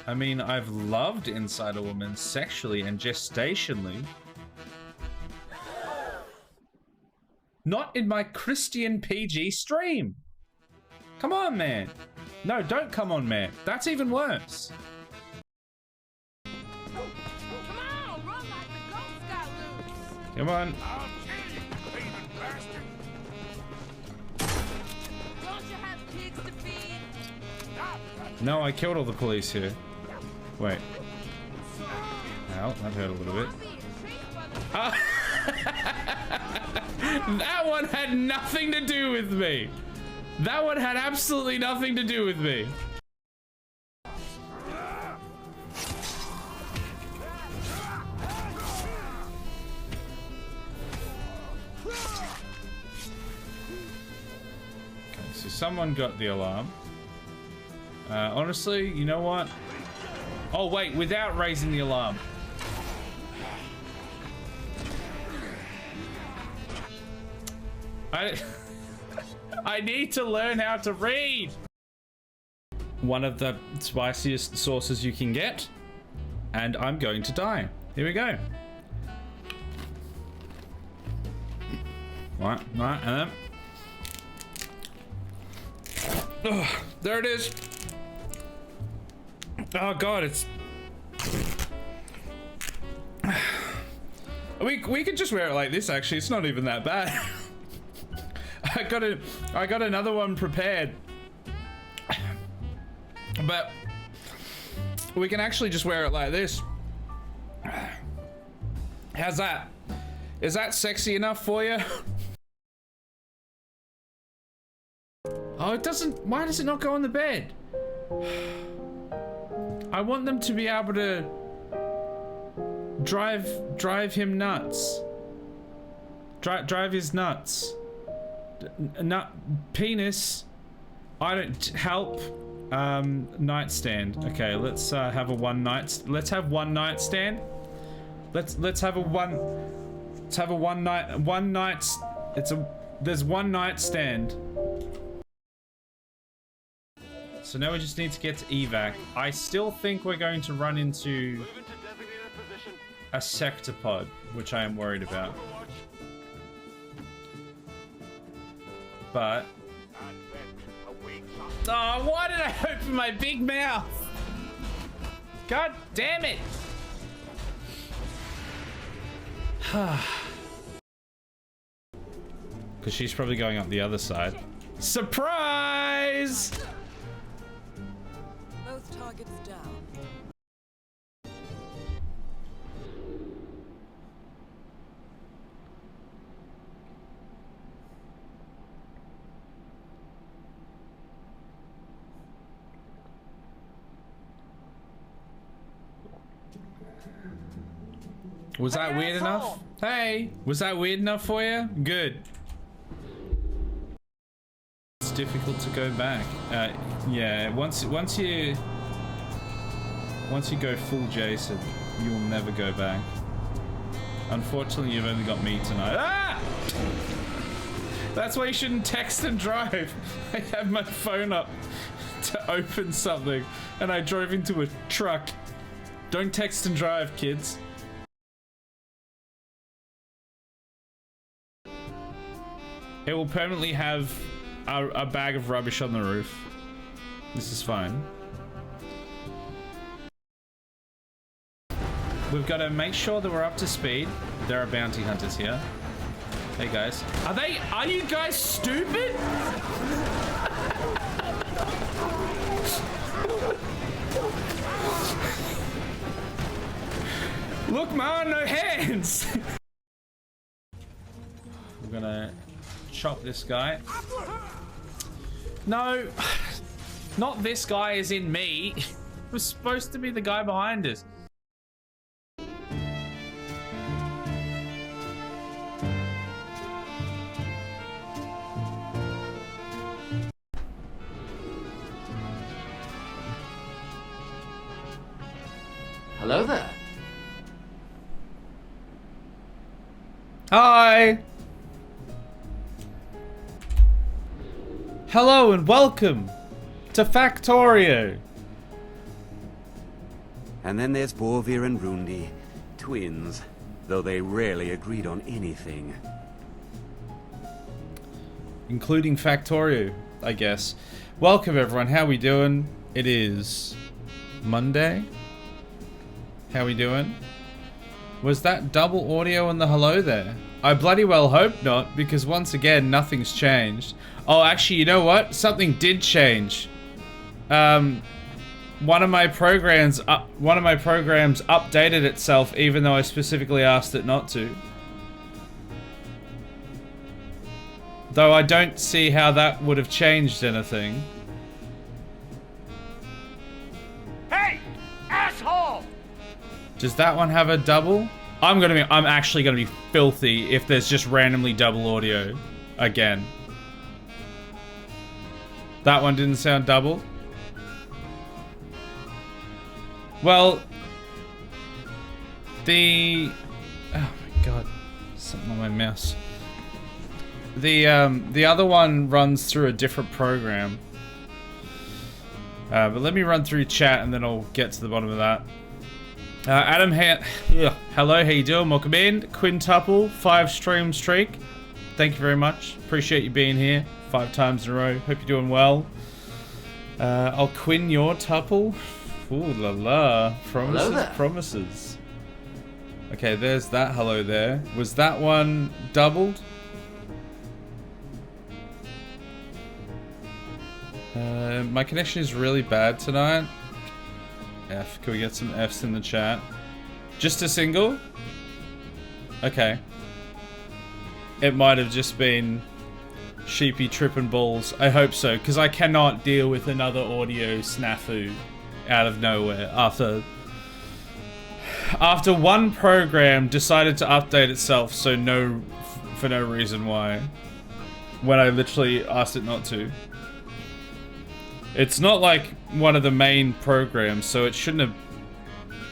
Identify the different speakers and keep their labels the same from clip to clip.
Speaker 1: I mean, I've loved Inside a Woman sexually and gestationally. Not in my Christian PG stream. Come on, man. No, don't come on, man. That's even worse.
Speaker 2: Come on, run like the Ghost Scout.
Speaker 1: Come on.
Speaker 2: I'll kill you, thieving bastard. Don't you have pigs to feed?
Speaker 1: No, I killed all the police here. Wait. Ow, that hurt a little bit. Ah. That one had nothing to do with me. That one had absolutely nothing to do with me. Okay, so someone got the alarm. Honestly, you know what? Oh wait, without raising the alarm. I need to learn how to read. One of the spiciest sauces you can get, and I'm going to die. Here we go. Right, and then. Oh, there it is. Oh god, it's. We could just wear it like this. Actually, it's not even that bad. I got another one prepared, but we can actually just wear it like this. How's that? Is that sexy enough for you? Oh, it doesn't. Why does it not go on the bed? I want them to be able to drive him nuts. Drive his nuts. Nut penis. I don't help. Nightstand. Okay, let's have a one night stand. Let's have one night. There's one night stand. So now we just need to get to evac. I still think we're going to run into a sectopod, which I am worried about. But oh, why did I open my big mouth? God damn it! Because she's probably going up the other side. Surprise!
Speaker 3: Both targets down.
Speaker 1: Was that weird enough? Hey, was that weird enough for you? Good. It's difficult to go back. Yeah, once you go full Jason, you will never go back. Unfortunately, you've only got me tonight. Ah! That's why you shouldn't text and drive. I have my phone up to open something, and I drove into a truck. Don't text and drive, kids. It will permanently have a bag of rubbish on the roof. This is fine. We've got to make sure that we're up to speed. There are bounty hunters here. Hey guys. Are you guys stupid? Look, man, no hands. We're gonna chop this guy. No, not this guy as in me. It was supposed to be the guy behind us.
Speaker 4: Hello there.
Speaker 1: Hi. Hello and welcome to Factorio.
Speaker 3: And then there's Borvir and Rundi, twins, though they rarely agreed on anything.
Speaker 1: Including Factorio, I guess. Welcome everyone, how we doing? It is Monday. How we doing? Was that double audio in the hello there? I bloody well hope not, because once again, nothing's changed. Oh, actually, you know what? Something did change. One of my programs updated itself, even though I specifically asked it not to. Though I don't see how that would have changed anything.
Speaker 2: Hey, asshole!
Speaker 1: Does that one have a double? I'm actually gonna be filthy if there's just randomly double audio again. That one didn't sound double. Well, oh my god, something on my mouse. The other one runs through a different program. But let me run through chat and then I'll get to the bottom of that. Adam, hello, how you doing? Welcome in. Quintuple, 5 stream streak. Thank you very much. Appreciate you being here 5 times in a row. Hope you're doing well. I'll quin your tuple. Ooh la la. Promises, promises. Okay, there's that hello there. Was that one doubled? My connection is really bad tonight. F. Can we get some Fs in the chat? Just a single? Okay. It might have just been sheepy tripping balls. I hope so, because I cannot deal with another audio snafu out of nowhere after one program decided to update itself for no reason why, when I literally asked it not to. It's not like one of the main programs, so it shouldn't have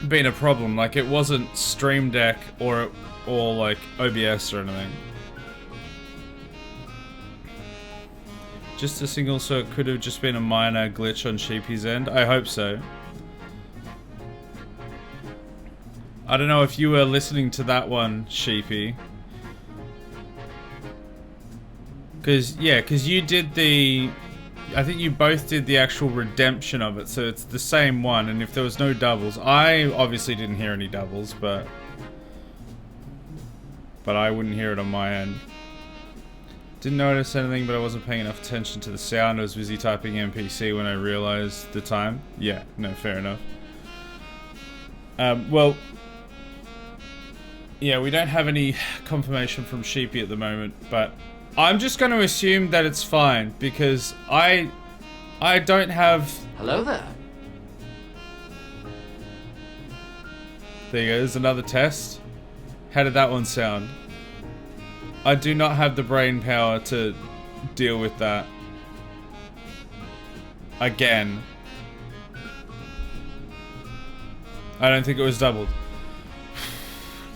Speaker 1: been a problem. Like, it wasn't Stream Deck or like OBS or anything. Just a single, so it could have just been a minor glitch on Sheepy's end. I hope so. I don't know if you were listening to that one, Sheepy. Cause you did I think you both did the actual redemption of it, so it's the same one, and if there was no doubles, I obviously didn't hear any doubles, but I wouldn't hear it on my end. Didn't notice anything, but I wasn't paying enough attention to the sound. I was busy typing NPC when I realized the time. Yeah, no, fair enough. Well, yeah, we don't have any confirmation from Sheepy at the moment, but I'm just going to assume that it's fine, because I don't have...
Speaker 4: Hello there.
Speaker 1: There you go, there's another test. How did that one sound? I do not have the brain power to deal with that. Again. I don't think it was doubled.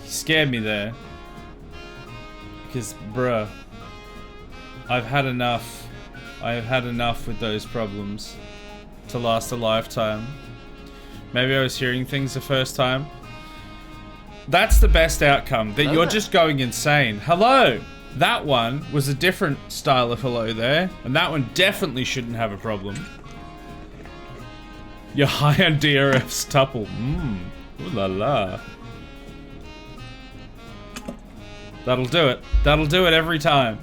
Speaker 1: You scared me there. Because, bruh, I've had enough. I have had enough with those problems to last a lifetime. Maybe I was hearing things the first time. That's the best outcome, that you're just going insane. Hello! That one was a different style of hello there, and that one definitely shouldn't have a problem. You're high on DRF's tuple. Ooh la la. That'll do it. That'll do it every time.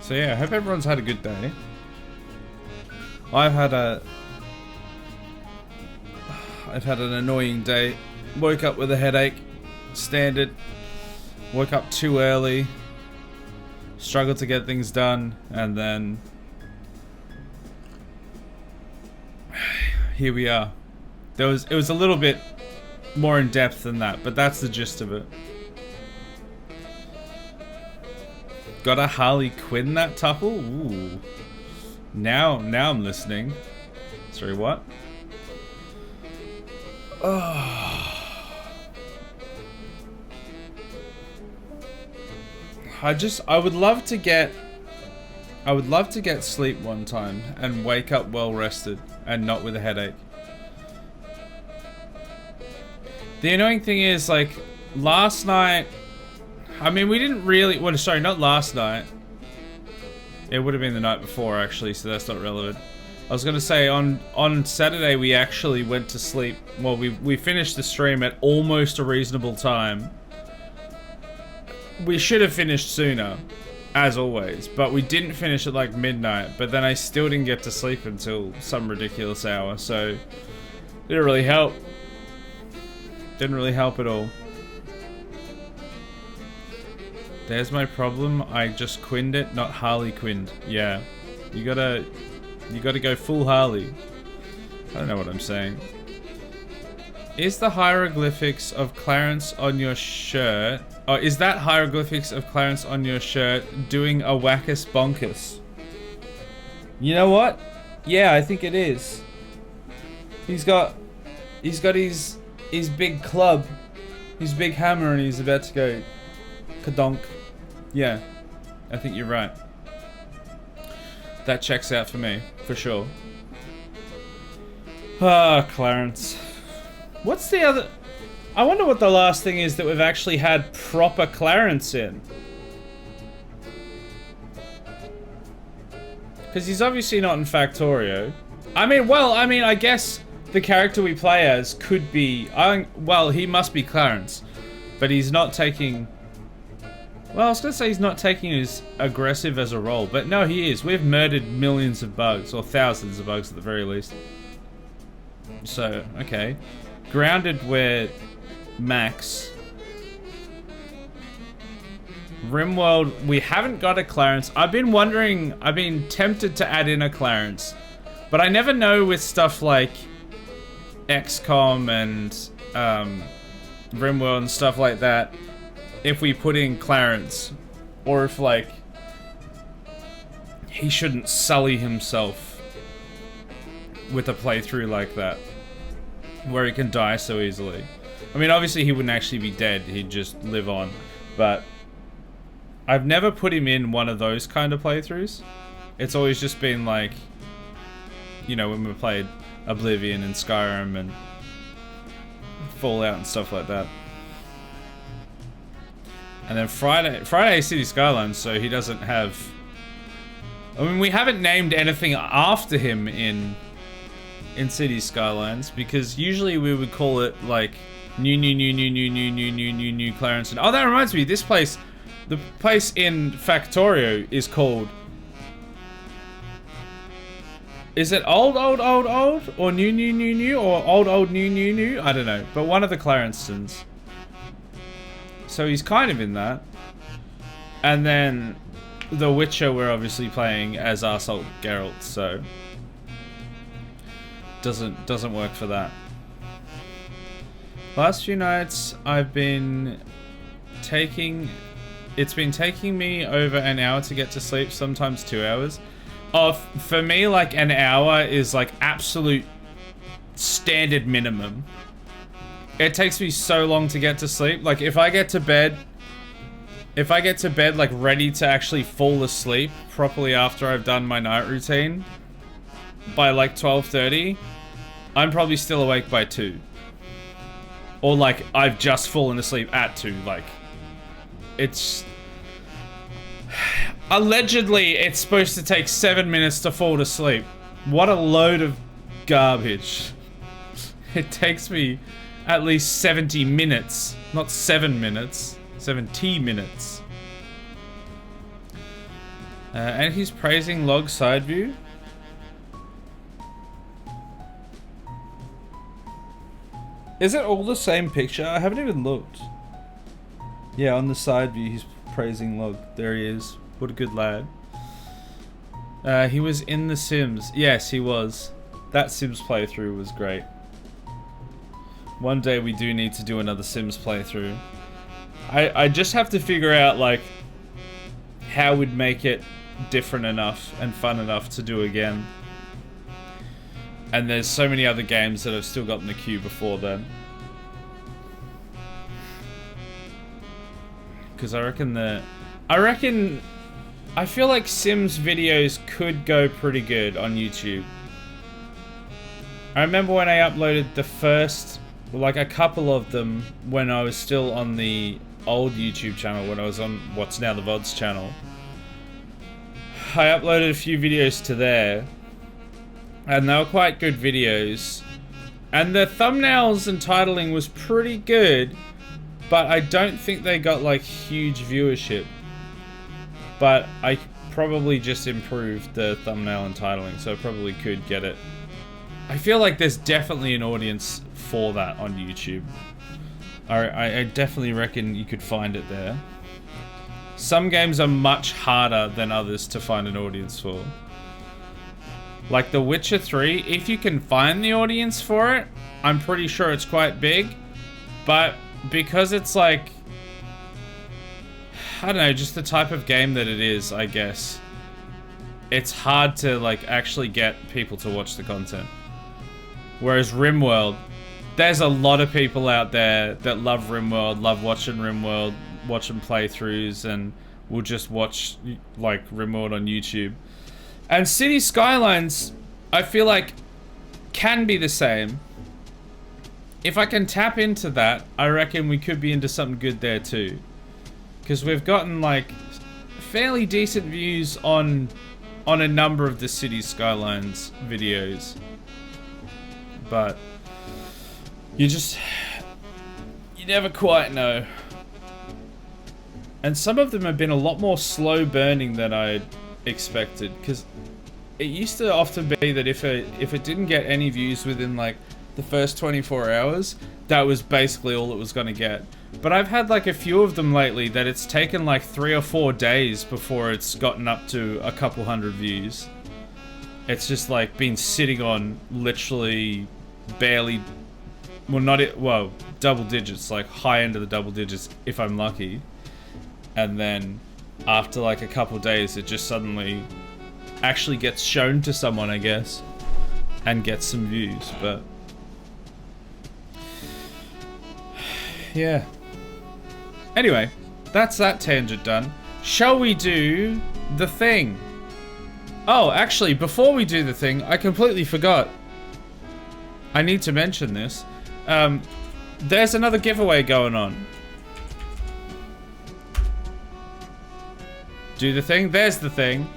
Speaker 1: So yeah, I hope everyone's had a good day. I've had an annoying day. Woke up with a headache. Standard. Woke up too early. Struggled to get things done, and then here we are. It was a little bit more in depth than that, but that's the gist of it. Got a Harley Quinn that tuple? Ooh. Now I'm listening. Sorry, what? Oh. I would love to get I would love to get sleep one time and wake up well rested and not with a headache. The annoying thing is, like, last night, I mean, we didn't really, well, sorry, not last night. It would have been the night before, actually, so that's not relevant. I was gonna say, on Saturday, we actually went to sleep. Well, we finished the stream at almost a reasonable time. We should have finished sooner, as always, but we didn't finish at like midnight, but then I still didn't get to sleep until some ridiculous hour, so didn't really help. Didn't really help at all. There's my problem, I just quinned it, not Harley quinned. Yeah, you gotta go full Harley. I don't know what I'm saying. Is the hieroglyphics of Clarence on your shirt... Oh, is that hieroglyphics of Clarence on your shirt doing a wackus bonkus? You know what? Yeah, I think it is. He's got his big club, his big hammer, and he's about to go kadonk. Yeah, I think you're right. That checks out for me, for sure. Ah, Clarence. What's the other... I wonder what the last thing is that we've actually had proper Clarence in. Because he's obviously not in Factorio. I mean, well, I guess the character we play as could be... well, he must be Clarence. But he's not taking... Well, I was going to say he's not taking as aggressive as a role. But no, he is. We've murdered millions of bugs. Or thousands of bugs at the very least. So, okay. Grounded, we're Max. Rimworld, we haven't got a Clarence. I've been wondering, I've been tempted to add in a Clarence. But I never know with stuff like XCOM and Rimworld and stuff like that, if we put in Clarence, or if, like, he shouldn't sully himself with a playthrough like that, where he can die so easily. I mean, obviously he wouldn't actually be dead, he'd just live on, but I've never put him in one of those kind of playthroughs. It's always just been like, you know, when we played Oblivion and Skyrim and Fallout and stuff like that. And then Friday City Skylines, so he doesn't have... I mean, we haven't named anything after him in City Skylines, because usually we would call it like new Clarence. And oh, that reminds me, this place, the place in Factorio is called... Is it old, or new, or old, new? I don't know, but one of the Clarenstons. So he's kind of in that. And then The Witcher, we're obviously playing as arsehole Geralt, so doesn't work for that. Last few nights I've been taking... It's been taking me over an hour to get to sleep, sometimes 2 hours. For me, like, an hour is like absolute standard minimum. It takes me so long to get to sleep. Like, if I get to bed like ready to actually fall asleep properly after I've done my night routine by like 12:30, I'm probably still awake by 2. Or like I've just fallen asleep at 2. Like, it's allegedly it's supposed to take 7 minutes to fall to sleep. What a load of garbage. It takes me at least 70 minutes, not 7 minutes, 70 minutes. And he's praising log side view. Is it all the same picture? I haven't even looked. Yeah, on the side view he's praising log. There he is. What a good lad. He was in The Sims. Yes, he was. That Sims playthrough was great. One day we do need to do another Sims playthrough. I just have to figure out, like, how we'd make it different enough and fun enough to do again. And there's so many other games that I've still got in the queue before then. Because I reckon I feel like Sims videos could go pretty good on YouTube. I remember when I uploaded the first, like a couple of them when I was still on the old YouTube channel, when I was on what's now the VODs channel. I uploaded a few videos to there, and they were quite good videos. And the thumbnails and titling was pretty good, but I don't think they got like huge viewership. But I probably just improved the thumbnail and titling, so I probably could get it. I feel like there's definitely an audience for that on YouTube. I definitely reckon you could find it there. Some games are much harder than others to find an audience for. Like The Witcher 3, if you can find the audience for it, I'm pretty sure it's quite big. But because it's like, I don't know, just the type of game that it is, I guess, it's hard to like actually get people to watch the content. Whereas RimWorld, there's a lot of people out there that love RimWorld, love watching RimWorld, watching playthroughs, and will just watch like RimWorld on YouTube. And City Skylines, I feel like, can be the same. If I can tap into that, I reckon we could be into something good there too. Because we've gotten like fairly decent views on a number of the City Skylines videos. But you never quite know. And some of them have been a lot more slow burning than I expected, because it used to often be that if it didn't get any views within like the first 24 hours, that was basically all it was going to get. But I've had like a few of them lately that it's taken like 3 or 4 days before it's gotten up to a couple hundred views. It's just like been sitting on literally barely, well, double digits, like high end of the double digits if I'm lucky. And then after like a couple days, it just suddenly actually gets shown to someone, I guess, and gets some views. But yeah. Anyway, that's that tangent done. Shall we do the thing? Oh, actually, before we do the thing, I completely forgot. I need to mention this. There's another giveaway going on. Do the thing. There's the thing.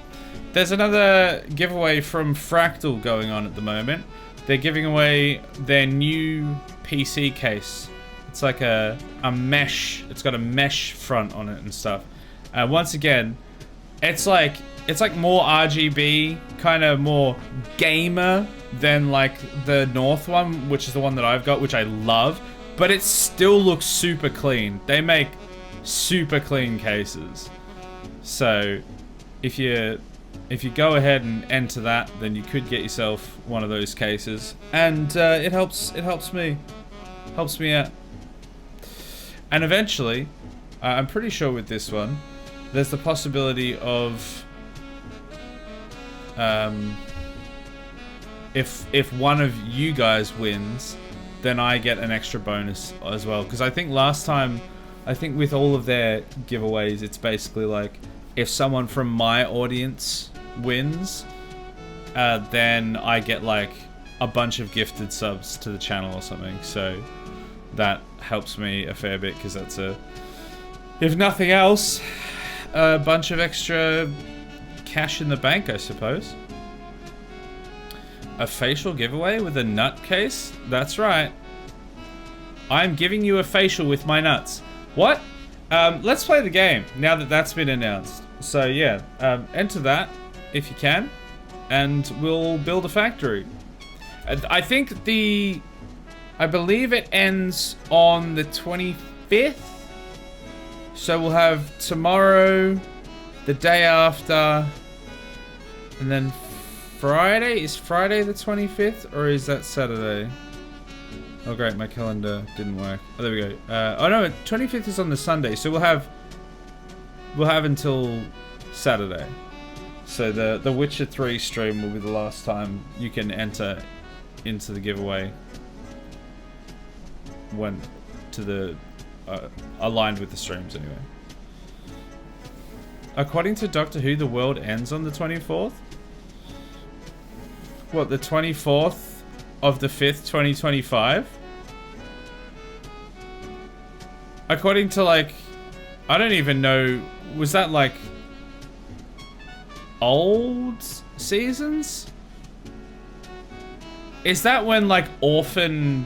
Speaker 1: There's another giveaway from Fractal going on at the moment. They're giving away their new PC case. It's like a mesh. It's got a mesh front on it and stuff. Once again, it's like more RGB, kind of more gamer than like the North one, which is the one that I've got, which I love. But it still looks super clean. They make super clean cases. So if you go ahead and enter that, then you could get yourself one of those cases, and it helps me out. And eventually, I'm pretty sure with this one, there's the possibility of if one of you guys wins, then I get an extra bonus as well. Because I think last time, with all of their giveaways, it's basically like, if someone from my audience wins, then I get like a bunch of gifted subs to the channel or something. So that helps me a fair bit, because that's if nothing else, a bunch of extra cash in the bank, I suppose. A facial giveaway with a nut case? That's right. I'm giving you a facial with my nuts. What? Let's play the game now that that's been announced. So yeah, enter that if you can, and we'll build a factory. I believe it ends on the 25th. So we'll have tomorrow, the day after, and then Friday. Is Friday the 25th, or is that Saturday? Oh great, my calendar didn't work. Oh, there we go. Oh no, 25th is on the Sunday, so we'll have until Saturday. So the Witcher 3 stream will be the last time you can enter into the giveaway. When to the aligned with the streams anyway. According to Doctor Who, the world ends on the 24th? What, the 24th of the 5th, 2025? According to, like, I don't even know, was that, like, old seasons? Is that when, like, Orphan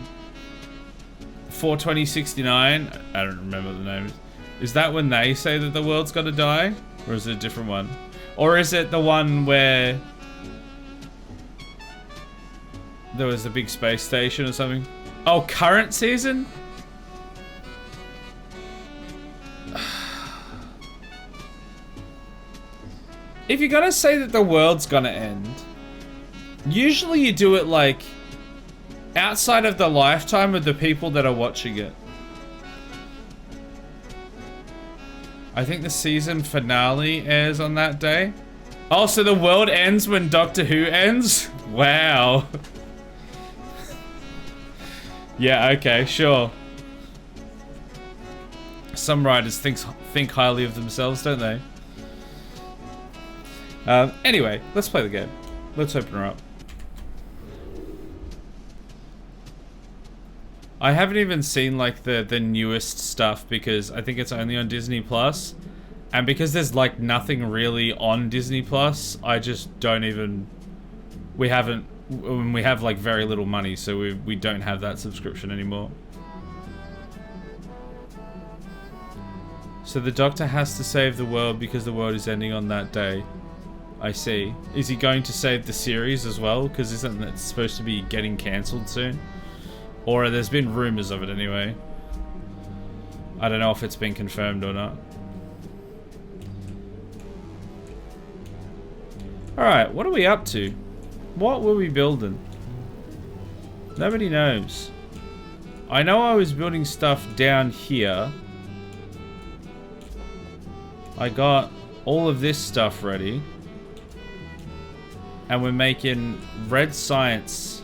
Speaker 1: 42069, I don't remember the name, is that when they say that the world's gonna die? Or is it a different one? Or is it the one where there was a big space station or something? Oh, current season? If you're gonna say that the world's gonna end, usually you do it like outside of the lifetime of the people that are watching it. I think the season finale airs on that day. Oh, so the world ends when Doctor Who ends? Wow. Yeah, okay, sure. Some writers think highly of themselves, don't they? Anyway, let's play the game. Let's open her up. I haven't even seen like the newest stuff because I think it's only on Disney Plus, and because there's like nothing really on Disney Plus, I just don't even. We have like very little money, so we don't have that subscription anymore. So the Doctor has to save the world because the world is ending on that day. I see. Is he going to save the series as well? Because isn't that supposed to be getting cancelled soon? Or there's been rumors of it anyway. I don't know if it's been confirmed or not. Alright, what are we up to? What were we building? Nobody knows. I know I was building stuff down here. I got all of this stuff ready. And we're making red science.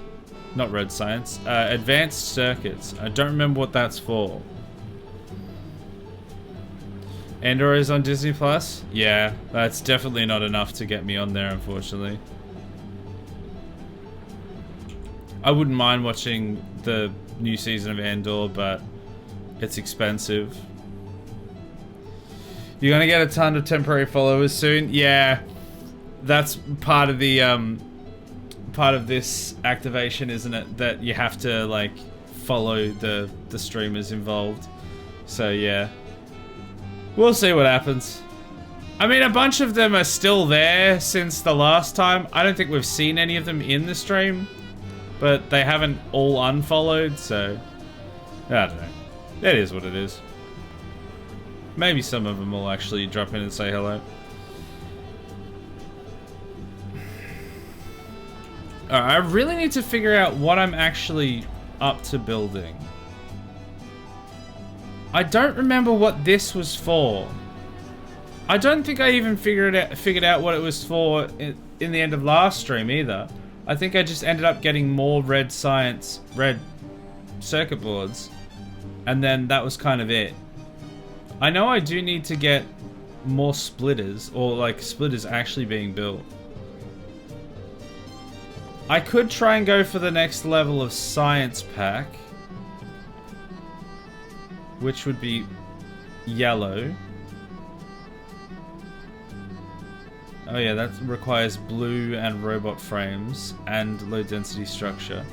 Speaker 1: Not red science. Advanced circuits. I don't remember what that's for. Andor is on Disney Plus? Yeah, that's definitely not enough to get me on there, unfortunately. I wouldn't mind watching the new season of Andor, but it's expensive. You're gonna get a ton of temporary followers soon? Yeah, that's part of the part of this activation, isn't it? That you have to like follow the streamers involved. So yeah, we'll see what happens. I mean, a bunch of them are still there since the last time. I don't think we've seen any of them in the stream, but they haven't all unfollowed, so I don't know. It is what it is. Maybe some of them will actually drop in and say hello. Alright, I really need to figure out what I'm actually up to building. I don't remember what this was for. I don't think I even figured out what it was for in the end of last stream either. I think I just ended up getting more red circuit boards, and then that was kind of it. I know I do need to get more splitters, or like splitters actually being built. I could try and go for the next level of science pack, which would be yellow. Oh yeah, that requires blue and robot frames and low density structure.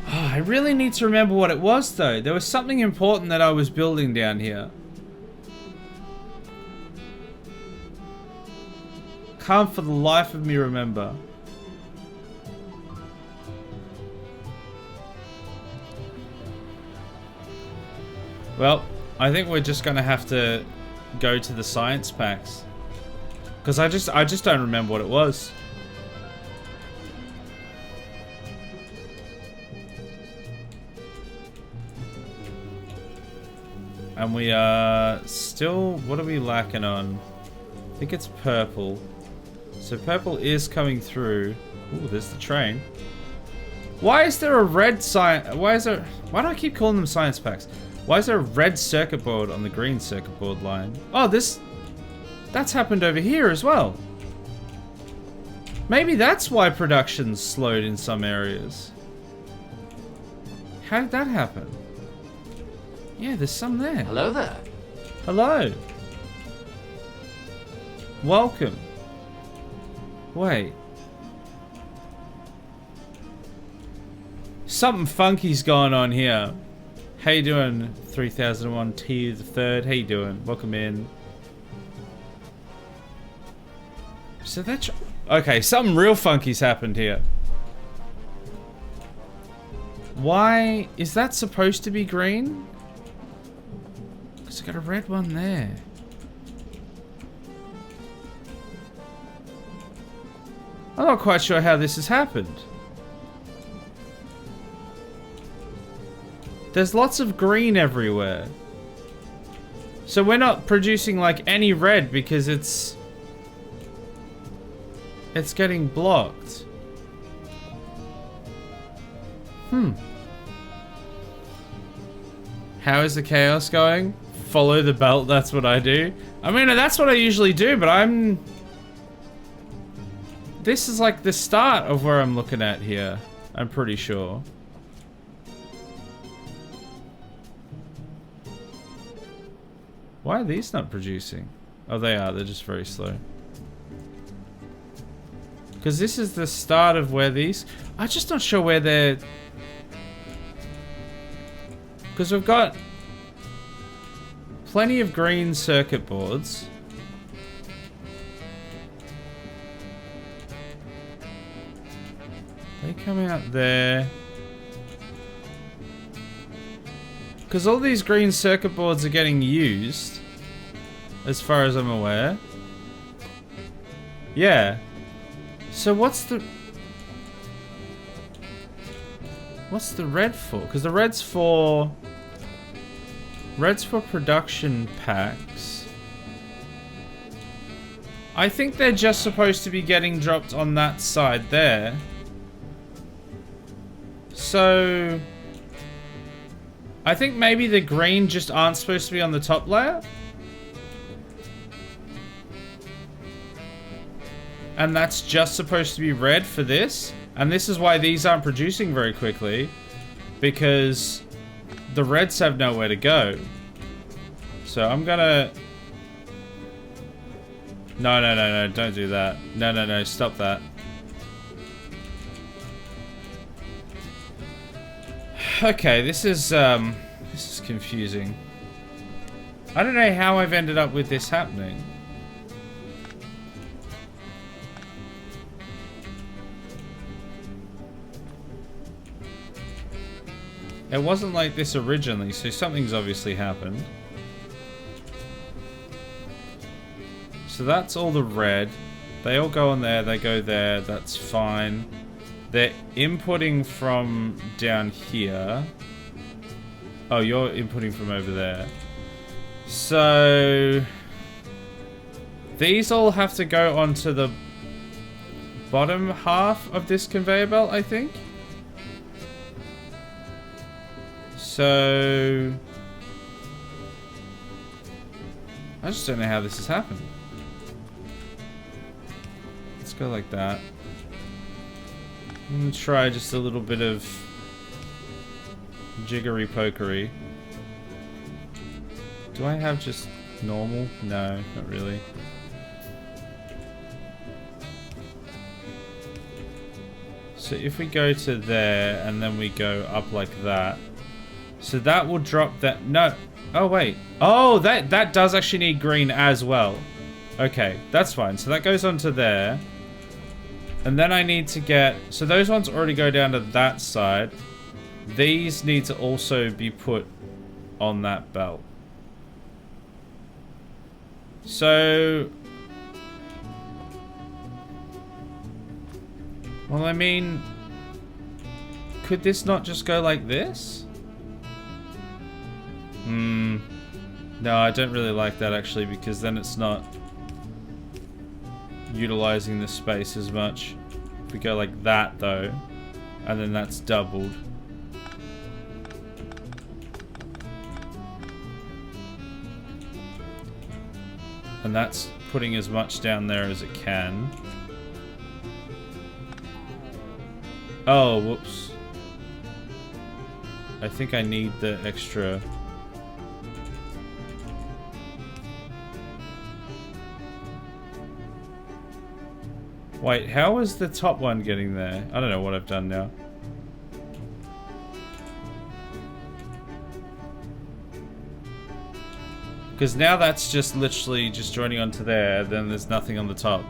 Speaker 1: Oh, I really need to remember what it was though. There was something important that I was building down here. Can't for the life of me remember. Well, I think we're just gonna have to go to the science packs. Because I just don't remember what it was. And we are still, what are we lacking on? I think it's purple. So purple is coming through. Ooh, there's the train. Why is there a red why do I keep calling them science packs? Why is there a red circuit board on the green circuit board line? Oh, this That's happened over here as well. Maybe that's why production's slowed in some areas. How did that happen? Yeah, there's some there.
Speaker 4: Hello there.
Speaker 1: Hello. Welcome. Wait. Something funky's going on here. How you doing, 3001 T the third? How you doing? Welcome in. So that's okay. Something real funky's happened here. Why is that supposed to be green? Because I got a red one there. I'm not quite sure how this has happened. There's lots of green everywhere. So we're not producing like any red because it's getting blocked. How is the chaos going? Follow the belt, that's what I do. I mean, that's what I usually do, but this is like the start of where I'm looking at here. I'm pretty sure. Why are these not producing? Oh, they are. They're just very slow. Because this is the start of where these... I'm just not sure where they're... Because we've got plenty of green circuit boards. They come out there. Because all these green circuit boards are getting used, as far as I'm aware. Yeah. So what's the red for? Because the red's for production packs. I think they're just supposed to be getting dropped on that side there. So I think maybe the green just aren't supposed to be on the top layer. And that's just supposed to be red for this. And this is why these aren't producing very quickly. Because the reds have nowhere to go. So I'm gonna... No, don't do that. No, stop that. Okay, this is confusing. I don't know how I've ended up with this happening. It wasn't like this originally, so something's obviously happened. So that's all the red. They all go on there, they go there, that's fine. They're inputting from down here. Oh, you're inputting from over there. So these all have to go onto the bottom half of this conveyor belt, I think. So I just don't know how this has happened. Let's go like that. I'm gonna try just a little bit of jiggery pokery. Do I have just normal? No, not really. So if we go to there and then we go up like that, so that will drop that. No. Oh wait. Oh, that does actually need green as well. Okay, that's fine. So that goes onto there. And then I need to get... So those ones already go down to that side. These need to also be put on that belt. So... Well, I mean... Could this not just go like this? No, I don't really like that actually, because then it's not utilizing the space as much. If we go like that though, and then that's doubled. And that's putting as much down there as it can. Oh, whoops. I think I need the extra... Wait, how is the top one getting there? I don't know what I've done now. Because now that's just literally just joining onto there, then there's nothing on the top.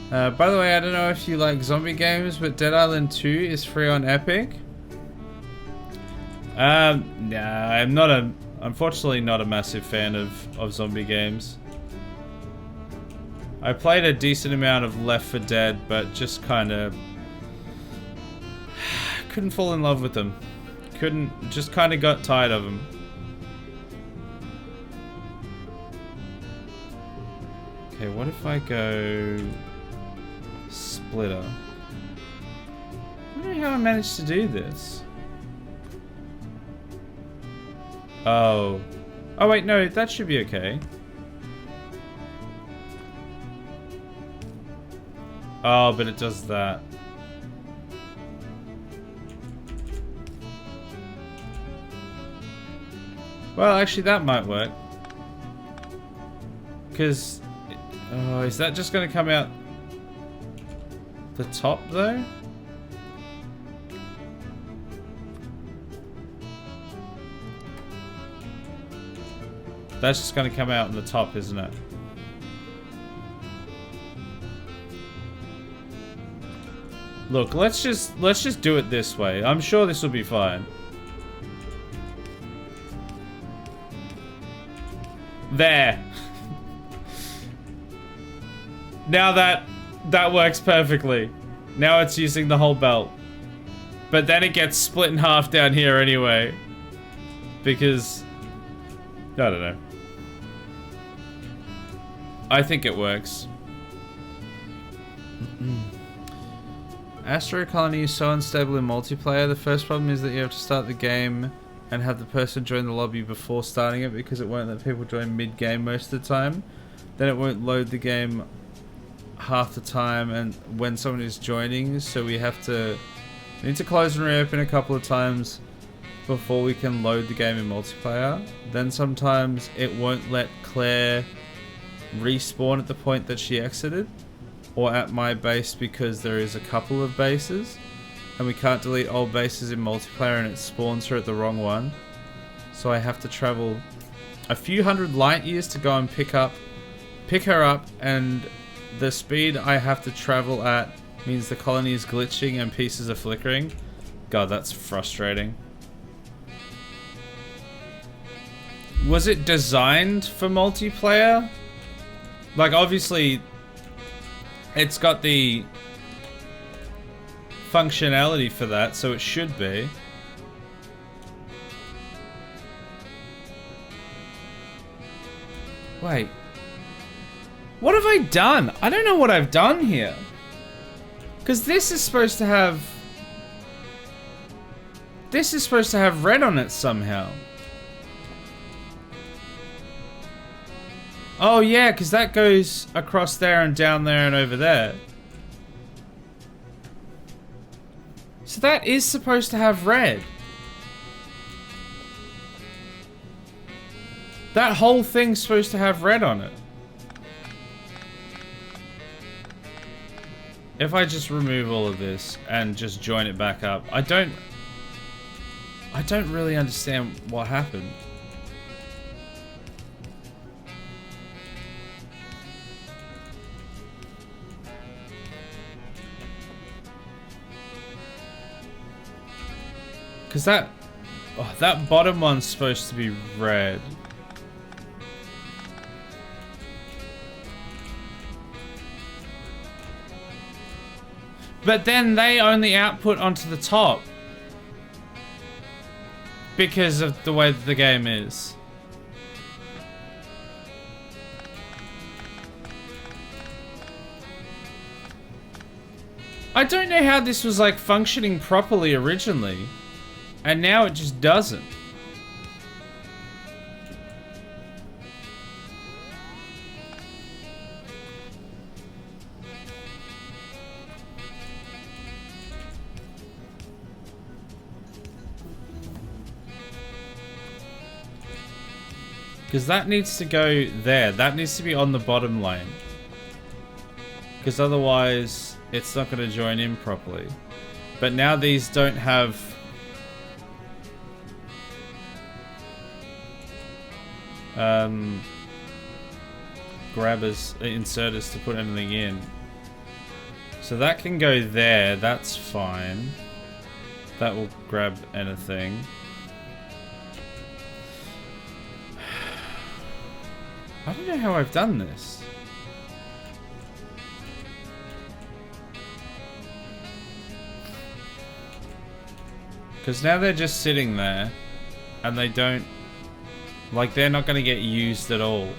Speaker 1: By the way, I don't know if you like zombie games, but Dead Island 2 is free on Epic. Nah, I'm not unfortunately not a massive fan of zombie games. I played a decent amount of Left 4 Dead, but just kind of couldn't fall in love with them. Just kind of got tired of them. Okay, what if I go splitter? I don't know how I managed to do this. Oh. Oh wait, no, that should be okay. Oh, but it does that. Well, actually that might work. Because... Oh, is that just going to come out the top though? That's just going to come out on the top, isn't it? Look, let's just do it this way. I'm sure this will be fine. There. Now that works perfectly. Now it's using the whole belt. But then it gets split in half down here anyway. Because I don't know. I think it works. Astro Colony is so unstable in multiplayer. The first problem is that you have to start the game and have the person join the lobby before starting it because it won't let people join mid-game most of the time. Then it won't load the game half the time and when someone is joining, so we need to close and reopen a couple of times before we can load the game in multiplayer. Then sometimes it won't let Claire respawn at the point that she exited, or at my base because there is a couple of bases and we can't delete old bases in multiplayer and it spawns her at the wrong one. So I have to travel a few hundred light years to go and pick her up, and the speed I have to travel at means the colony is glitching and pieces are flickering. God, that's frustrating. Was it designed for multiplayer? Like, obviously, it's got the functionality for that, so it should be. Wait. What have I done? I don't know what I've done here. Because this is supposed to have... This is supposed to have red on it somehow. Oh yeah, because that goes across there and down there and over there. So that is supposed to have red. That whole thing's supposed to have red on it. If I just remove all of this and just join it back up, I don't really understand what happened. Because that bottom one's supposed to be red. But then they only output onto the top. Because of the way that the game is. I don't know how this was like functioning properly originally. And now it just doesn't. Because that needs to go there. That needs to be on the bottom lane. Because otherwise, it's not going to join in properly. But now these don't have... grabbers, inserters to put anything in. So that can go there. That's fine. That will grab anything. I don't know how I've done this. Because now they're just sitting there and they don't, like, they're not going to get used at all.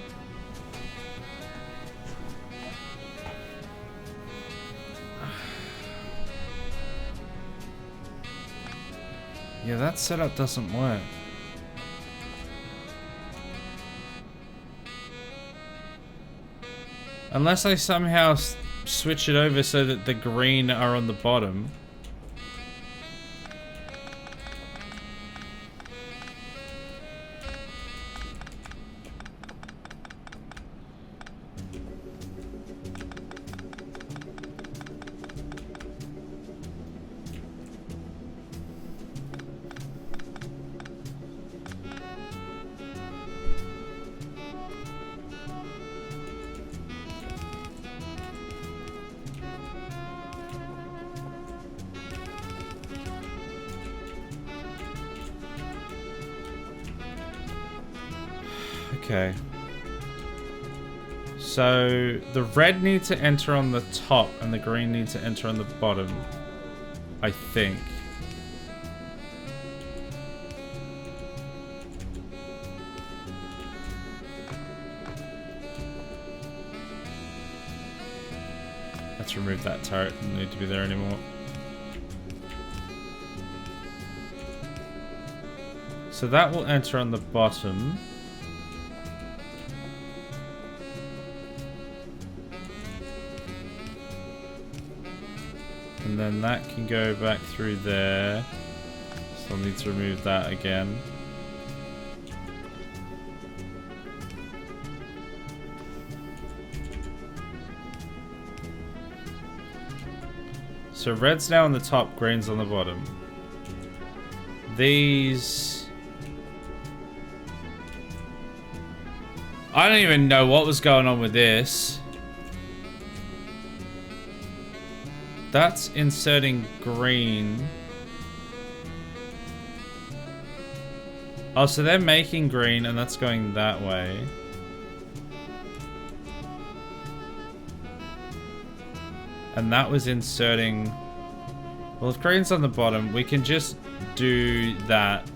Speaker 1: Yeah, that setup doesn't work. Unless I somehow switch it over so that the green are on the bottom. Okay. So the red needs to enter on the top and the green needs to enter on the bottom, I think. Let's remove that turret. Doesn't need to be there anymore. So that will enter on the bottom. And then that can go back through there. So I'll need to remove that again. So red's now on the top, green's on the bottom. These... I don't even know what was going on with this. That's inserting green. Oh, so they're making green and that's going that way. And that was inserting... Well, if green's on the bottom, we can just do that.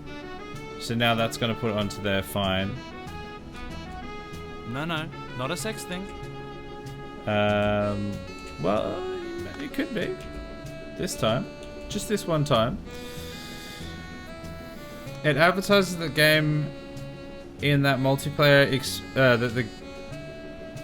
Speaker 1: So now that's going to put it onto there, fine.
Speaker 5: No, not a sex thing.
Speaker 1: Well... It could be. This time. Just this one time. It advertises the game in that multiplayer that the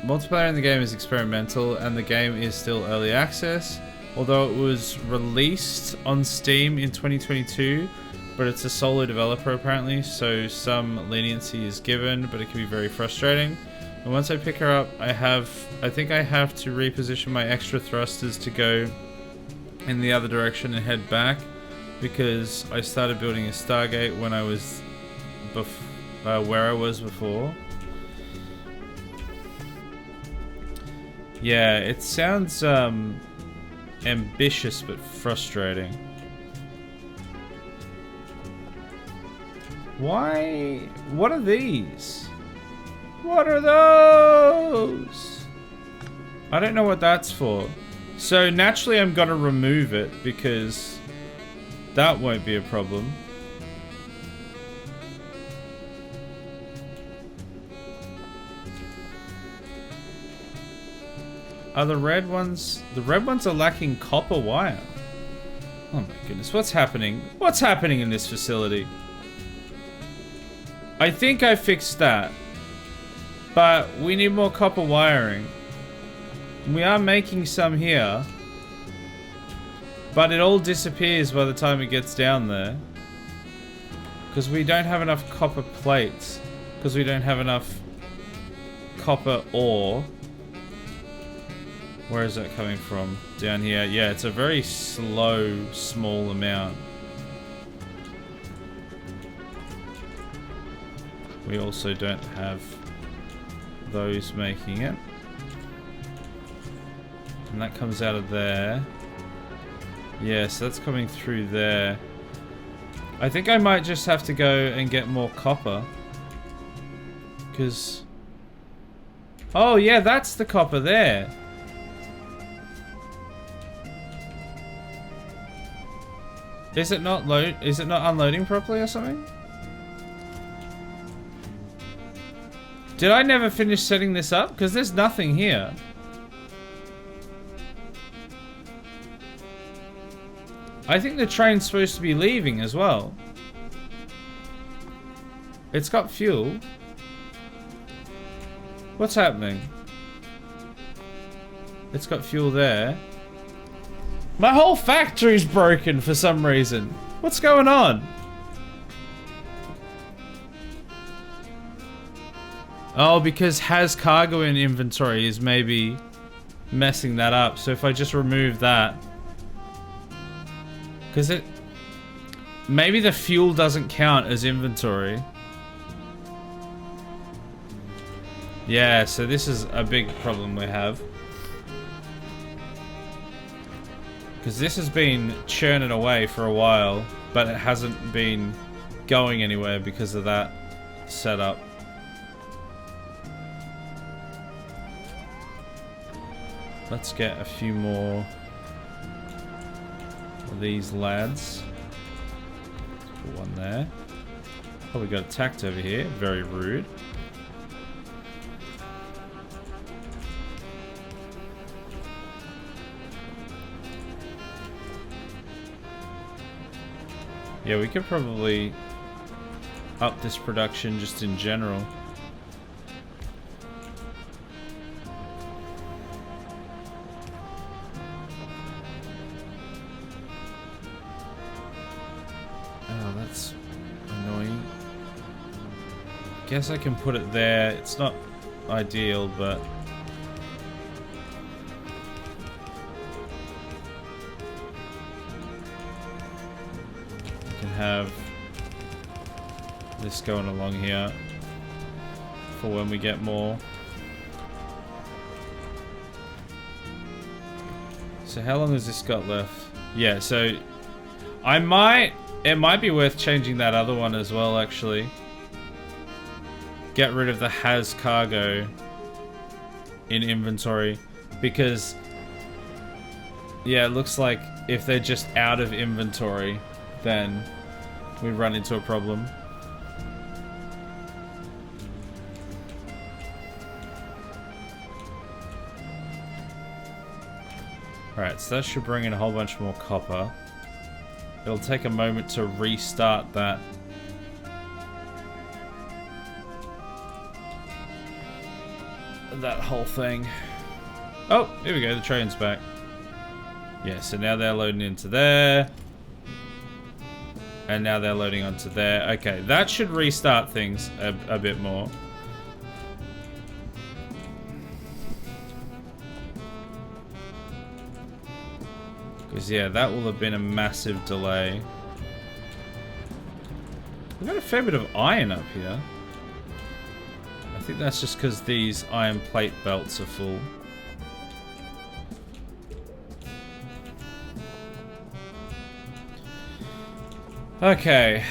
Speaker 1: multiplayer in the game is experimental and the game is still early access. Although it was released on Steam in 2022, but it's a solo developer apparently, so some leniency is given, but it can be very frustrating. And once I pick her up, I think I have to reposition my extra thrusters to go in the other direction and head back, because I started building a Stargate when I was where I was before. Yeah, it sounds ambitious but frustrating. Why? What are these? What are those? I don't know what that's for. So naturally I'm gonna remove it because that won't be a problem. Are the red ones... The red ones are lacking copper wire. Oh my goodness, what's happening? What's happening in this facility? I think I fixed that. But we need more copper wiring. We are making some here. But it all disappears by the time it gets down there. Because we don't have enough copper plates. Because we don't have enough copper ore. Where is that coming from? Down here. Yeah, it's a very slow, small amount. We also don't have those making it. And that comes out of there. Yeah, so that's coming through there. I think I might just have to go and get more copper. Because... oh, yeah, that's the copper there. Is it not unloading properly or something? Did I never finish setting this up? Because there's nothing here. I think the train's supposed to be leaving as well. It's got fuel. What's happening? It's got fuel there. My whole factory's broken for some reason. What's going on? Oh, because has cargo in inventory is maybe messing that up. So if I just remove that. Because it... maybe the fuel doesn't count as inventory. Yeah, so this is a big problem we have. Because this has been churning away for a while, but it hasn't been going anywhere because of that setup. Let's get a few more of these lads. Put one there. Oh, we got attacked over here. Very rude. Yeah, we could probably up this production just in general. Oh, that's annoying. Guess I can put it there. It's not ideal, but... have this going along here for when we get more. So how long has this got left? Yeah, so it might be worth changing that other one as well, actually. Get rid of the has cargo in inventory, because yeah, it looks like if they're just out of inventory, then we run into a problem. Alright, so that should bring in a whole bunch more copper. It'll take a moment to restart that. That whole thing. Oh, here we go, the train's back. Yeah, so now they're loading into there. And now they're loading onto there. Okay, that should restart things a bit more. Because, yeah, that will have been a massive delay. We've got a fair bit of iron up here. I think that's just because these iron plate belts are full. Okay,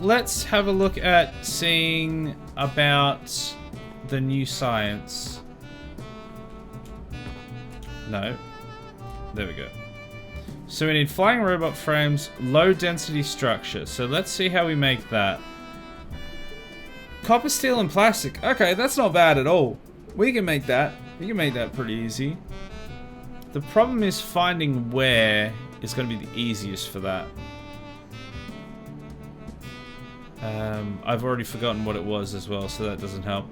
Speaker 1: let's have a look at seeing about the new science. No. There we go. So we need flying robot frames, low density structure. So let's see how we make that. Copper, steel, and plastic. Okay, that's not bad at all. We can make that. We can make that pretty easy. The problem is finding where is going to be the easiest for that. I've already forgotten what it was as well, so that doesn't help.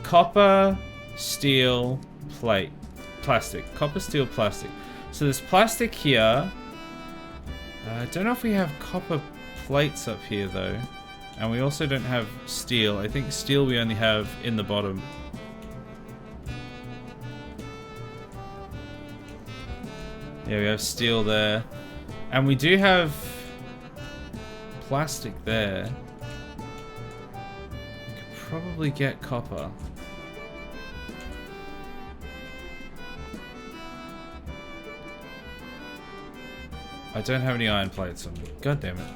Speaker 1: Copper, steel, plate. Plastic. Copper, steel, plastic. So there's plastic here. I don't know if we have copper plates up here, though. And we also don't have steel. I think steel we only have in the bottom. Yeah, we have steel there. And we do have plastic there. We could probably get copper. I don't have any iron plates on me. God damn it.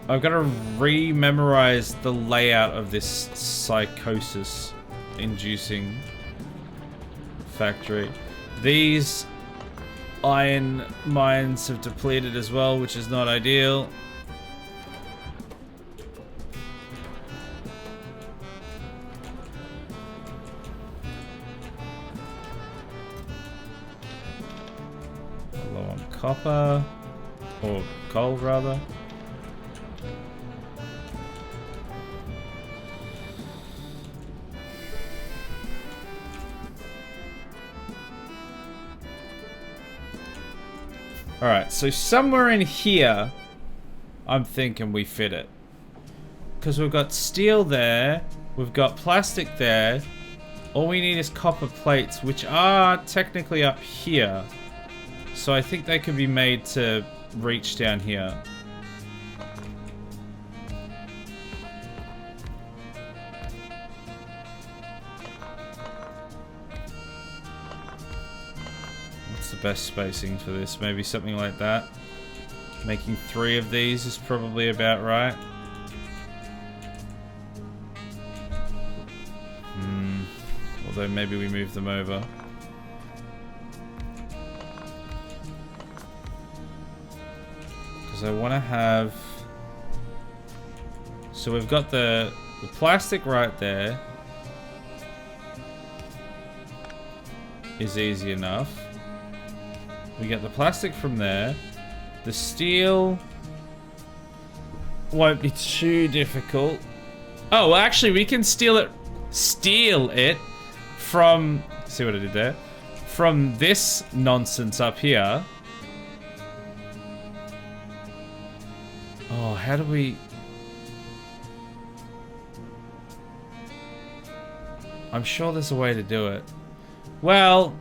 Speaker 1: I've got to re-memorize the layout of this psychosis-inducing factory. These iron mines have depleted as well, which is not ideal. Low on copper, or coal rather. Alright, so somewhere in here, I'm thinking we fit it. Because we've got steel there, we've got plastic there, all we need is copper plates, which are technically up here. So I think they could be made to reach down here. Best spacing for this, maybe something like that. Making 3 of these is probably about right. Although maybe we move them over. Because I want to have... So we've got the plastic right there. Is easy enough. We get the plastic from there. The steel won't be too difficult. Oh, well, actually, we can steal it from... See what I did there? From this nonsense up here. Oh, how do we... I'm sure there's a way to do it. Well...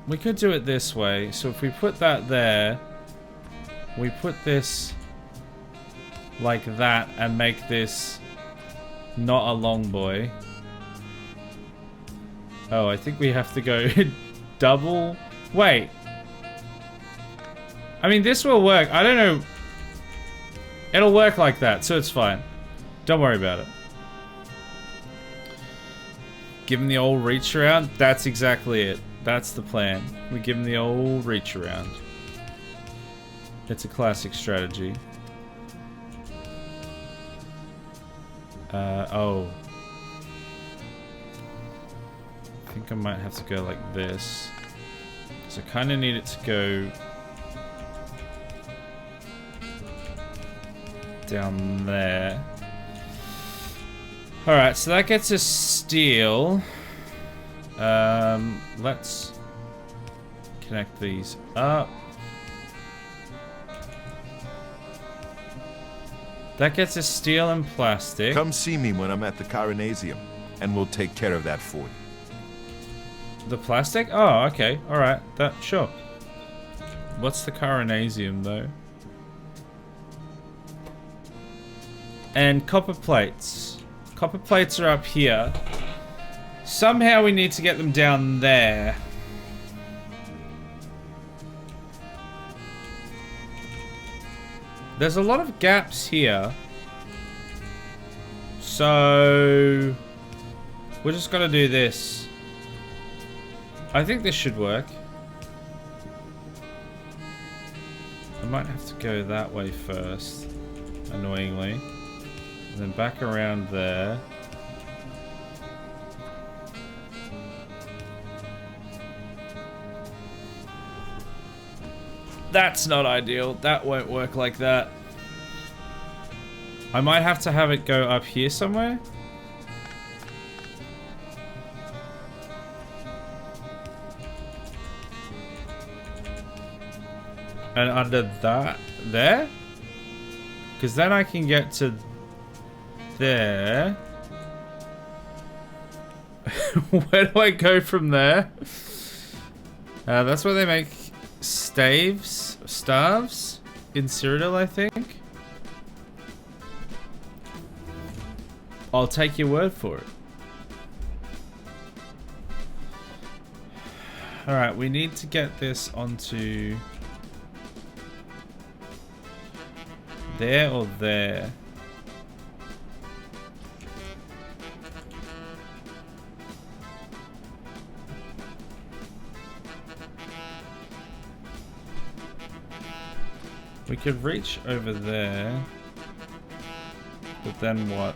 Speaker 1: We could do it this way. So if we put that there, we put this like that and make this not a long boy. Oh, I think we have to go double. Wait. I mean, this will work. I don't know. It'll work like that, so it's fine. Don't worry about it. Give him the old reach around. That's exactly it. That's the plan. We give him the old reach around. It's a classic strategy. Oh. I think I might have to go like this. So I kind of need it to go down there. Alright, so that gets us steel. Let's connect these up. That gets us steel and plastic.
Speaker 5: Come see me when I'm at the Carinasium, and we'll take care of that for you.
Speaker 1: The plastic? Oh, okay. Alright. Sure. What's the Carinasium, though? And copper plates. Copper plates are up here. Somehow we need to get them down there. There's a lot of gaps here. So... we're just gonna do this. I think this should work. I might have to go that way first. Annoyingly. And then back around there. That's not ideal. That won't work like that. I might have to have it go up here somewhere. And under that, there? Because then I can get to there. Where do I go from there? That's where they make staves in Cyrodiil, I think. I'll take your word for it. Alright, we need to get this onto there or there. We could reach over there, but then what?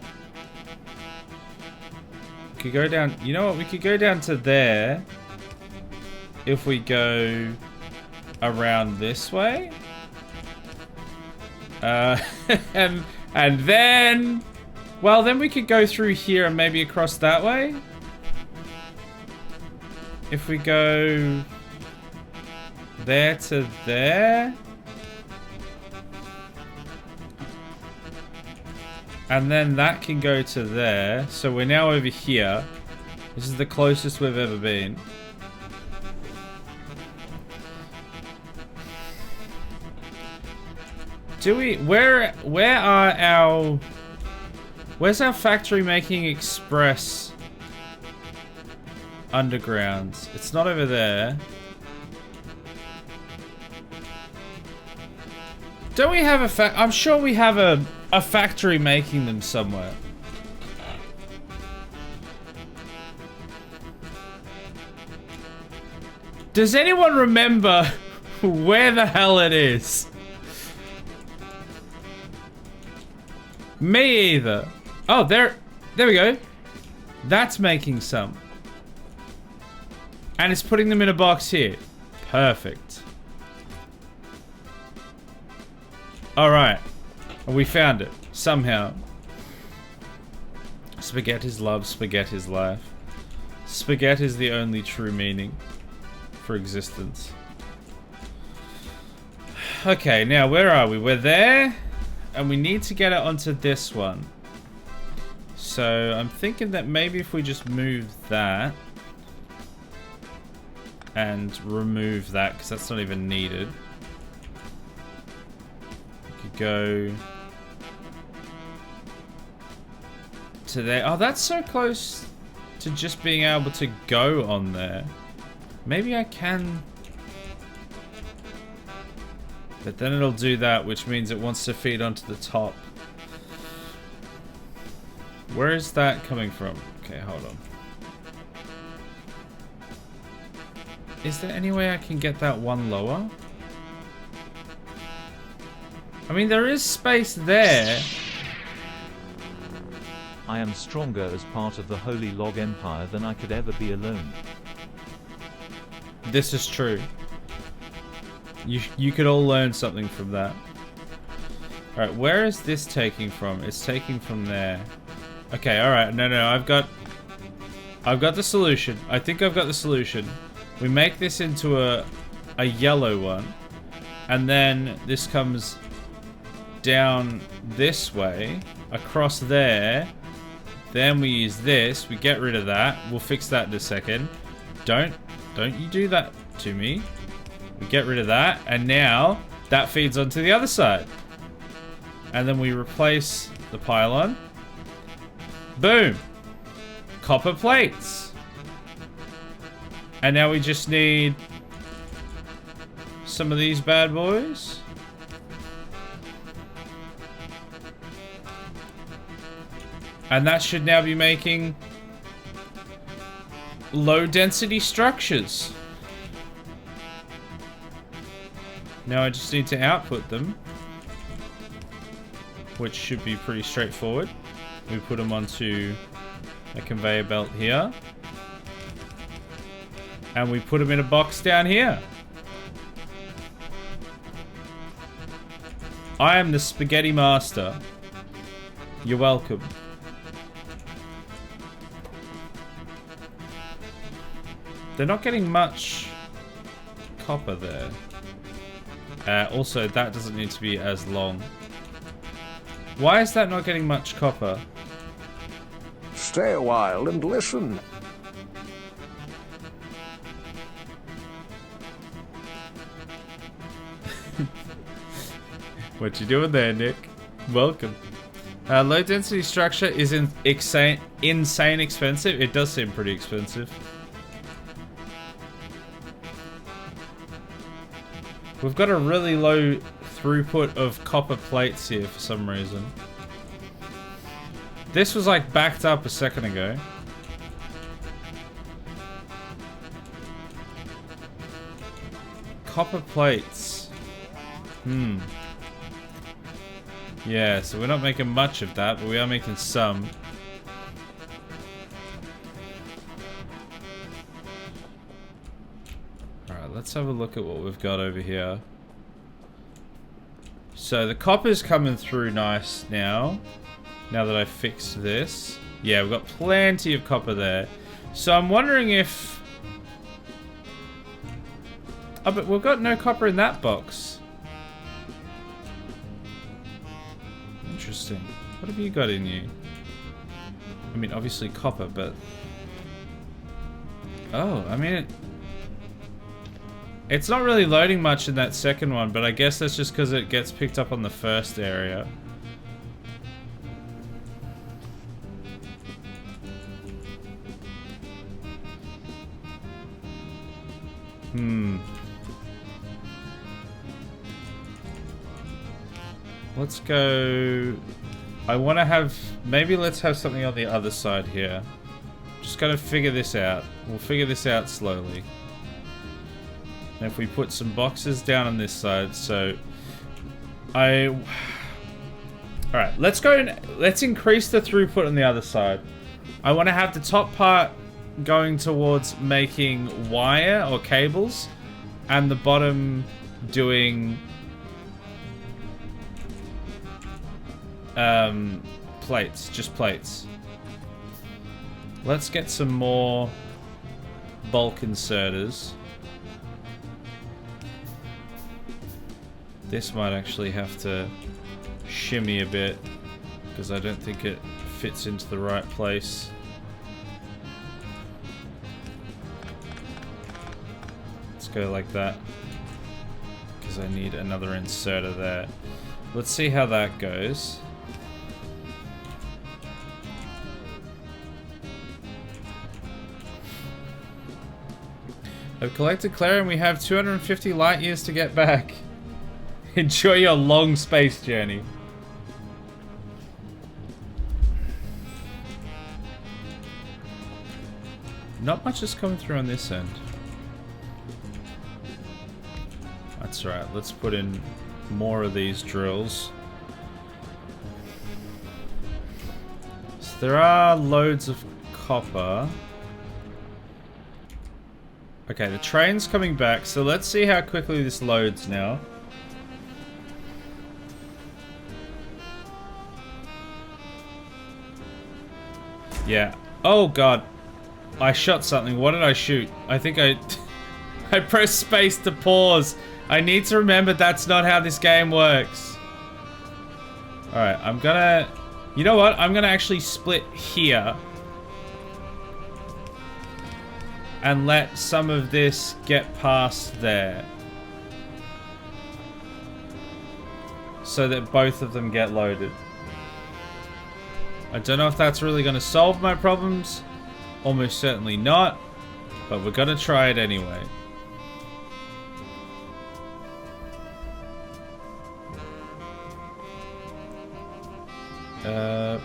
Speaker 1: We could go down, you know what, we could go down to there if we go around this way. And then, well, then we could go through here and maybe across that way. If we go there to there. And then that can go to there. So we're now over here. This is the closest we've ever been. Do we... Where are our... Where's our factory making express undergrounds? It's not over there. Don't we have a I'm sure we have a factory making them somewhere. Does anyone remember where the hell it is? Me either. Oh, there we go. That's making some. And it's putting them in a box here. Perfect. Alright. We found it. Somehow. Spaghetti's love, spaghetti's life. Spaghetti is the only true meaning for existence. Okay, now where are we? We're there. And we need to get it onto this one. So I'm thinking that maybe if we just move that. And remove that, because that's not even needed. We could go to there. Oh, that's so close to just being able to go on there. Maybe I can. But then it'll do that, which means it wants to feed onto the top. Where is that coming from? Okay, hold on. Is there any way I can get that one lower? I mean, there is space there.
Speaker 6: I am stronger as part of the Holy Log Empire than I could ever be alone.
Speaker 1: This is true. You could all learn something from that. Alright, where is this taking from? It's taking from there. Okay, alright, no, I've got the solution. I think I've got the solution. We make this into a yellow one. And then this comes down this way, across there. Then we use this, we get rid of that. We'll fix that in a second. Don't you do that to me. We get rid of that, and now that feeds onto the other side. And then we replace the pylon. Boom! Copper plates. And now we just need some of these bad boys. And that should now be making low density structures. Now I just need to output them, which should be pretty straightforward. We put them onto a conveyor belt here. And we put them in a box down here. I am the spaghetti master. You're welcome. They're not getting much copper there. Also, that doesn't need to be as long. Why is that not getting much copper?
Speaker 7: Stay a while and listen.
Speaker 1: What you doing there, Nick? Welcome. Low density structure is insane expensive. It does seem pretty expensive. We've got a really low throughput of copper plates here for some reason. This was like backed up a second ago. Copper plates. Yeah, so we're not making much of that, but we are making some. Alright, let's have a look at what we've got over here. So the copper's coming through nice now. Now that I fixed this. Yeah, we've got plenty of copper there. So I'm wondering if... Oh, but we've got no copper in that box. Interesting. What have you got in you? I mean, obviously copper, but... Oh, I mean... It's not really loading much in that second one, but I guess that's just because it gets picked up on the first area. Let's go... I want to have... Maybe let's have something on the other side here. Just gotta figure this out. We'll figure this out slowly. And if we put some boxes down on this side, so... Alright, let's go and... Let's increase the throughput on the other side. I want to have the top part going towards making wire or cables, and the bottom doing... plates, just plates. Let's get some more bulk inserters. This might actually have to shimmy a bit because I don't think it fits into the right place. Let's go like that because I need another inserter there. Let's see how that goes. I've collected Claire and we have 250 light years to get back. Enjoy your long space journey. Not much is coming through on this end. That's right, let's put in more of these drills. So there are loads of copper. Okay, the train's coming back, so let's see how quickly this loads now. Yeah. Oh god. I shot something. What did I shoot? I think I pressed space to pause. I need to remember that's not how this game works. Alright, I'm gonna... You know what? I'm gonna actually split here. And let some of this get past there. So that both of them get loaded. I don't know if that's really going to solve my problems. Almost certainly not. But we're going to try it anyway.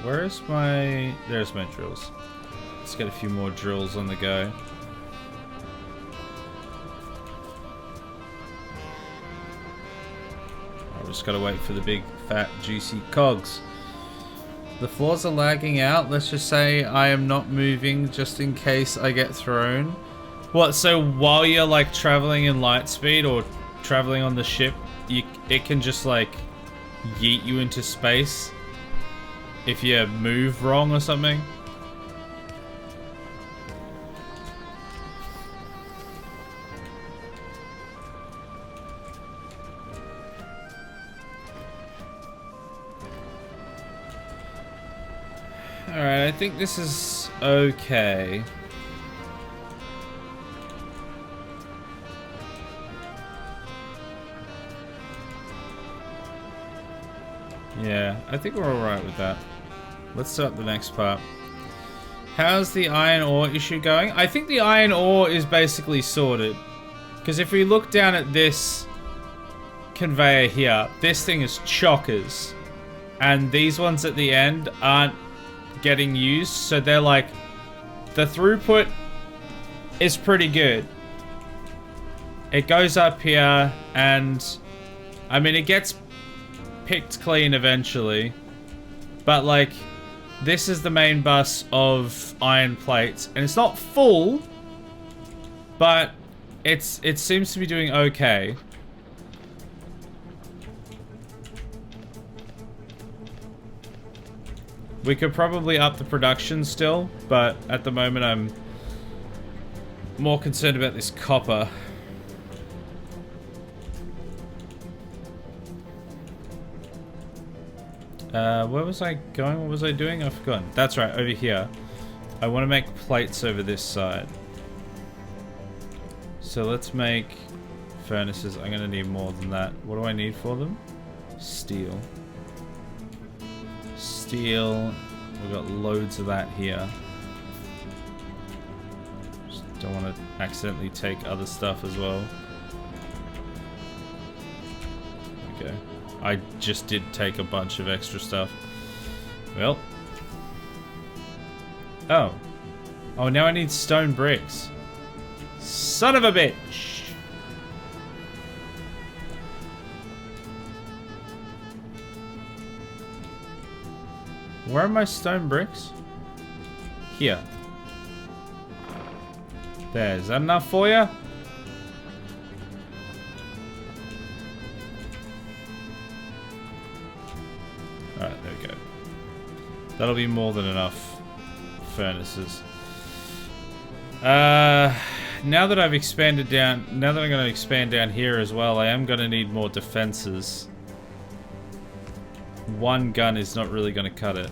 Speaker 1: Where's my... There's my drills. Let's get a few more drills on the go. Just gotta wait for the big, fat, juicy cogs. The floors are lagging out. Let's just say I am not moving just in case I get thrown. What, so while you're like traveling in light speed or traveling on the ship, it can just like yeet you into space if you move wrong or something? Alright, I think this is okay. Yeah, I think we're alright with that. Let's start the next part. How's the iron ore issue going? I think the iron ore is basically sorted. Because if we look down at this conveyor here, this thing is chockers. And these ones at the end aren't getting used, so they're like, the throughput is pretty good. It goes up here, and I mean, it gets picked clean eventually, but like, this is the main bus of iron plates, and it's not full, but it seems to be doing okay. We could probably up the production still, but at the moment I'm more concerned about this copper. Where was I going? What was I doing? I've forgotten. That's right, over here. I want to make plates over this side. So let's make furnaces. I'm going to need more than that. What do I need for them? Steel. Steel. We've got loads of that here. Just don't want to accidentally take other stuff as well. Okay. I just did take a bunch of extra stuff. Well. Oh. Oh, now I need stone bricks. Son of a bitch! Where are my stone bricks? Here. There, is that enough for you? Alright, there we go. That'll be more than enough furnaces. Now that I've expanded down, now that I'm going to expand down here as well, I am going to need more defenses. One gun is not really going to cut it.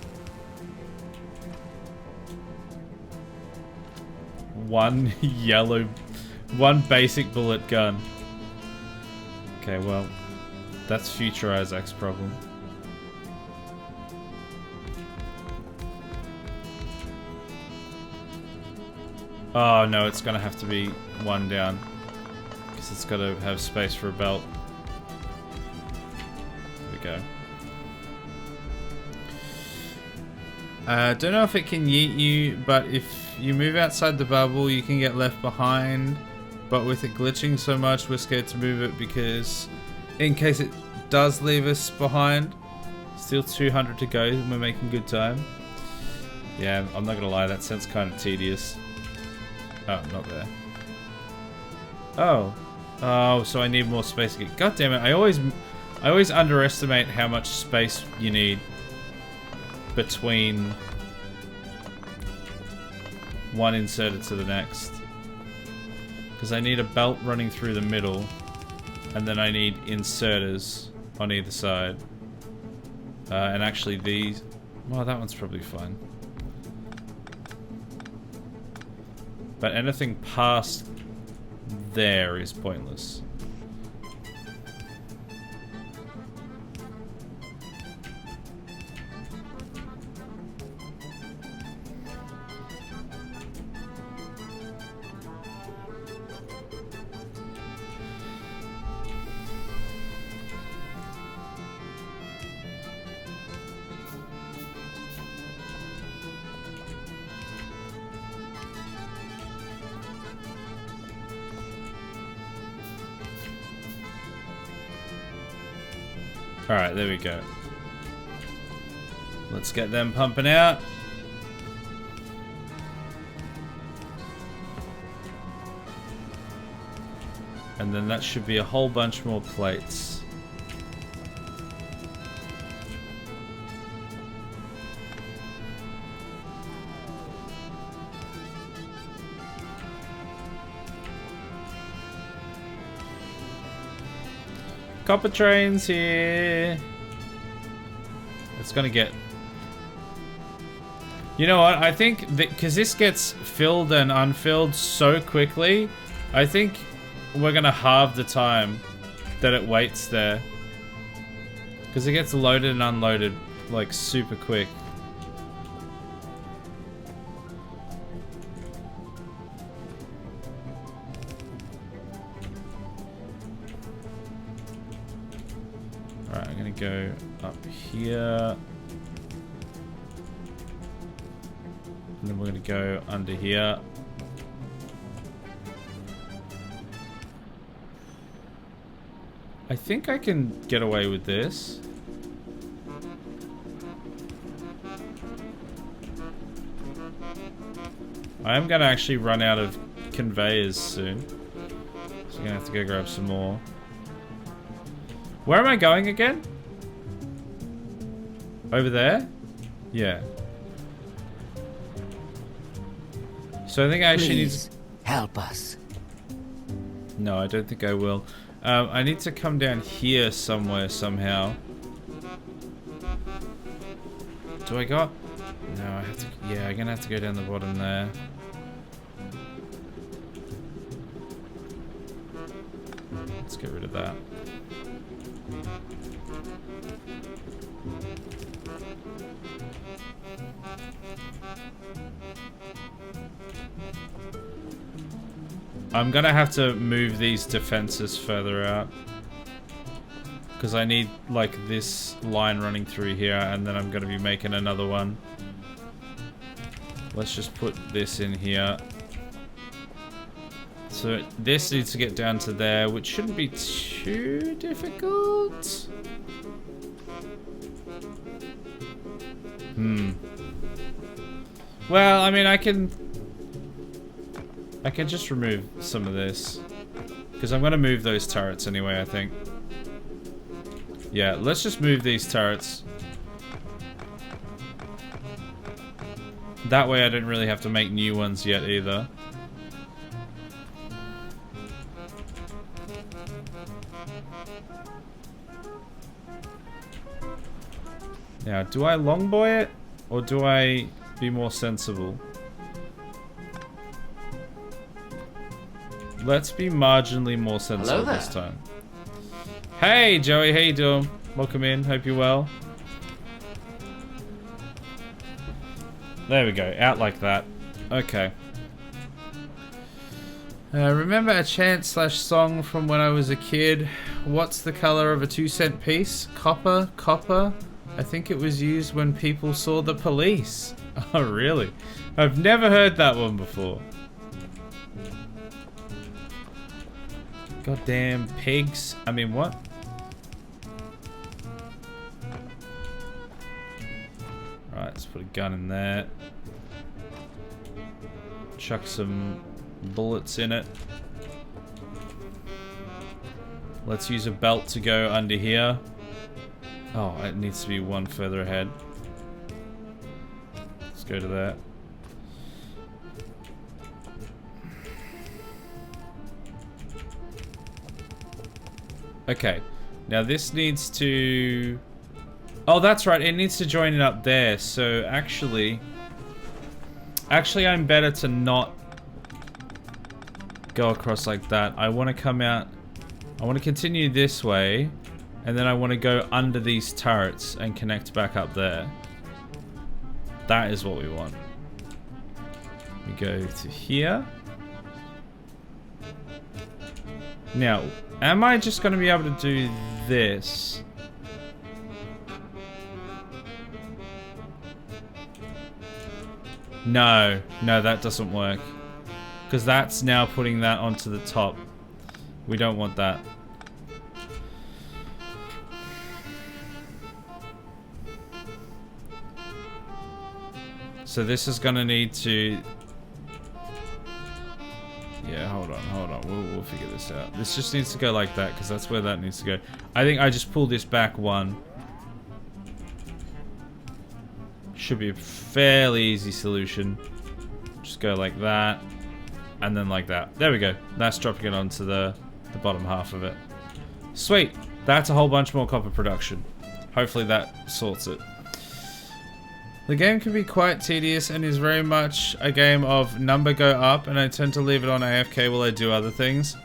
Speaker 1: One one basic bullet gun. Okay, well, that's future Isaac's problem. Oh no, it's gonna have to be one down. Because it's gotta have space for a belt. There we go. Don't know if it can yeet you, but if you move outside the bubble, you can get left behind. But with it glitching so much, we're scared to move it because in case it does leave us behind. Still 200 to go, we're making good time. Yeah, I'm not gonna lie, that sounds kind of tedious. Oh, not there. Oh. Oh, so I need more space again. God damn it, I always underestimate how much space you need between one inserter to the next. Because I need a belt running through the middle, and then I need inserters on either side. And actually these... Well, that one's probably fine. But anything past there is pointless. Alright, there we go. Let's get them pumping out. And then that should be a whole bunch more plates. Copper trains here. It's gonna get You know what? I think because this gets filled and unfilled so quickly, I think we're gonna halve the time that it waits there. Because it gets loaded and unloaded like super quick. Alright, I'm gonna go up here. And then we're gonna go under here. I think I can get away with this. I am gonna actually run out of conveyors soon. So I'm gonna have to go grab some more. Where am I going again? Over there? Yeah. So I think I actually need to...
Speaker 8: help us.
Speaker 1: No, I don't think I will. I need to come down here somewhere, somehow. Do I go? No, I have to... Yeah, I'm gonna have to go down the bottom there. Let's get rid of that. I'm gonna have to move these defenses further out. Because I need, like, this line running through here, and then I'm gonna be making another one. Let's just put this in here. So this needs to get down to there, which shouldn't be too difficult. Well, I mean, I can just remove some of this. Because I'm going to move those turrets anyway, I think. Yeah, let's just move these turrets. That way I don't really have to make new ones yet either. Now, do I longboy it? Or do I be more sensible? Let's be marginally more sensible this time. Hey, Joey, how you doing? Welcome in, hope you're well. There we go, out like that. Okay. Remember a chant/song from when I was a kid? What's the color of a 2-cent piece? Copper? Copper? I think it was used when people saw the police. Oh, really? I've never heard that one before. Goddamn pigs. I mean, what? Right, let's put a gun in there. Chuck some bullets in it. Let's use a belt to go under here. Oh, it needs to be one further ahead. Let's go to that. Okay, now this needs to... Oh, that's right, it needs to join it up there. So actually I'm better to not go across like that. I want to come out, I want to continue this way, and then I want to go under these turrets and connect back up there. That is what we want. We go to here. Now, am I just going to be able to do this? No, that doesn't work. Because that's now putting that onto the top. We don't want that. So this is going to need to... Yeah, hold on. We'll figure this out. This just needs to go like that, because that's where that needs to go. I think I just pull this back one. Should be a fairly easy solution. Just go like that, and then like that. There we go. That's dropping it onto the bottom half of it. Sweet. That's a whole bunch more copper production. Hopefully that sorts it. The game can be quite tedious and is very much a game of number go up, and I tend to leave it on AFK while I do other things.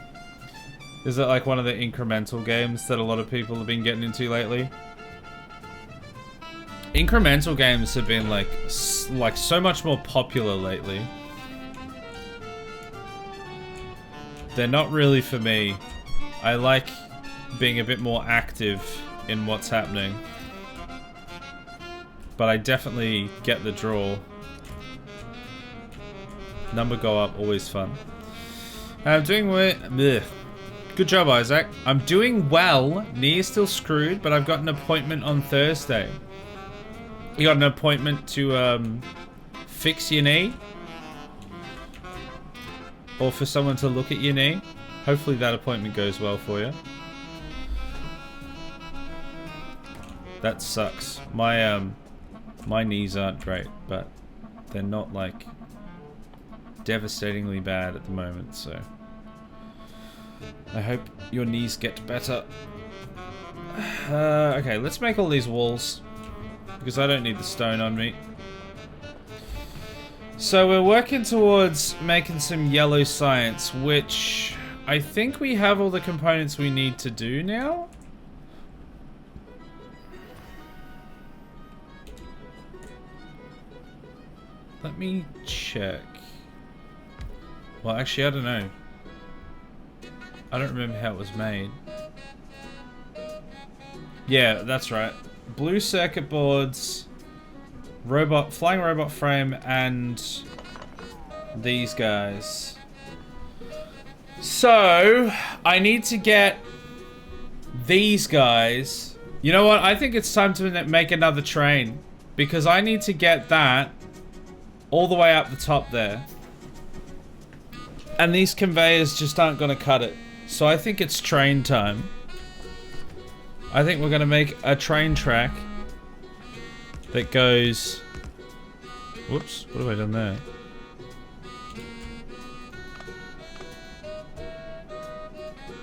Speaker 1: Is it like one of the incremental games that a lot of people have been getting into lately? Incremental games have been like so much more popular lately. They're not really for me. I like being a bit more active in what's happening. But I definitely get the draw. Number go up, always fun. I'm doing well. Good job, Isaac. I'm doing well. Knee's still screwed, but I've got an appointment on Thursday. You got an appointment to fix your knee? Or for someone to look at your knee? Hopefully that appointment goes well for you. That sucks. My knees aren't great, but they're not like devastatingly bad at the moment, so I hope your knees get better. Okay, let's make all these walls because I don't need the stone on me. So we're working towards making some yellow science, which I think we have all the components we need to do now. Let me check. Well, actually, I don't know. I don't remember how it was made. Yeah, that's right. Blue circuit boards, flying robot frame, and these guys. So, I need to get these guys. You know what? I think it's time to make another train, because I need to get that all the way up the top there. And these conveyors just aren't going to cut it. So I think it's train time. I think we're going to make a train track that goes... Whoops, what have I done there?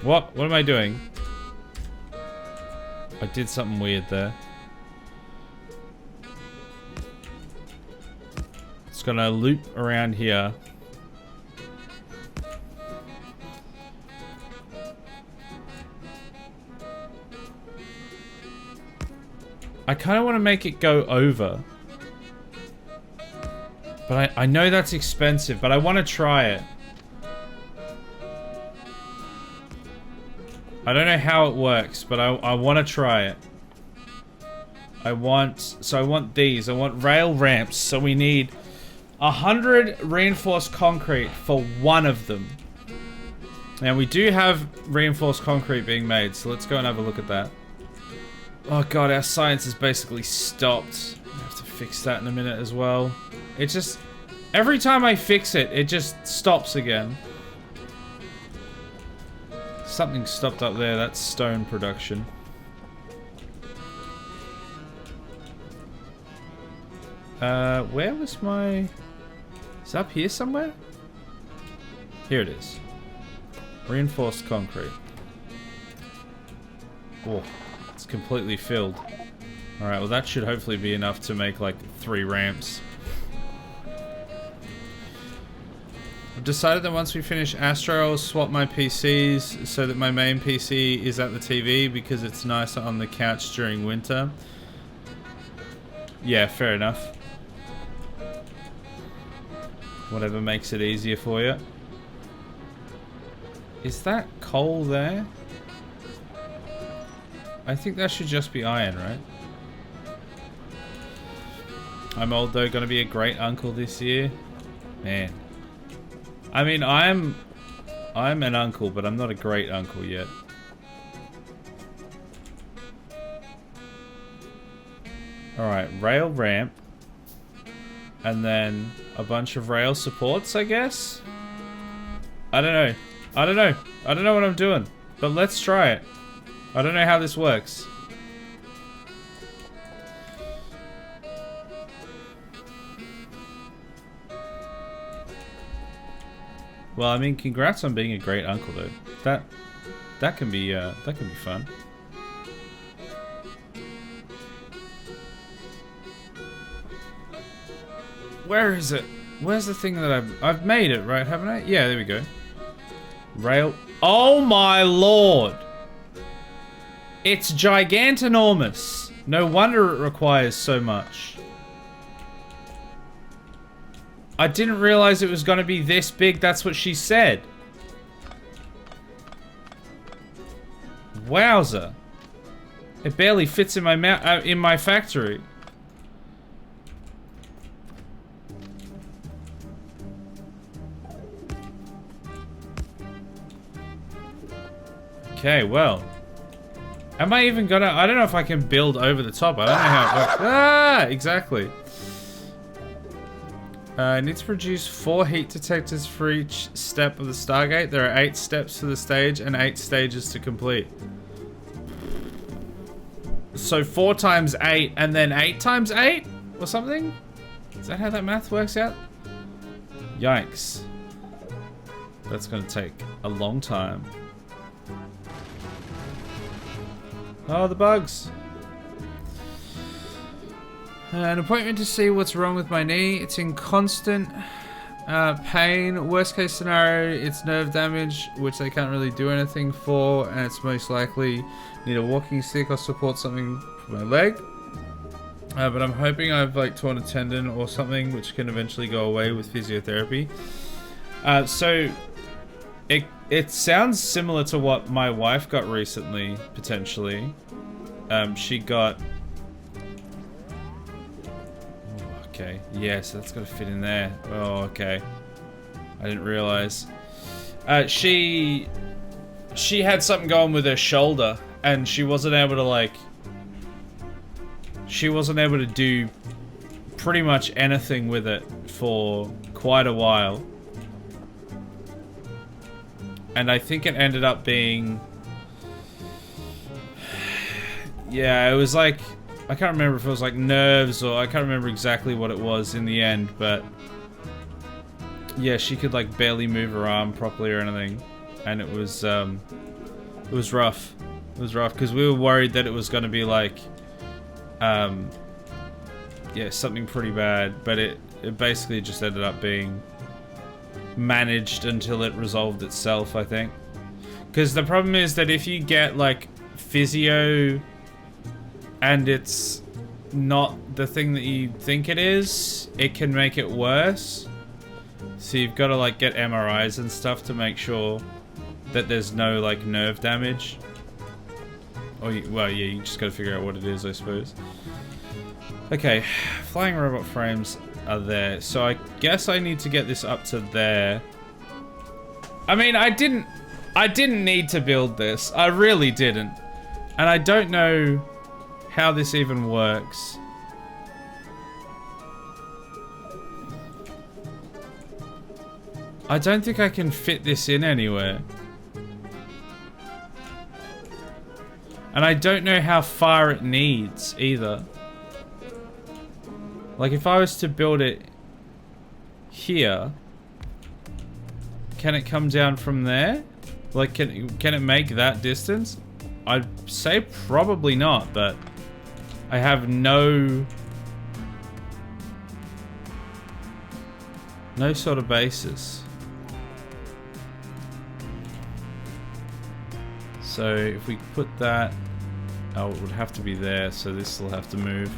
Speaker 1: What? What am I doing? I did something weird there. It's gonna loop around here. I kind of want to make it go over. But I know that's expensive, but I want to try it. I don't know how it works, but I want to try it. I want these. I want rail ramps, so we need 100 reinforced concrete for one of them. And we do have reinforced concrete being made, so let's go and have a look at that. Oh god, our science is basically stopped. I have to fix that in a minute as well. It just... Every time I fix it, it just stops again. Something stopped up there, that's stone production. Where was my... Is it up here somewhere? Here it is. Reinforced concrete. Oh, it's completely filled. Alright, well that should hopefully be enough to make like 3 ramps. I've decided that once we finish Astro, I'll swap my PCs so that my main PC is at the TV because it's nicer on the couch during winter. Yeah, fair enough. Whatever makes it easier for you. Is that coal there? I think that should just be iron, right? I'm old though, gonna be a great uncle this year. Man. I mean, I'm an uncle, but I'm not a great uncle yet. Alright, rail ramp. And then a bunch of rail supports, I guess? I don't know. I don't know. I don't know what I'm doing. But let's try it. I don't know how this works. Well, I mean, congrats on being a great uncle, though. That can be fun. Where is it? Where's the thing that I've made it, right? Haven't I? Yeah, there we go. Rail. Oh my lord! It's gigantinormous. No wonder it requires so much. I didn't realize it was gonna be this big. That's what she said. Wowza! It barely fits in my factory. Okay, well. Am I even gonna... I don't know if I can build over the top. I don't know how it works. Ah! Exactly. I need to produce 4 heat detectors for each step of the Stargate. There are 8 steps to the stage and 8 stages to complete. So 4 times 8 and then 8 times 8? Or something? Is that how that math works out? Yikes. That's gonna take a long time. Oh, the bugs. An appointment to see what's wrong with my knee. It's in constant pain. Worst case scenario, it's nerve damage, which they can't really do anything for, and it's most likely need a walking stick or support something for my leg. But I'm hoping I've like torn a tendon or something, which can eventually go away with physiotherapy. So it sounds similar to what my wife got recently, potentially. She got... Oh, okay, yes, that's got to fit in there. Oh, okay. I didn't realize. She had something going with her shoulder, and she wasn't able to, like... She wasn't able to do pretty much anything with it for quite a while. And I think it ended up being... Yeah, it was like... I can't remember if it was like nerves or... I can't remember exactly what it was in the end, but... Yeah, she could like barely move her arm properly or anything. And it was rough. It was rough because we were worried that it was going to be like... yeah, something pretty bad. But it basically just ended up being... managed until it resolved itself, I think. Because the problem is that if you get like physio and it's not the thing that you think it is, it can make it worse. So you've got to like get MRIs and stuff to make sure that there's no like nerve damage. Or well, yeah, you just got to figure out what it is, I suppose. Okay, flying robot frames are there, so I guess I need to get this up to there. I mean, I didn't need to build this. I really didn't. And I don't know how this even works. I don't think I can fit this in anywhere. And I don't know how far it needs either. Like if I was to build it here, can it come down from there? Like can it make that distance? I'd say probably not, but I have no sort of basis. So if we put that, oh, it would have to be there, so this will have to move.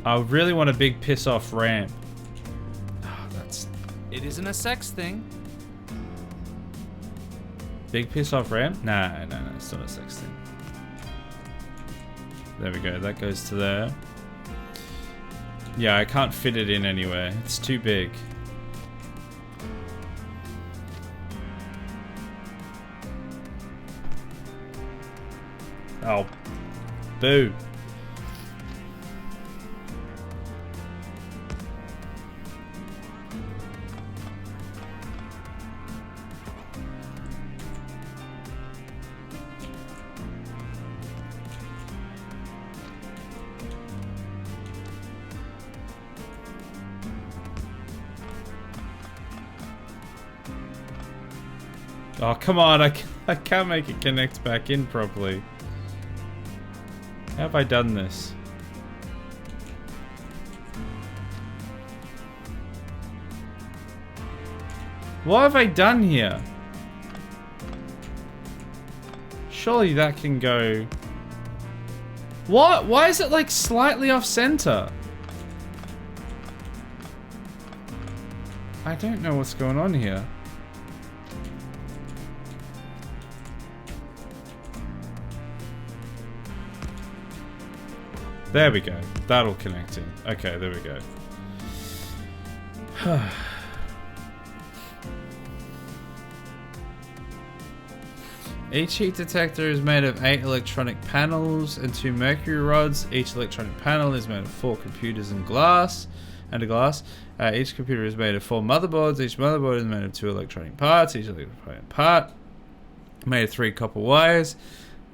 Speaker 1: I really want a big piss-off ramp. Oh, it isn't a sex thing. Big piss-off ramp? No, it's not a sex thing. There we go, that goes to there. Yeah, I can't fit it in anywhere. It's too big. Oh. Boo. Oh, come on, I can't make it connect back in properly. How have I done this? What have I done here? Surely that can go... What? Why is it like slightly off center? I don't know what's going on here. There we go. That'll connect in. Okay, there we go. Each heat detector is made of 8 electronic panels and 2 mercury rods. Each electronic panel is made of 4 computers and glass. Each computer is made of 4 motherboards. Each motherboard is made of 2 electronic parts. Each electronic part made of 3 copper wires.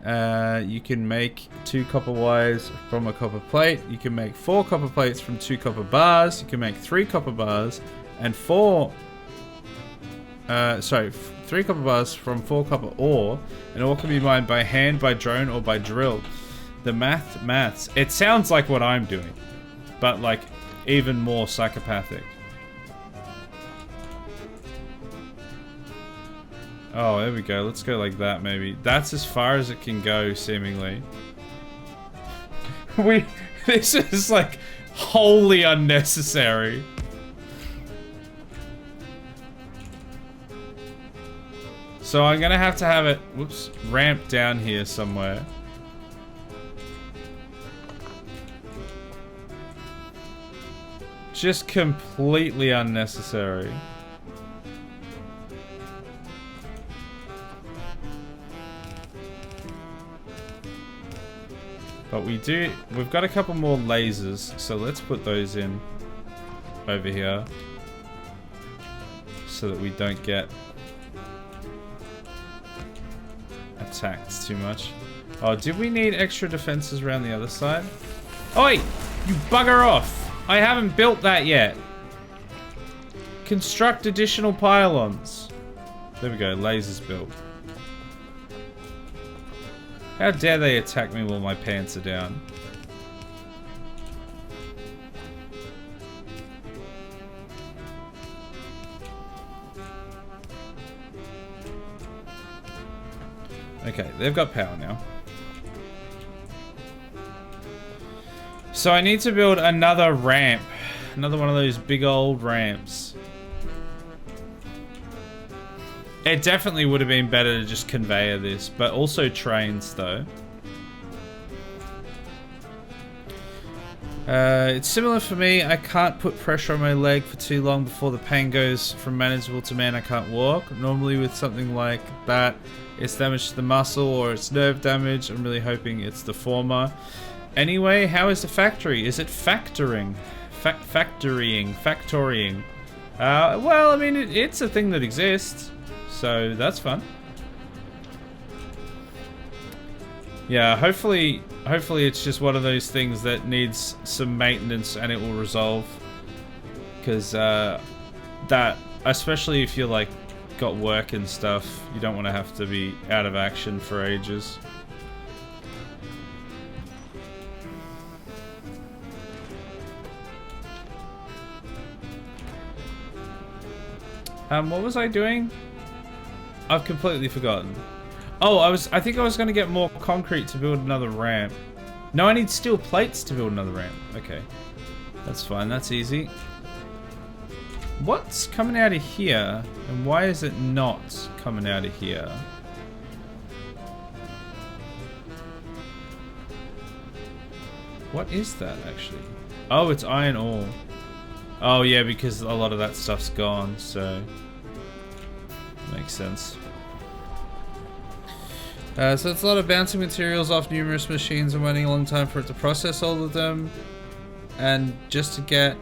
Speaker 1: You can make 2 copper wires from a copper plate. You can make 4 copper plates from 2 copper bars. You can make 3 copper bars and 3 copper bars from 4 copper ore, and ore can be mined by hand, by drone, or by drill. The maths. It sounds like what I'm doing, but like even more psychopathic. Oh, there we go. Let's go like that, maybe. That's as far as it can go, seemingly. This is like wholly unnecessary. So I'm gonna have to have it, whoops, ramp down here somewhere. Just completely unnecessary. But we've got a couple more lasers, so let's put those in over here so that we don't get attacked too much. Oh, did we need extra defenses around the other side? Oi! You bugger off! I haven't built that yet. Construct additional pylons. There we go, lasers built. How dare they attack me while my pants are down? Okay, they've got power now. So I need to build another ramp. Another one of those big old ramps. It definitely would have been better to just conveyor this, but also trains though. It's similar for me. I can't put pressure on my leg for too long before the pain goes from manageable to man I can't walk. Normally with something like that, it's damage to the muscle or it's nerve damage. I'm really hoping it's the former. Anyway, how is the factory? Is it factoring? Factorying? Well, I mean, it's a thing that exists. So that's fun. Yeah, hopefully it's just one of those things that needs some maintenance and it will resolve. Because that, especially if you're like got work and stuff, you don't want to have to be out of action for ages. What was I doing? I've completely forgotten. Oh, I think I was going to get more concrete to build another ramp. No, I need steel plates to build another ramp. Okay. That's fine. That's easy. What's coming out of here? And why is it not coming out of here? What is that, actually? Oh, it's iron ore. Oh, yeah, because a lot of that stuff's gone, so... Makes sense. So it's a lot of bouncing materials off numerous machines and waiting a long time for it to process all of them. And just to get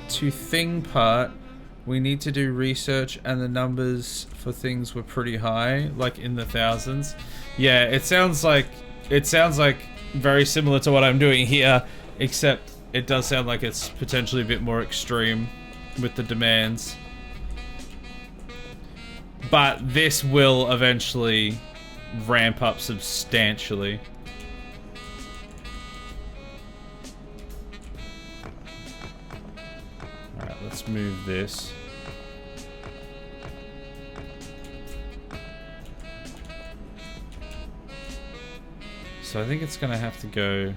Speaker 1: to thing part, we need to do research, and the numbers for things were pretty high, like in the thousands. Yeah, it sounds like very similar to what I'm doing here, except it does sound like it's potentially a bit more extreme with the demands. But this will eventually ramp up substantially. Alright, let's move this. So I think it's gonna have to go...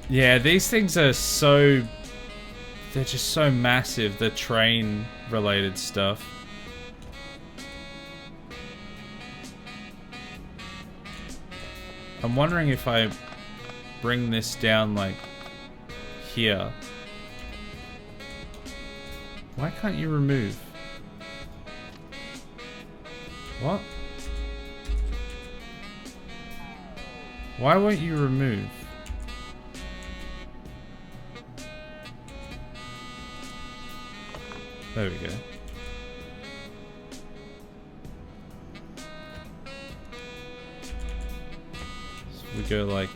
Speaker 1: Yeah, these things are so... They're just so massive, the train-related stuff. I'm wondering if I bring this down, like, here. Why can't you remove? What? Why won't you remove? There we go. So we go like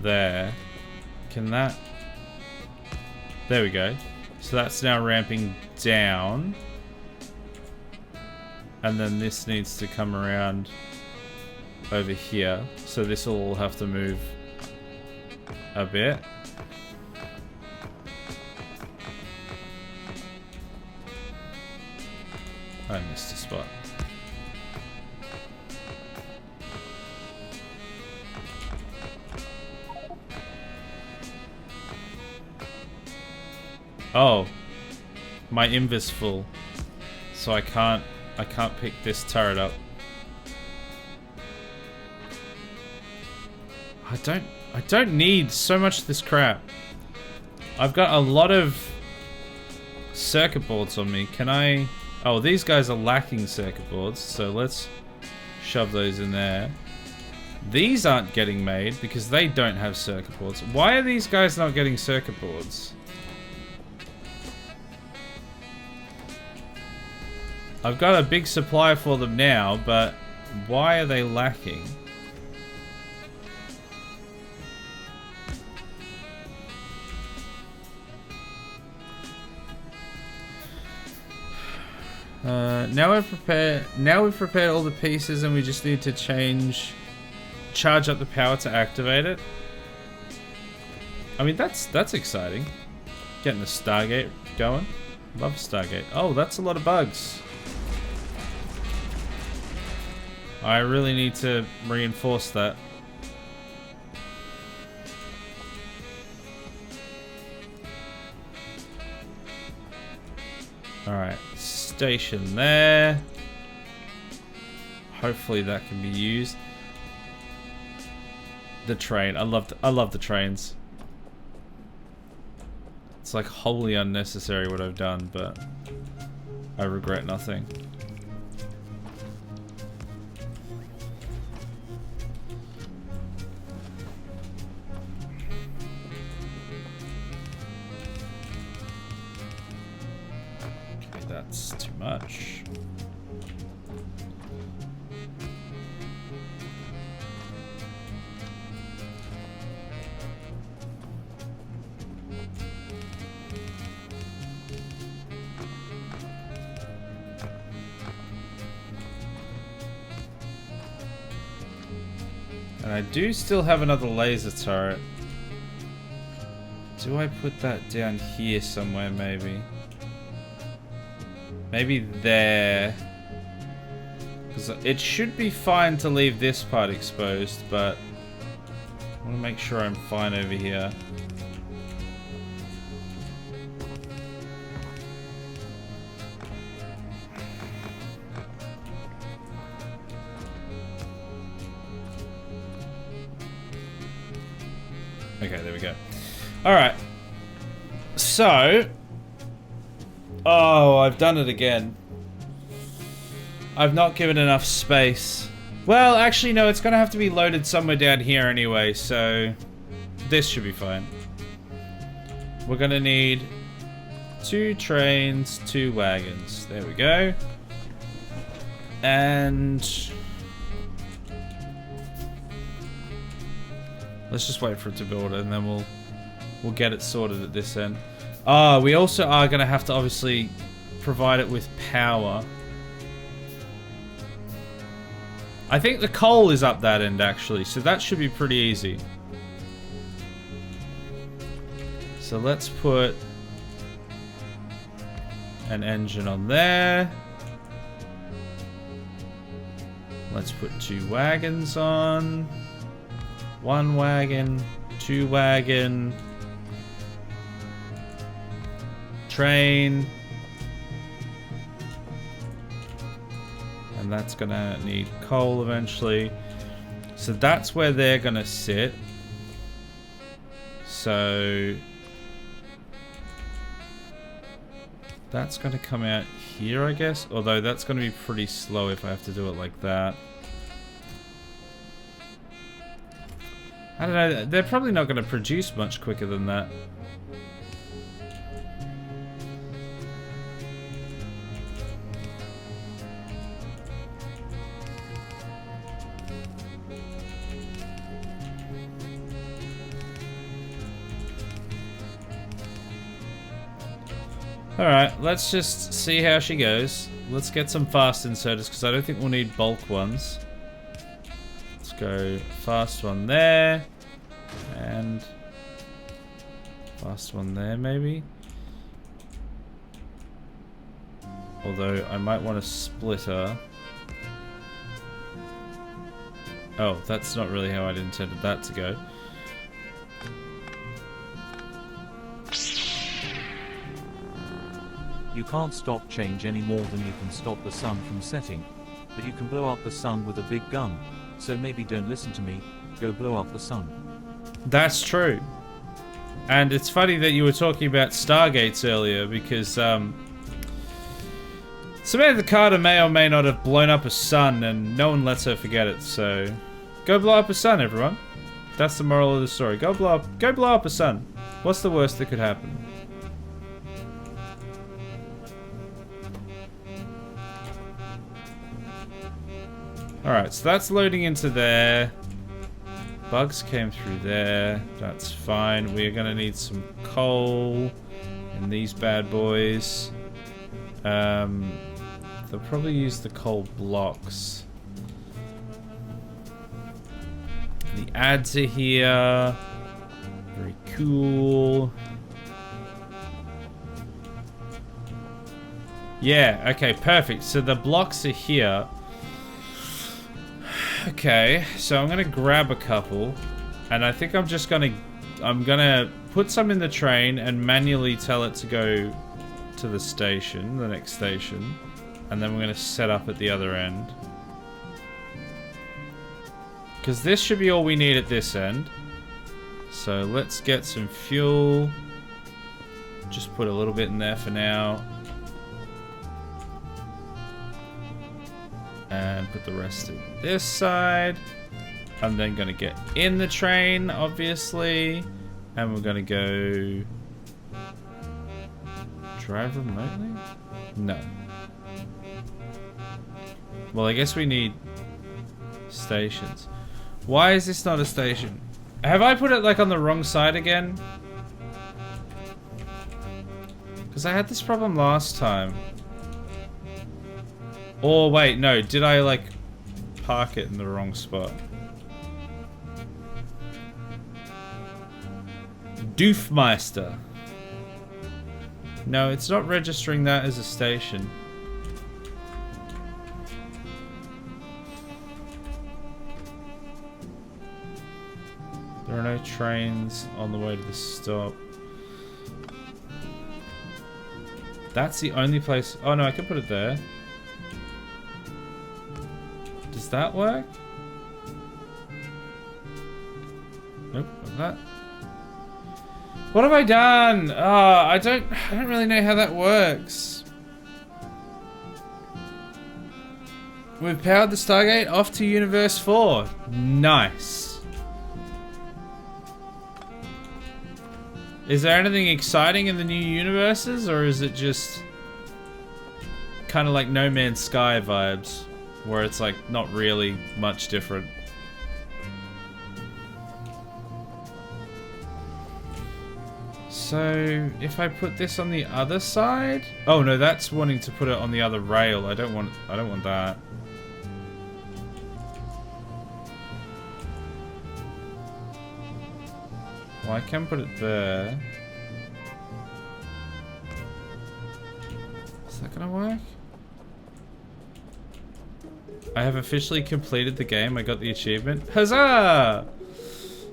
Speaker 1: there. Can that? There we go. So that's now ramping down. And then this needs to come around over here. So this will all have to move a bit. I missed a spot. Oh, my invis full, so I can't pick this turret up. I don't need so much of this crap. I've got a lot of circuit boards on me. Can I? Oh, these guys are lacking circuit boards, so let's shove those in there. These aren't getting made because they don't have circuit boards. Why are these guys not getting circuit boards? I've got a big supply for them now, but why are they lacking? Now we've prepared all the pieces and we just need to charge up the power to activate it. I mean, that's exciting. Getting the Stargate going. Love Stargate. Oh, that's a lot of bugs. I really need to reinforce that. Alright, station there. Hopefully that can be used. The train. I love the trains. It's like wholly unnecessary what I've done, but I regret nothing. That's too much. And I do still have another laser turret. Do I put that down here somewhere maybe? Maybe there. Because it should be fine to leave this part exposed, but I want to make sure I'm fine over here. Okay, there we go. Alright. So... Oh, I've done it again. I've not given enough space. Well, actually, no, it's going to have to be loaded somewhere down here anyway, so this should be fine. We're going to need 2 trains, 2 wagons. There we go. And let's just wait for it to build it, and then we'll get it sorted at this end. We also are going to have to obviously provide it with power. I think the coal is up that end actually, so that should be pretty easy. So let's put an engine on there. Let's put 2 wagons on. 1 wagon, 2 wagon. Train. And that's gonna need coal eventually. So that's where they're gonna sit. So that's gonna come out here, I guess. Although that's gonna be pretty slow if I have to do it like that. I don't know, they're probably not gonna produce much quicker than that. Alright, let's just see how she goes. Let's get some fast inserters because I don't think we'll need bulk ones. Let's go fast one there. And fast one there maybe. Although I might want a splitter. Oh, that's not really how I'd intended that to go.
Speaker 6: You can't stop change any more than you can stop the sun from setting. But you can blow up the sun with a big gun. So maybe don't listen to me, go blow up the sun.
Speaker 1: That's true. And it's funny that you were talking about Stargates earlier because Samantha Carter may or may not have blown up a sun and no one lets her forget it, so go blow up a sun, everyone. That's the moral of the story. Go blow up a sun. What's the worst that could happen? Alright, so that's loading into there. Bugs came through there. That's fine. We're gonna need some coal in these bad boys. They'll probably use the coal blocks. The ads are here. Very cool. Yeah, okay, perfect. So the blocks are here. Okay, so I'm gonna grab a couple, and I think I'm gonna put some in the train and manually tell it to go to the station, the next station, and then we're gonna set up at the other end. Because this should be all we need at this end. So let's get some fuel. Just put a little bit in there for now. And put the rest in this side. I'm then gonna get in the train, obviously. And we're gonna go... drive remotely? No. Well, I guess we need stations. Why is this not a station? Have I put it like on the wrong side again? Because I had this problem last time. Or wait, no, did I like park it in the wrong spot? Doofmeister. No, it's not registering that as a station. There are no trains on the way to the stop. That's the only place... Oh no, I can put it there. Does that work? Nope, not that. What have I done? I don't really know how that works. We've powered the Stargate off to Universe 4. Nice. Is there anything exciting in the new universes, or is it just kind of like No Man's Sky vibes? Where it's like not really much different. So if I put this on the other side, oh no, that's wanting to put it on the other rail. I don't want that. Well, I can put it there. Is that gonna work? I have officially completed the game. I got the achievement. Huzzah!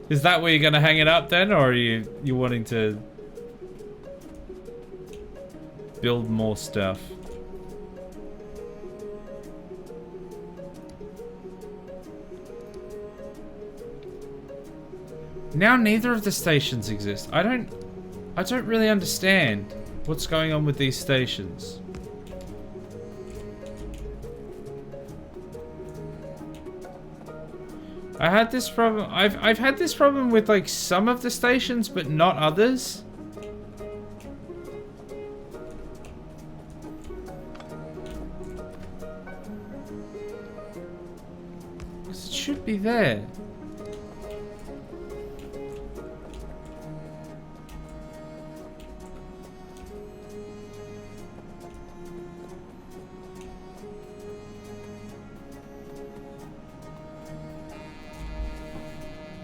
Speaker 1: Is that where you're gonna hang it up then, or are you wanting to build more stuff? Now neither of the stations exist. I don't really understand what's going on with these stations. I had this problem. I've had this problem with like some of the stations, but not others. Because it should be there.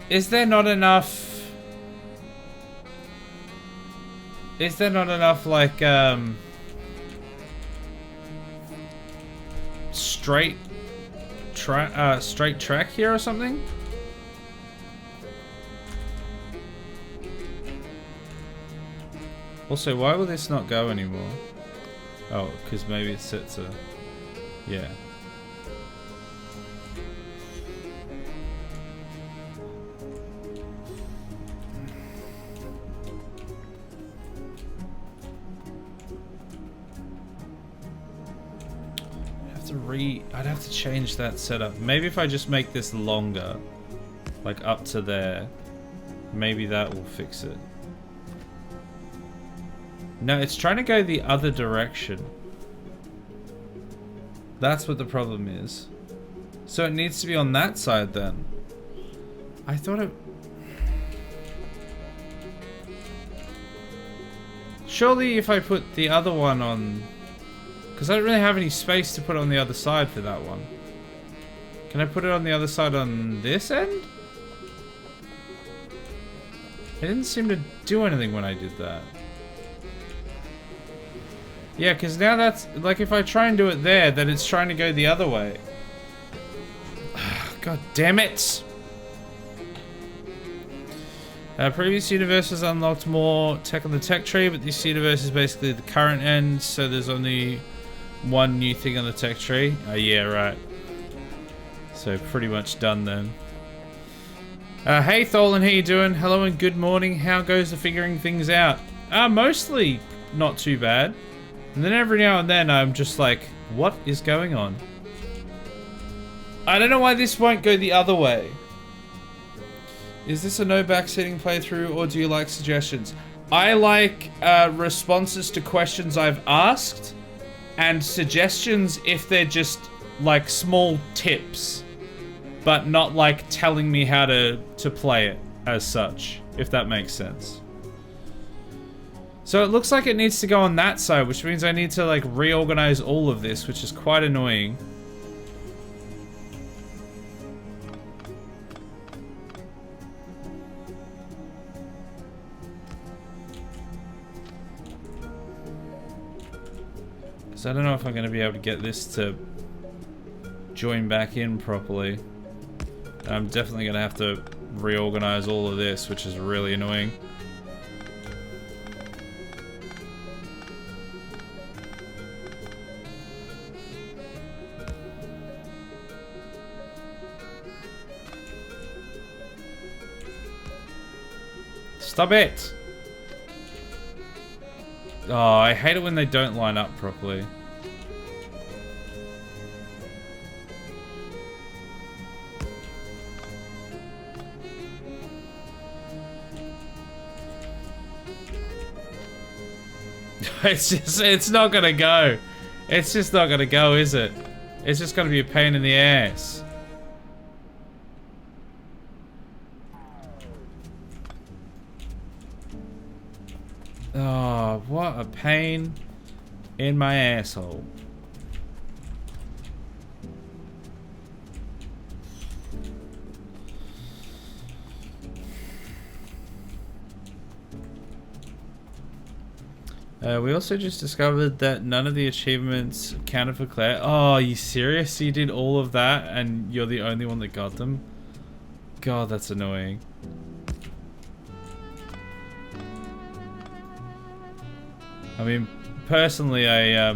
Speaker 1: Is there not enough? Is there not enough like straight track here or something? Also, why will this not go anymore? Oh, because maybe it sets a... Yeah. I'd have to change that setup. Maybe if I just make this longer, like up to there, maybe that will fix it. No, it's trying to go the other direction. That's what the problem is. So it needs to be on that side then. I thought it... Surely if I put the other one on... Because I don't really have any space to put it on the other side for that one. Can I put it on the other side on this end? It didn't seem to do anything when I did that. Yeah, because now that's... Like, if I try and do it there, then it's trying to go the other way. God damn it! Previous universes unlocked more tech on the tech tree, but this universe is basically the current end, so there's only one new thing on the tech tree. Oh yeah, right. So pretty much done then. Hey Tholan, how you doing? Hello and good morning. How goes the figuring things out? Mostly not too bad. And then every now and then I'm just like, what is going on? I don't know why this won't go the other way. Is this a no backseating playthrough, or do you like suggestions? I like responses to questions I've asked, and suggestions if they're just like small tips, but not like telling me how to play it as such, if that makes sense. So it looks like it needs to go on that side, which means I need to like reorganize all of this, which is quite annoying. I don't know if I'm going to be able to get this to join back in properly. I'm definitely going to have to reorganize all of this, which is really annoying. Stop it! Oh, I hate it when they don't line up properly. It's not gonna go. It's just not gonna go, is it? It's just gonna be a pain in the ass. Oh, what a pain in my asshole. We also just discovered that none of the achievements counted for Claire. Oh, are you serious? You did all of that and you're the only one that got them? God, that's annoying. I mean, personally, I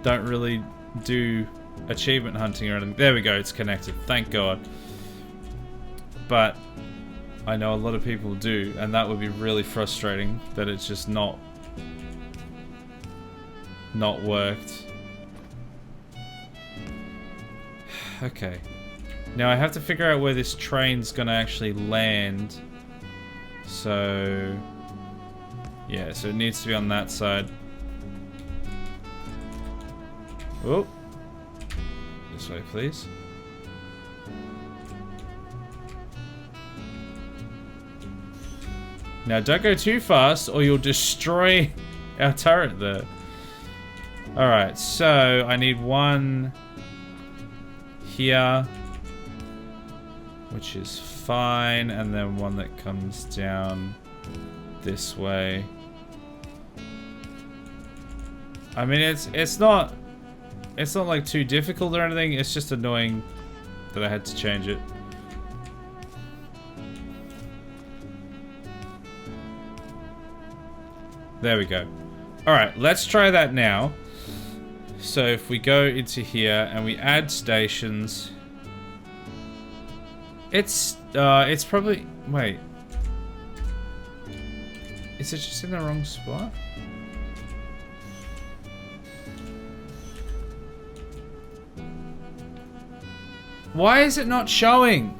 Speaker 1: don't really do achievement hunting or anything. There we go, it's connected. Thank God. But I know a lot of people do, and that would be really frustrating that it's just not worked. Okay. Now I have to figure out where this train's gonna actually land. So... yeah, so it needs to be on that side. Oh. This way, please. Now, don't go too fast or you'll destroy our turret there. Alright, so I need one here, which is fine, and then one that comes down this way. I mean, it's not like too difficult or anything. It's just annoying that I had to change it. There we go. All right, let's try that now. So if we go into here and we add stations, it's probably, wait. Is it just in the wrong spot? Why is it not showing?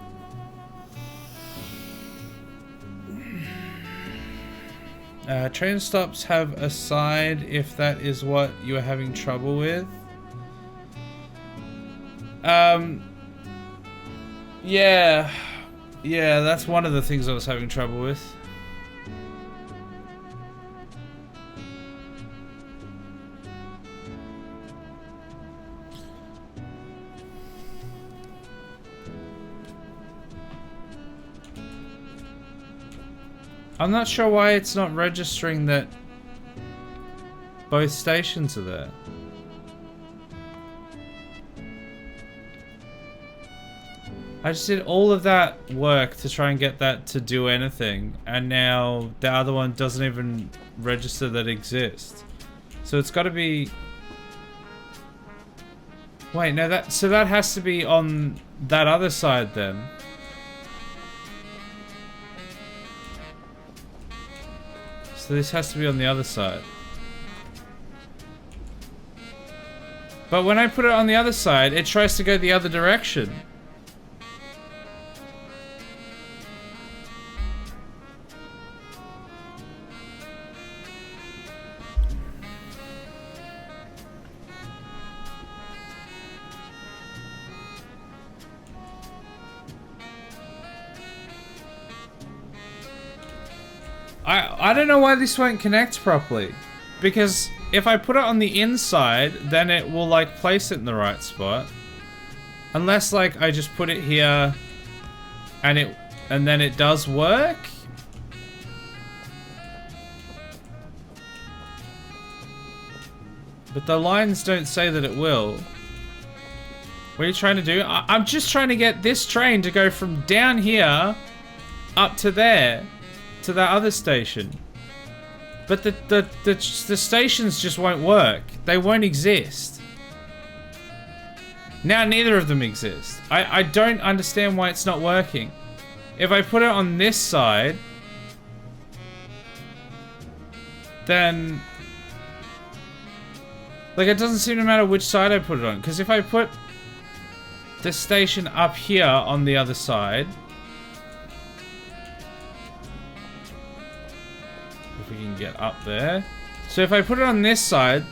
Speaker 1: Train stops have a side if that is what you are having trouble with. Yeah, that's one of the things I was having trouble with. I'm not sure why it's not registering that both stations are there. I just did all of that work to try and get that to do anything, and now the other one doesn't even register that it exists. So it's got to be... wait, no, that has to be on that other side then. So this has to be on the other side. But when I put it on the other side, it tries to go the other direction. I don't know why this won't connect properly. Because if I put it on the inside, then it will like place it in the right spot. Unless like I just put it here and then it does work. But the lines don't say that it will. What are you trying to do? I'm just trying to get this train to go from down here up to there. To that other station. But the stations just won't work. They won't exist. Now neither of them exist. I don't understand why it's not working. If I put it on this side, then like it doesn't seem to matter which side I put it on. Because if I put the station up here on the other side, we can get up there. So if I put it on this side,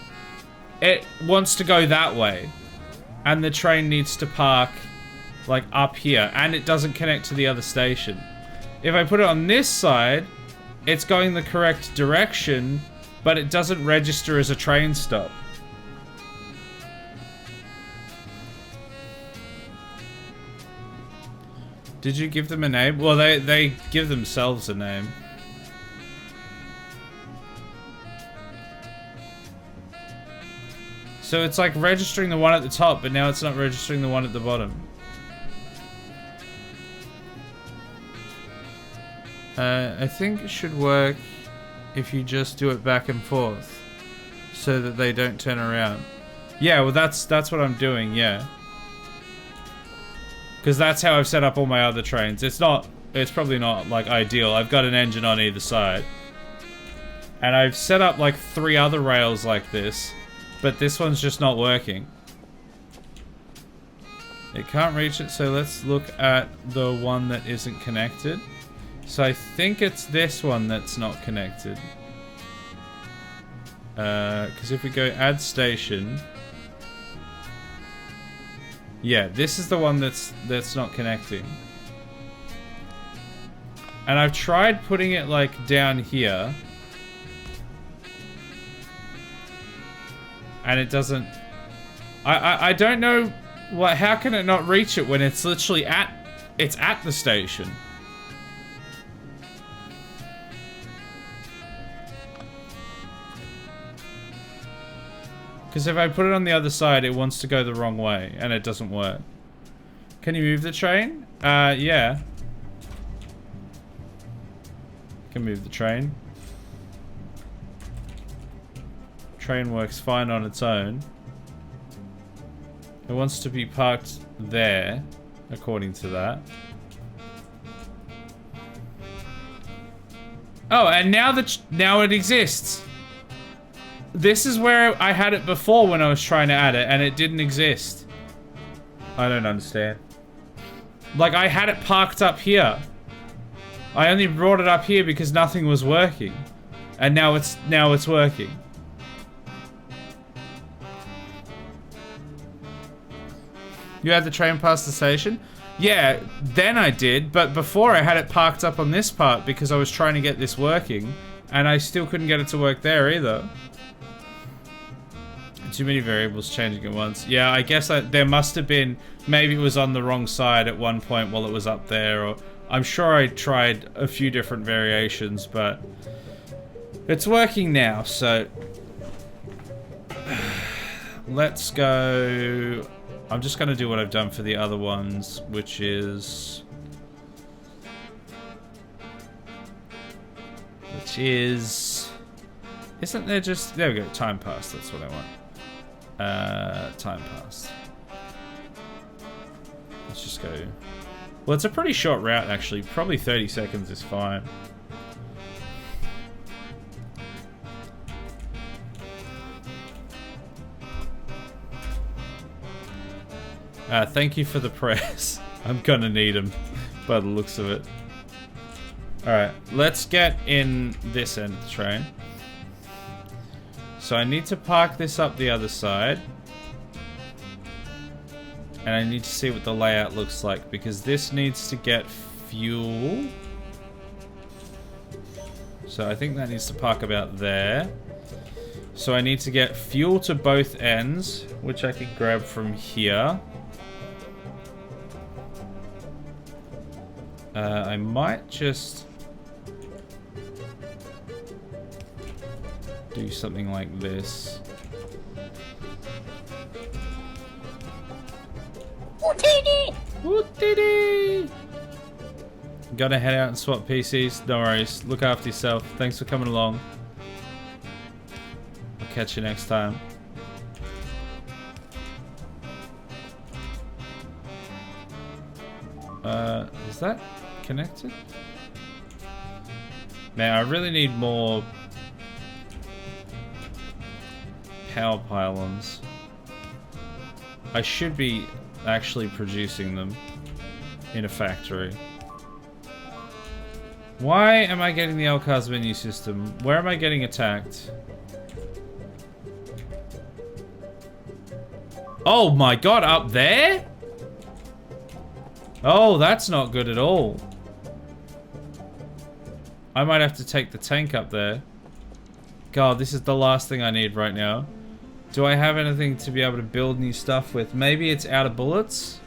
Speaker 1: it wants to go that way. And the train needs to park like up here. And it doesn't connect to the other station. If I put it on this side, it's going the correct direction, but it doesn't register as a train stop. Did you give them a name? Well, they give themselves a name. So it's like registering the one at the top, but now it's not registering the one at the bottom. I think it should work if you just do it back and forth so that they don't turn around. Yeah, well that's what I'm doing, yeah. Because that's how I've set up all my other trains. It's probably not like ideal. I've got an engine on either side. And I've set up like 3 other rails like this, but this one's just not working. It can't reach it, so let's look at the one that isn't connected. So I think it's this one that's not connected. Because if we go add station... Yeah, this is the one that's not connecting. And I've tried putting it like down here. And it doesn't... I don't know how can it not reach it when it's literally at the station. Because if I put it on the other side, it wants to go the wrong way, and it doesn't work. Can you move the train? Yeah. Can move the train. Train works fine on its own. It wants to be parked there, according to that. Oh, and now it exists. This is where I had it before when I was trying to add it, and it didn't exist. I don't understand. Like, I had it parked up here. I only brought it up here because nothing was working. And now it's working. You had the train past the station? Yeah, then I did, but before I had it parked up on this part because I was trying to get this working, and I still couldn't get it to work there either. Too many variables changing at once. Yeah, I guess there must have been... Maybe it was on the wrong side at one point while it was up there, or... I'm sure I tried a few different variations, but... It's working now, so... Let's go... I'm just going to do what I've done for the other ones, which is... Isn't there just... There we go, time pass, that's what I want. Time passed. Let's just go. Well, it's a pretty short route, actually. Probably 30 seconds is fine. Thank you for the prayers. I'm gonna need them by the looks of it. Alright, let's get in this end of the train. So I need to park this up the other side. And I need to see what the layout looks like, because this needs to get fuel. So I think that needs to park about there. So I need to get fuel to both ends, which I can grab from here. I might just do something like this. OOTD! Gotta head out and swap PCs. No worries. Look after yourself. Thanks for coming along. I'll catch you next time. Is that connected? Man, I really need more power pylons. I should be actually producing them in a factory. Why am I getting the LCAR's menu system? Where am I getting attacked? Oh my god, up there? Oh, that's not good at all. I might have to take the tank up there. God, this is the last thing I need right now. Do I have anything to be able to build new stuff with? Maybe it's out of bullets?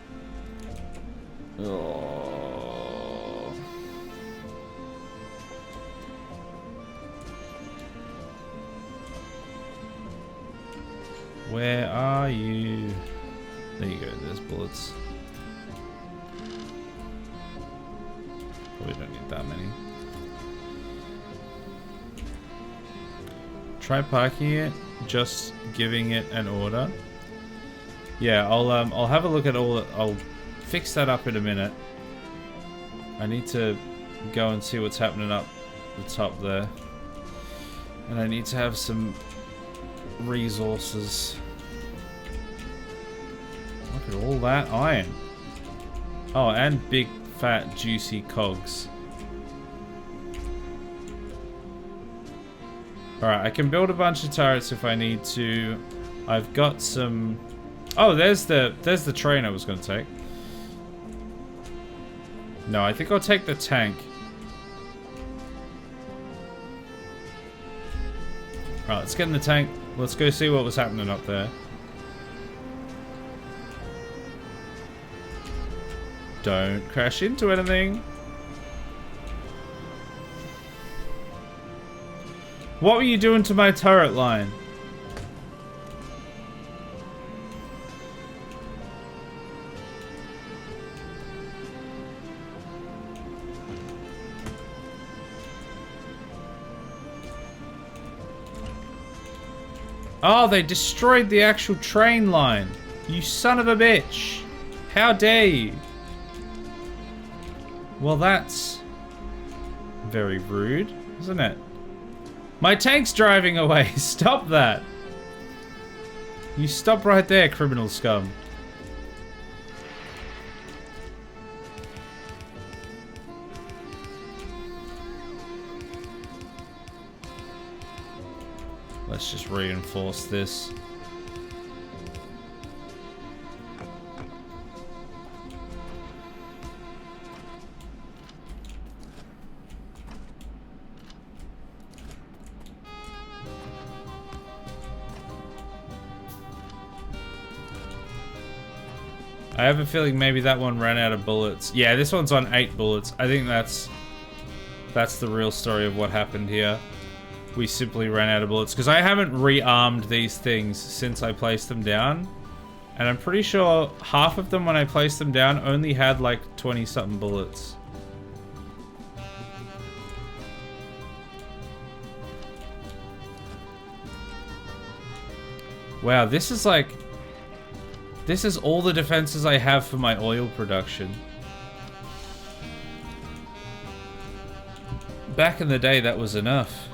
Speaker 1: Oh. Where are you? There you go, there's bullets. Probably don't need that many. Try parking it, just giving it an order. Yeah, I'll have a look at all. I'll fix that up in a minute. I need to go and see what's happening up the top there, and I need to have some resources. Look at all that iron. Oh, and big, fat, juicy cogs. Alright, I can build a bunch of turrets if I need to. I've got some... Oh, there's the train I was going to take. No, I think I'll take the tank. Alright, let's get in the tank. Let's go see what was happening up there. Don't crash into anything. What were you doing to my turret line? Oh, they destroyed the actual train line. You son of a bitch. How dare you? Well, that's very rude, isn't it? My tank's driving away. Stop that. You stop right there, criminal scum. Let's just reinforce this. I have a feeling maybe that one ran out of bullets. Yeah, this one's on 8 bullets. I think that's the real story of what happened here. We simply ran out of bullets. Because I haven't rearmed these things since I placed them down. And I'm pretty sure half of them when I placed them down only had like 20-something bullets. Wow, this is like... This is all the defenses I have for my oil production. Back in the day, that was enough.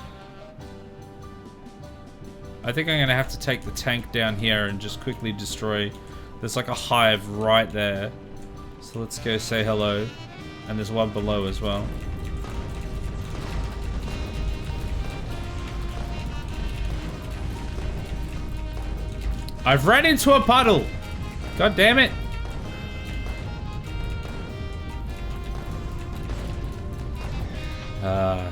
Speaker 1: I think I'm gonna have to take the tank down here and just quickly destroy... There's like a hive right there. So let's go say hello. And there's one below as well. I've ran into a puddle! God damn it!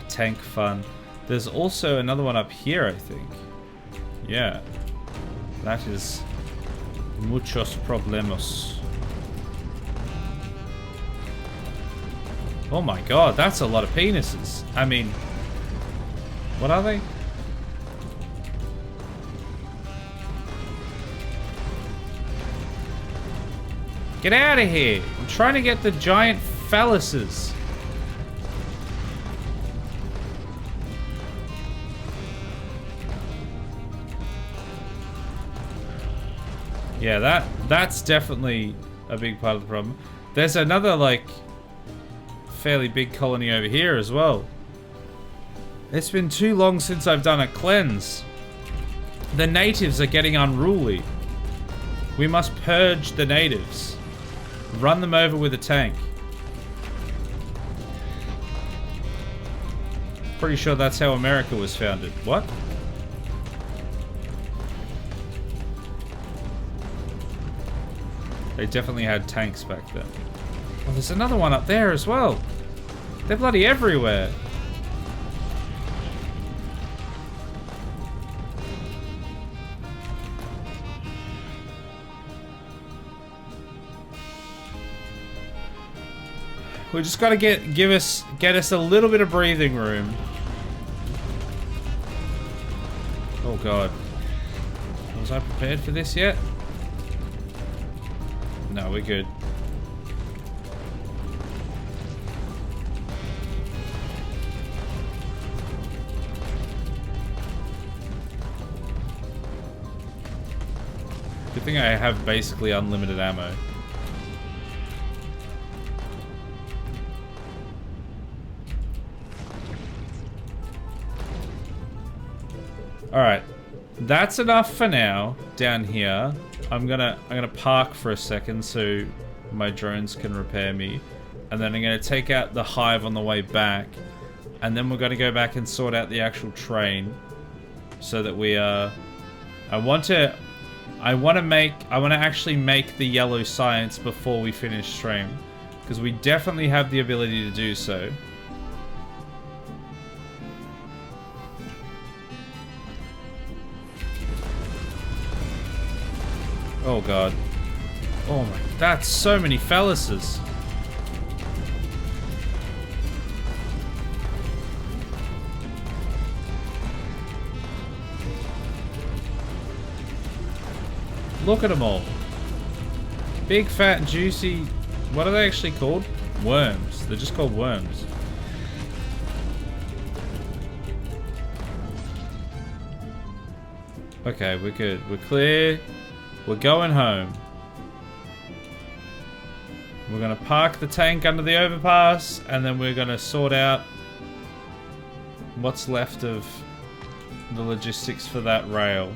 Speaker 1: Tank fun. There's also another one up here, I think. Yeah. That is... muchos problemos. Oh my god, that's a lot of penises. I mean... What are they? Get out of here! I'm trying to get the giant phalluses. Yeah, that's definitely a big part of the problem. There's another, like, fairly big colony over here as well. It's been too long since I've done a cleanse. The natives are getting unruly. We must purge the natives. Run them over with a tank. Pretty sure that's how America was founded. What? They definitely had tanks back then. Oh, there's another one up there as well. They're bloody everywhere. We just gotta get us a little bit of breathing room. Oh god. Was I prepared for this yet? No, we're good. Good thing I have basically unlimited ammo. Alright. That's enough for now down here. I'm gonna park for a second so my drones can repair me. And then I'm gonna take out the hive on the way back. And then we're gonna go back and sort out the actual train. So that we I want to actually make the yellow science before we finish stream. Because we definitely have the ability to do so. Oh god. Oh my, that's so many phalluses. Look at them all. Big, fat, juicy... What are they actually called? Worms. They're just called worms. Okay, we're good. We're clear. We're going home. We're gonna park the tank under the overpass, and then we're gonna sort out what's left of the logistics for that rail.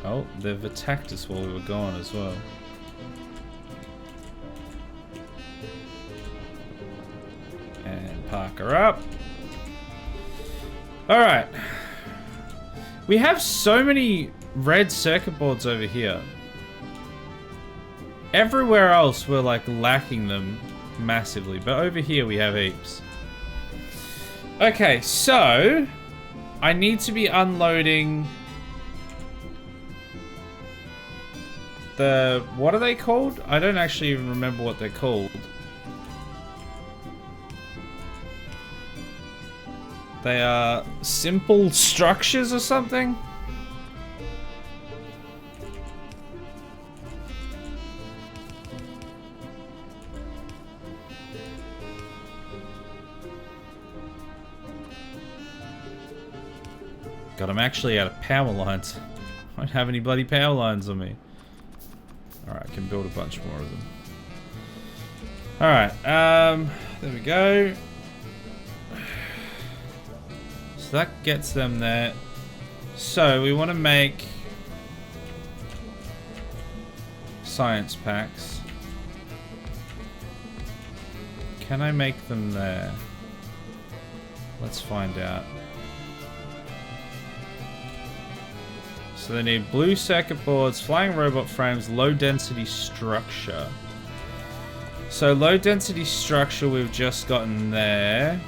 Speaker 1: Oh, they've attacked us while we were gone as well. And park her up. Alright. We have so many red circuit boards over here. Everywhere else we're like lacking them massively, but over here we have heaps. Okay, so I need to be unloading the... What are they called? I don't actually even remember what they're called. They are simple structures or something? God, I'm actually out of power lines. I don't have any bloody power lines on me. Alright, I can build a bunch more of them. Alright, there we go. So that gets them there. So we want to make science packs. Can I make them there? Let's find out. So they need blue circuit boards, flying robot frames, low density structure. So low density structure we've just gotten there.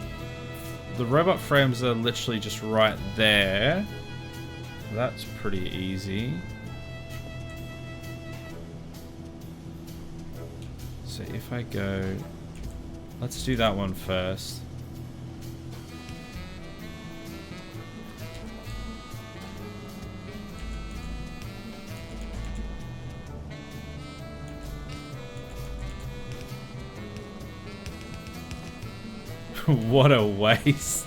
Speaker 1: The robot frames are literally just right there. That's pretty easy. So if I go... Let's do that one first. What a waste.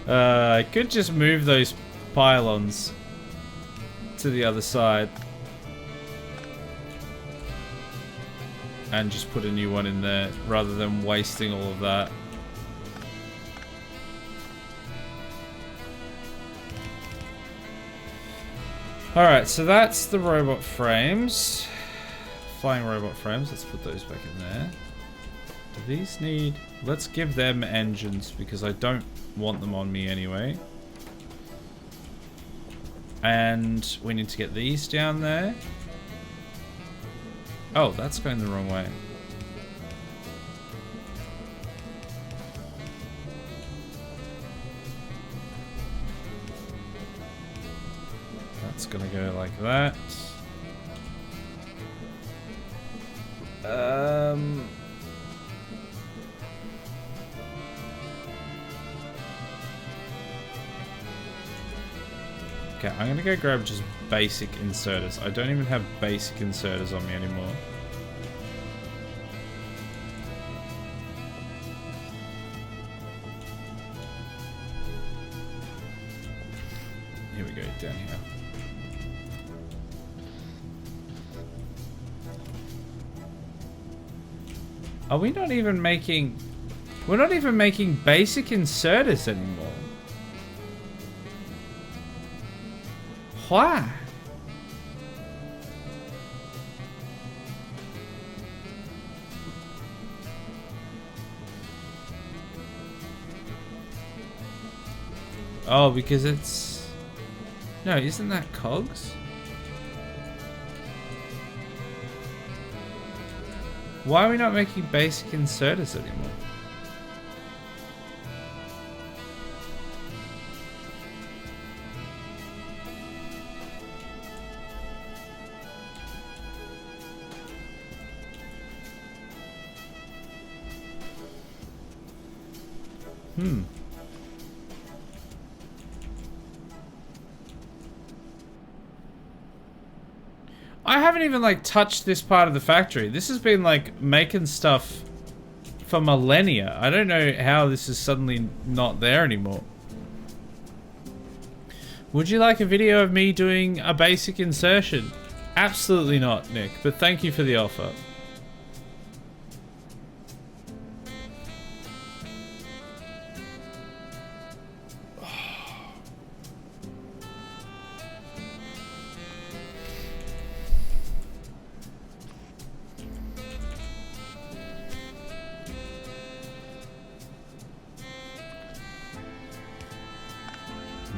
Speaker 1: I could just move those pylons to the other side. And just put a new one in there, rather than wasting all of that. Alright, so that's the robot frames. Flying robot frames, let's put those back in there. Do these need... Let's give them engines, because I don't want them on me anyway. And we need to get these down there. Oh, that's going the wrong way. That's gonna go like that. Okay, I'm gonna go grab just basic inserters. I don't even have basic inserters on me anymore. Here we go, down here. Are we not even making... We're not even making basic inserters anymore. Why? Oh, because it's... No, isn't that cogs? Why are we not making basic inserters anymore? I haven't even like touched this part of the factory. This has been like making stuff for millennia. I don't know how this is suddenly not there anymore. Would you like a video of me doing a basic insertion? Absolutely not, Nick, but thank you for the offer.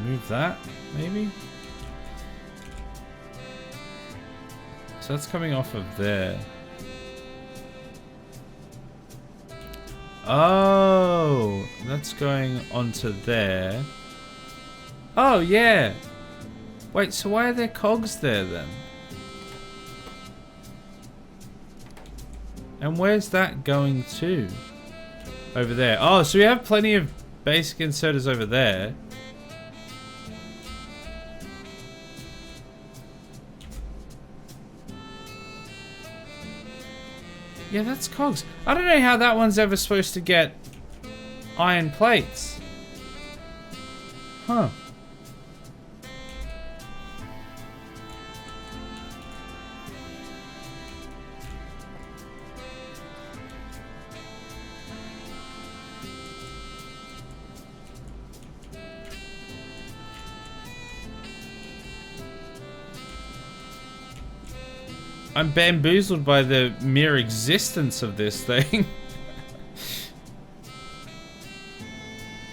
Speaker 1: Move that, maybe? So that's coming off of there. Oh, that's going onto there. Oh, yeah. Wait, so why are there cogs there then? And where's that going to? Over there. Oh, so we have plenty of basic inserters over there. Yeah, that's cogs. I don't know how that one's ever supposed to get iron plates. Huh. I'm bamboozled by the mere existence of this thing.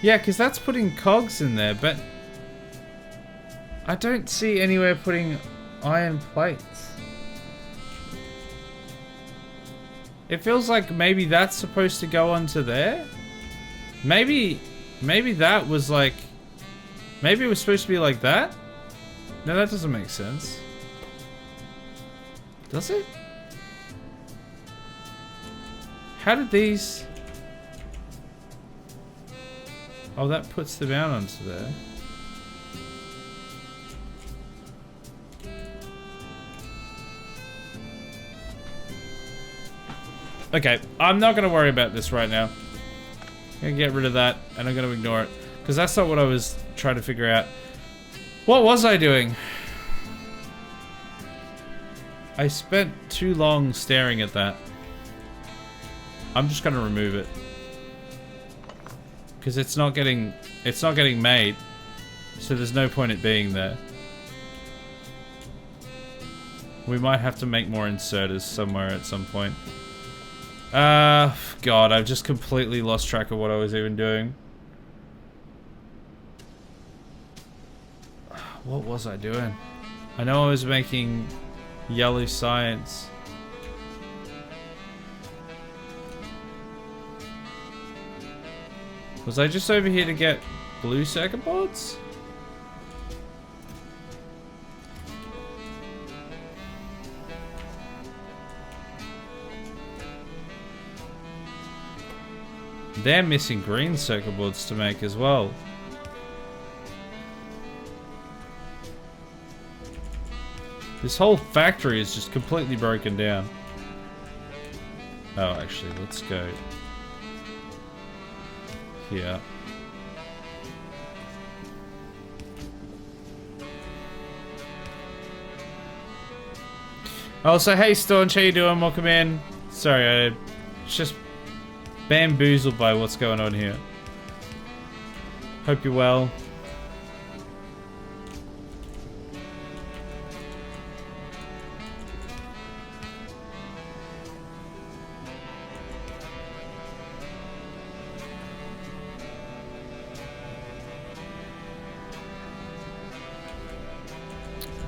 Speaker 1: Yeah, because that's putting cogs in there, but I don't see anywhere putting iron plates. It feels like maybe that's supposed to go onto there. Maybe that was like... Maybe it was supposed to be like that? No, that doesn't make sense. Does it? How did these... Oh, that puts them out onto there. Okay, I'm not going to worry about this right now. I'm going to get rid of that, and I'm going to ignore it. Because that's not what I was trying to figure out. What was I doing? I spent too long staring at that. I'm just gonna remove it. Because it's not getting made. So there's no point it being there. We might have to make more inserters somewhere at some point. God, I've just completely lost track of what I was even doing. What was I doing? I know I was making yellow science. Was I just over here to get blue circuit boards? they're missing green circuit boards to make as well. This whole factory is just completely broken down. Oh, actually, let's go here. Also, hey Staunch, how you doing? Welcome in. Sorry, I just bamboozled by what's going on here. Hope you're well.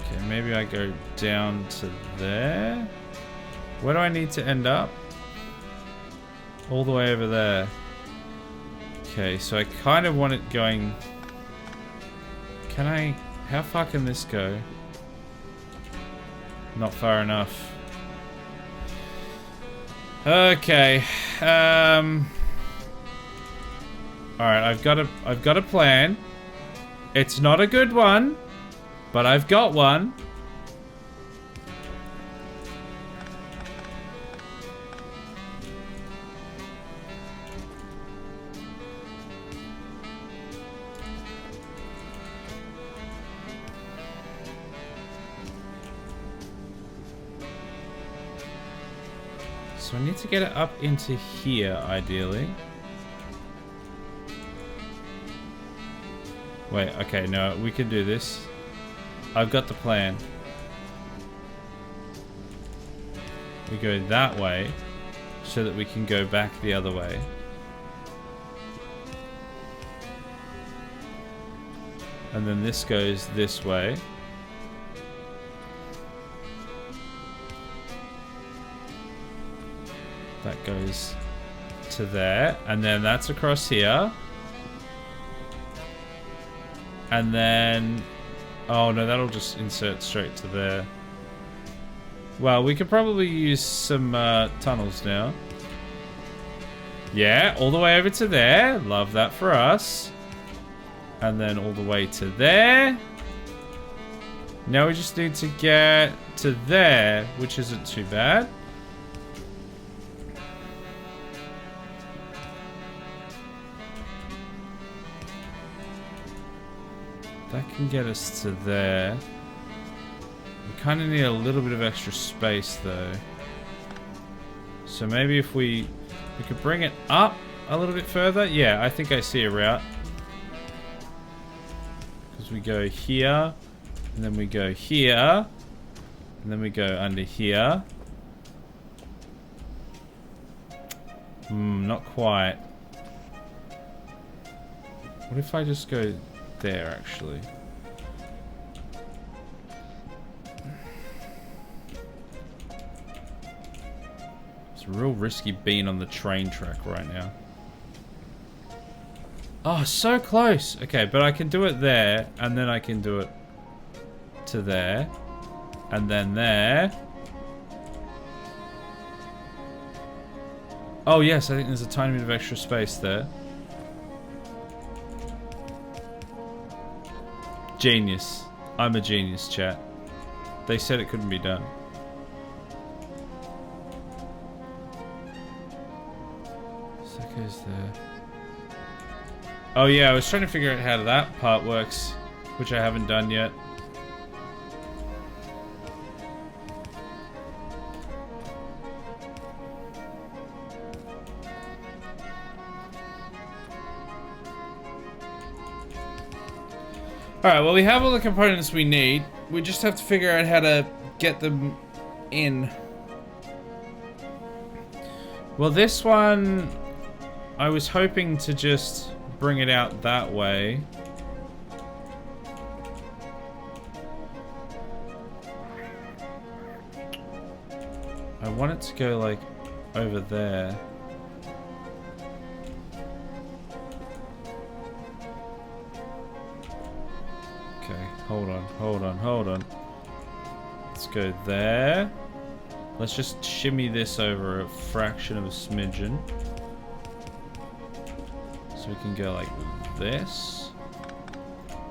Speaker 1: Okay, maybe I go down to there. Where do I need to end up? All the way over there. Okay, so I kind of want it going... Can I... How far can this go? Not far enough. Okay. Alright, I've got a plan. It's not a good one, but I've got one. So I need to get it up into here, ideally. Wait, okay, no, we can do this. I've got the plan. We go that way, so that we can go back the other way. And then this goes this way. That goes to there, and then that's across here. And then... Oh no, that'll just insert straight to there. Well, we could probably use some tunnels now. Yeah, all the way over to there. Love that for us. And then all the way to there. Now we just need to get to there, which isn't too bad. That can get us to there. We kind of need a little bit of extra space though. So maybe if we could bring it up a little bit further. Yeah, I think I see a route. Because we go here, and then we go here, and then we go under here. Not quite. What if I just go there, actually? It's real risky being on the train track right now. Oh, so close. Okay, but I can do it there, and then I can do it to there, and then there. Oh yes, I think there's a tiny bit of extra space there. Genius. I'm a genius, chat. They said it couldn't be done. So that goes there. Oh yeah, I was trying to figure out how that part works, which I haven't done yet. Alright, well we have all the components we need. We just have to figure out how to get them in. Well, this one, I was hoping to just bring it out that way. I want it to go like over there. Hold on. Let's go there. Let's just shimmy this over a fraction of a smidgen. So we can go like this.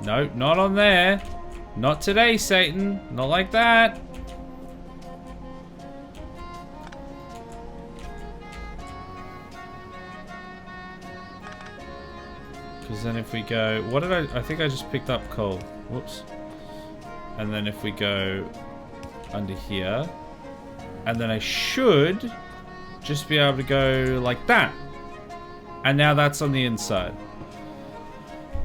Speaker 1: Nope, not on there. Not today, Satan. Not like that. Because then if we go... What did I think I just picked up coal. Whoops. And then if we go under here... And then I should just be able to go like that. And now that's on the inside.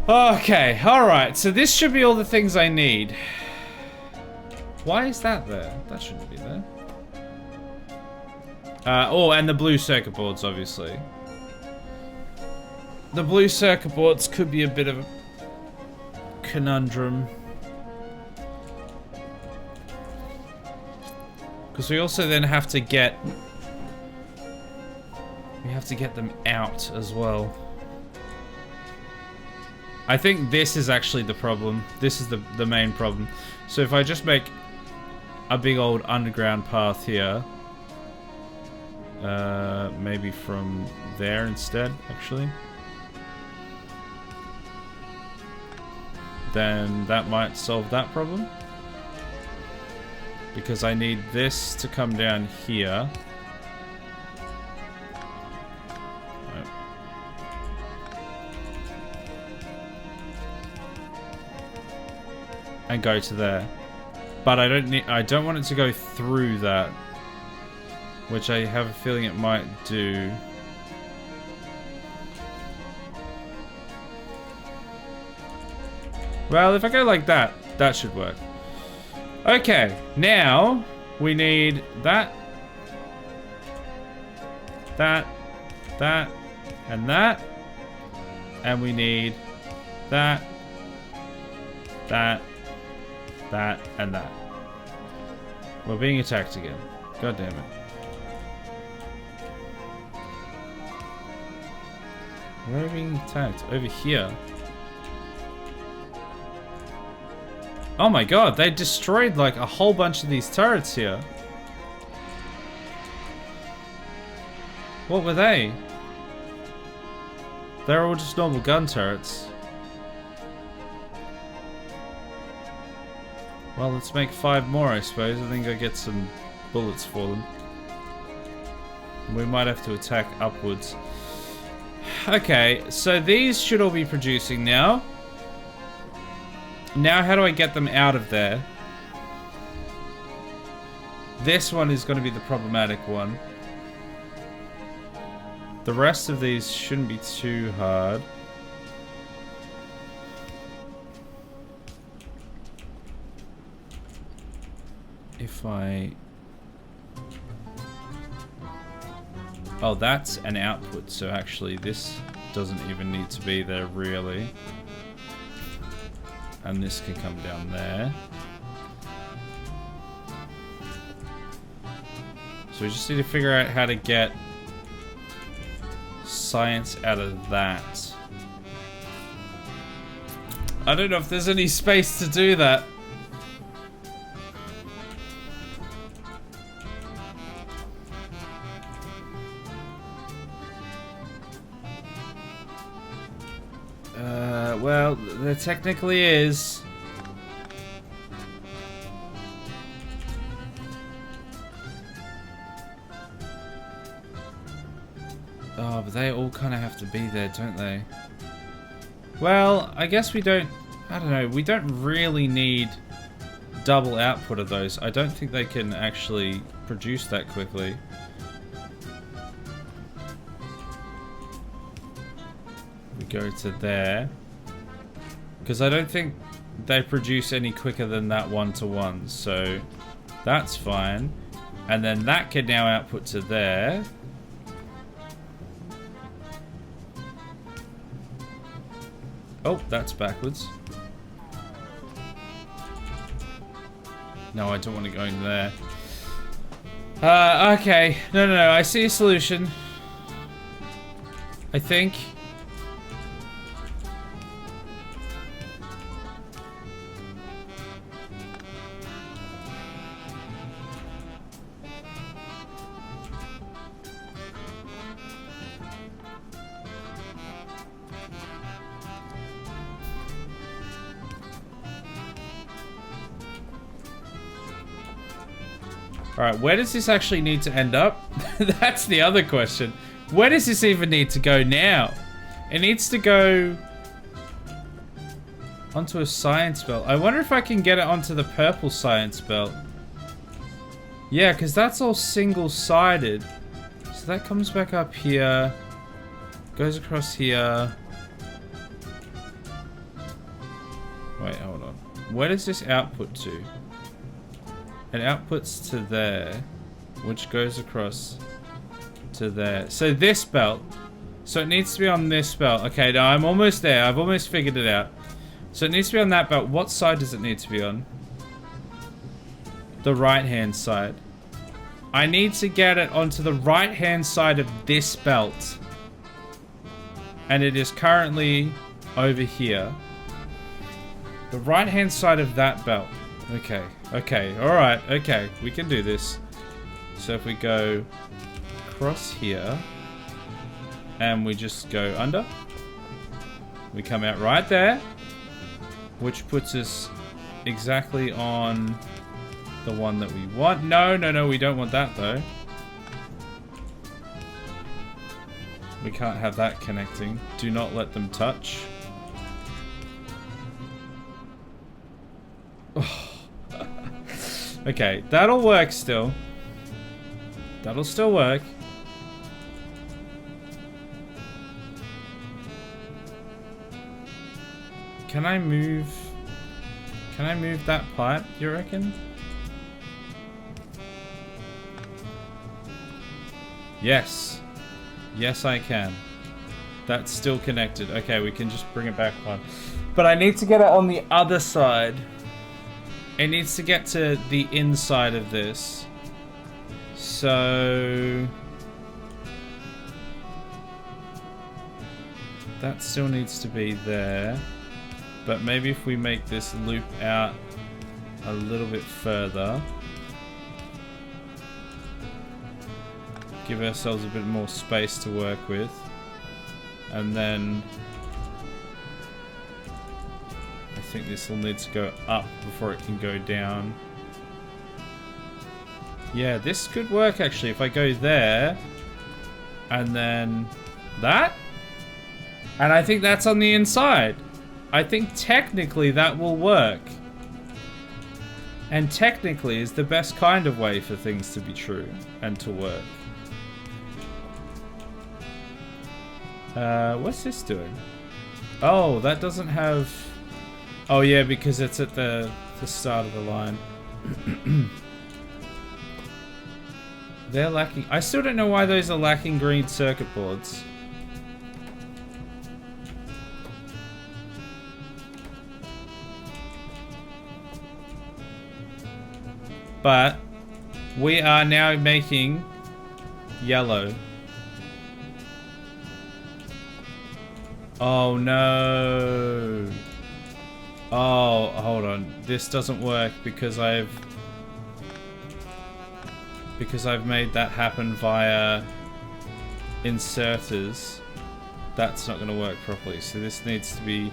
Speaker 1: Okay, alright. So this should be all the things I need. Why is that there? That shouldn't be there. Oh, and the blue circuit boards, obviously. The blue circuit boards could be a bit of a conundrum. Because we also then have to get... We have to get them out as well. I think this is actually the problem. This is the main problem. So if I just make a big old underground path here... maybe from there instead, actually. Then that might solve that problem. Because I need this to come down here. Nope. And go to there. But I don't want it to go through that. Which I have a feeling it might do. Well, if I go like that, that should work. Okay, now we need that, and that, and we need that, and that. We're being attacked again. God damn it. Where are we being attacked? Over here. Oh my god, they destroyed like a whole bunch of these turrets here. What were they? They're all just normal gun turrets. Well, let's make 5 more, I suppose. I think I'll get some bullets for them. We might have to attack upwards. Okay, so these should all be producing now. Now, how do I get them out of there? This one is going to be the problematic one. The rest of these shouldn't be too hard. If I... Oh, that's an output, so actually this doesn't even need to be there, really. And this can come down there. So we just need to figure out how to get science out of that. I don't know if there's any space to do that. Well, there technically is. Oh, but they all kind of have to be there, don't they? Well, I guess we don't... I don't know. We don't really need double output of those. I don't think they can actually produce that quickly. We go to there. Because I don't think they produce any quicker than that 1-to-1. So that's fine. And then that can now output to there. Oh, that's backwards. No, I don't want to go in there. Okay. No. I see a solution. I think. Alright, where does this actually need to end up? That's the other question. Where does this even need to go now? It needs to go onto a science belt. I wonder if I can get it onto the purple science belt. Yeah, because that's all single-sided. So that comes back up here. Goes across here. Wait, hold on. Where does this output to? It outputs to there, which goes across to there. So this belt. So it needs to be on this belt. Okay, now I'm almost there. I've almost figured it out. So it needs to be on that belt. What side does it need to be on? The right-hand side. I need to get it onto the right-hand side of this belt. And it is currently over here. The right-hand side of that belt. Okay. Okay. Alright. Okay. We can do this. So if we go across here. And we just go under. We come out right there. Which puts us exactly on the one that we want. No, no, no. We don't want that though. We can't have that connecting. Do not let them touch. Okay, that'll work still. That'll still work. Can I move that pipe, you reckon? Yes. Yes, I can. That's still connected. Okay, we can just bring it back on. But I need to get it on the other side. It needs to get to the inside of this. So... that still needs to be there. But maybe if we make this loop out a little bit further. Give ourselves a bit more space to work with. And then... I think this will need to go up before it can go down. Yeah, this could work actually if I go there. And then... that? And I think that's on the inside. I think technically that will work. And technically is the best kind of way for things to be true and to work. What's this doing? Oh, that doesn't have... oh yeah, because it's at the start of the line. They're lacking... I still don't know why those are lacking green circuit boards. But we are now making yellow. Oh no. Oh, hold on. This doesn't work because I've made that happen via inserters. That's not going to work properly. So this needs to be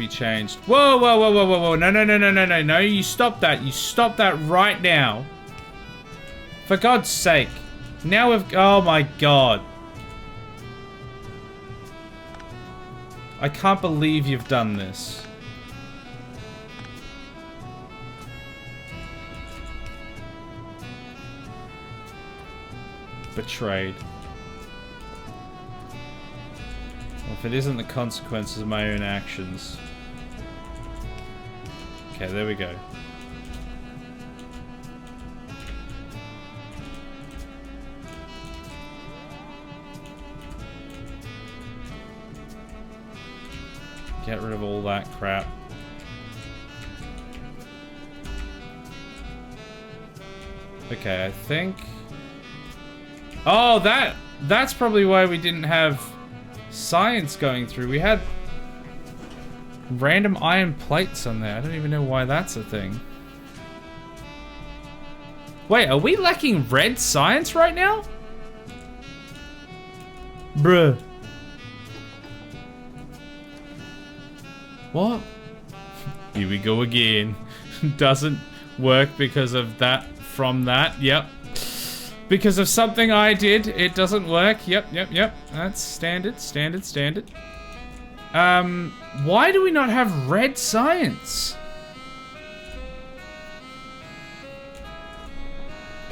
Speaker 1: changed. Whoa, whoa, whoa, whoa, whoa, whoa. No, no, no, no, no, no, no. You stop that. You stop that right now. For God's sake. Now we've... oh my God. I can't believe you've done this. Betrayed. Well, if it isn't the consequences of my own actions. Okay, there we go. Get rid of all that crap. Okay, I think... oh, that's probably why we didn't have science going through. We had random iron plates on there. I don't even know why that's a thing. Wait, are we lacking red science right now? Bruh. What? Here we go again. work because of that, from that, yep. Because of something I did, it doesn't work, yep. That's standard. Why do we not have red science?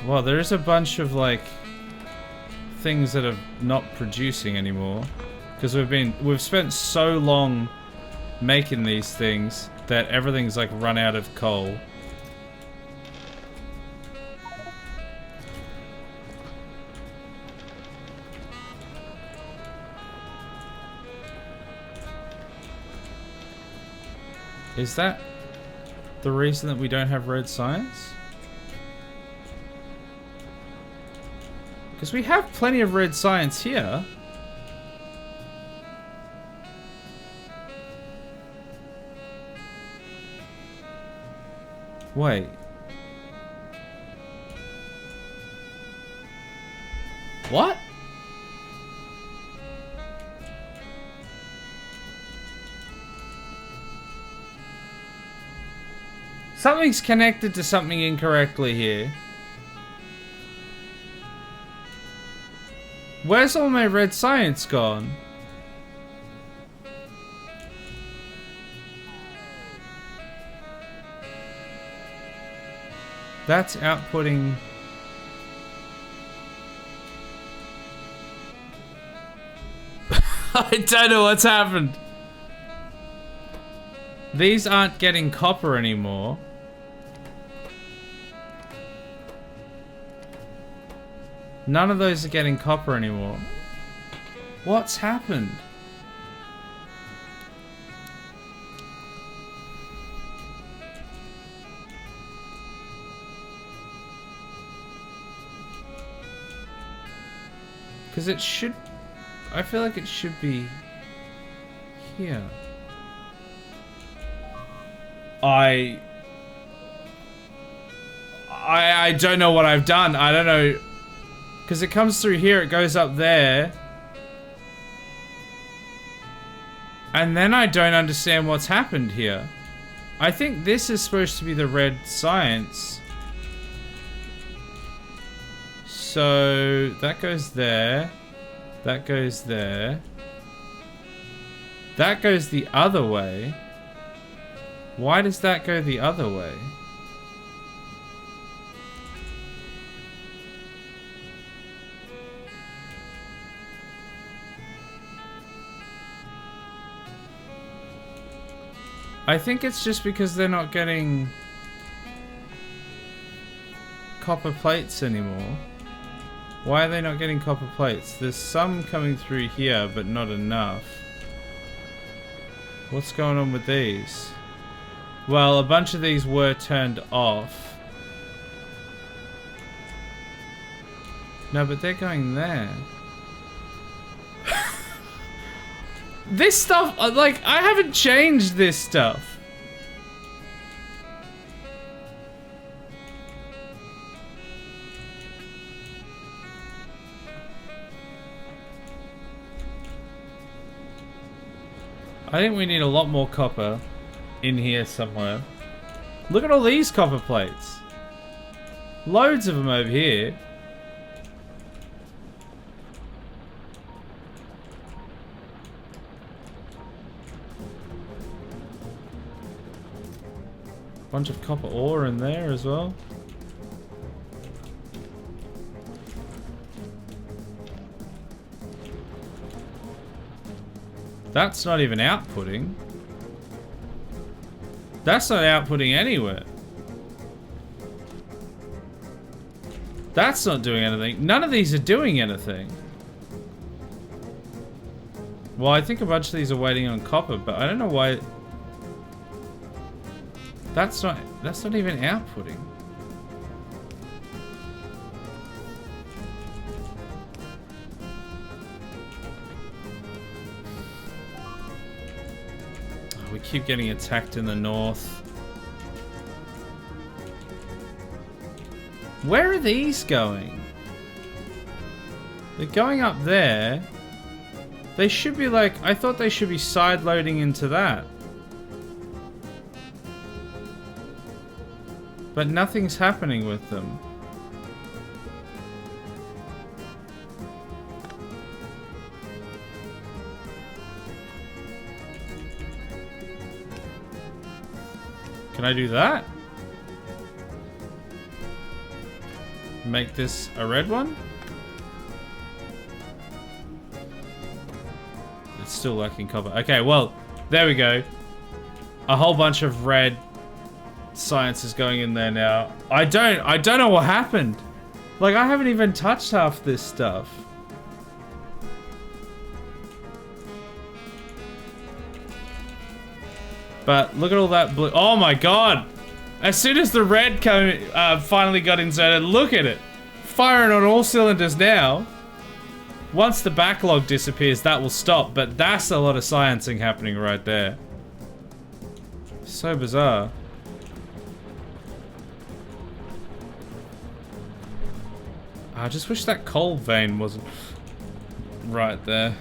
Speaker 1: Well, there's a bunch of, like, things that are not producing anymore. Because we've spent so long making these things that everything's, like, run out of coal. Is that the reason that we don't have red science? Because we have plenty of red science here. Wait. What? Something's connected to something incorrectly here. Where's all my red science gone? That's outputting... I don't know what's happened. These aren't getting copper anymore. None of those are getting copper anymore. What's happened? Because it should... I feel like it should be here. I don't know what I've done. I don't know. Because it comes through here, it goes up there. And then I don't understand what's happened here. I think this is supposed to be the red science. So that goes there. That goes there. That goes the other way. Why does that go the other way? I think it's just because they're not getting copper plates anymore. Why are they not getting copper plates? There's some coming through here, but not enough. What's going on with these? Well, a bunch of these were turned off. No, but they're going there. This stuff, like, I haven't changed this stuff. I think we need a lot more copper in here somewhere. Look at all these copper plates. Loads of them over here. Bunch of copper ore in there as well. That's not even outputting. That's not outputting anywhere. That's not doing anything. None of these are doing anything. Well, I think a bunch of these are waiting on copper, but I don't know why. That's not even outputting. Oh, we keep getting attacked in the north. Where are these going? They're going up there. They should be like, I thought they should be side loading into that. But nothing's happening with them. Can I do that? Make this a red one? It's still lacking copper. Okay, well, there we go. A whole bunch of red science is going in there now. I don't know what happened. Like, I haven't even touched half this stuff. But look at all that blue. Oh my god! As soon as the red finally got inserted, look at it! Firing on all cylinders now. Once the backlog disappears, that will stop, but that's a lot of sciencing happening right there. So bizarre. I just wish that coal vein wasn't right there.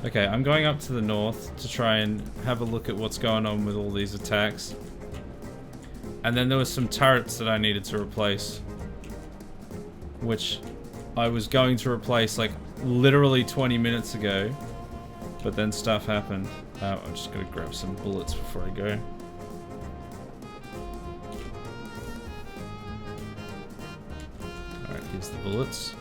Speaker 1: Okay, I'm going up to the north to try and have a look at what's going on with all these attacks. And then there was some turrets that I needed to replace, which I was going to replace like literally 20 minutes ago, but then stuff happened. I'm just gonna grab some bullets before I go. Alright, here's the bullets.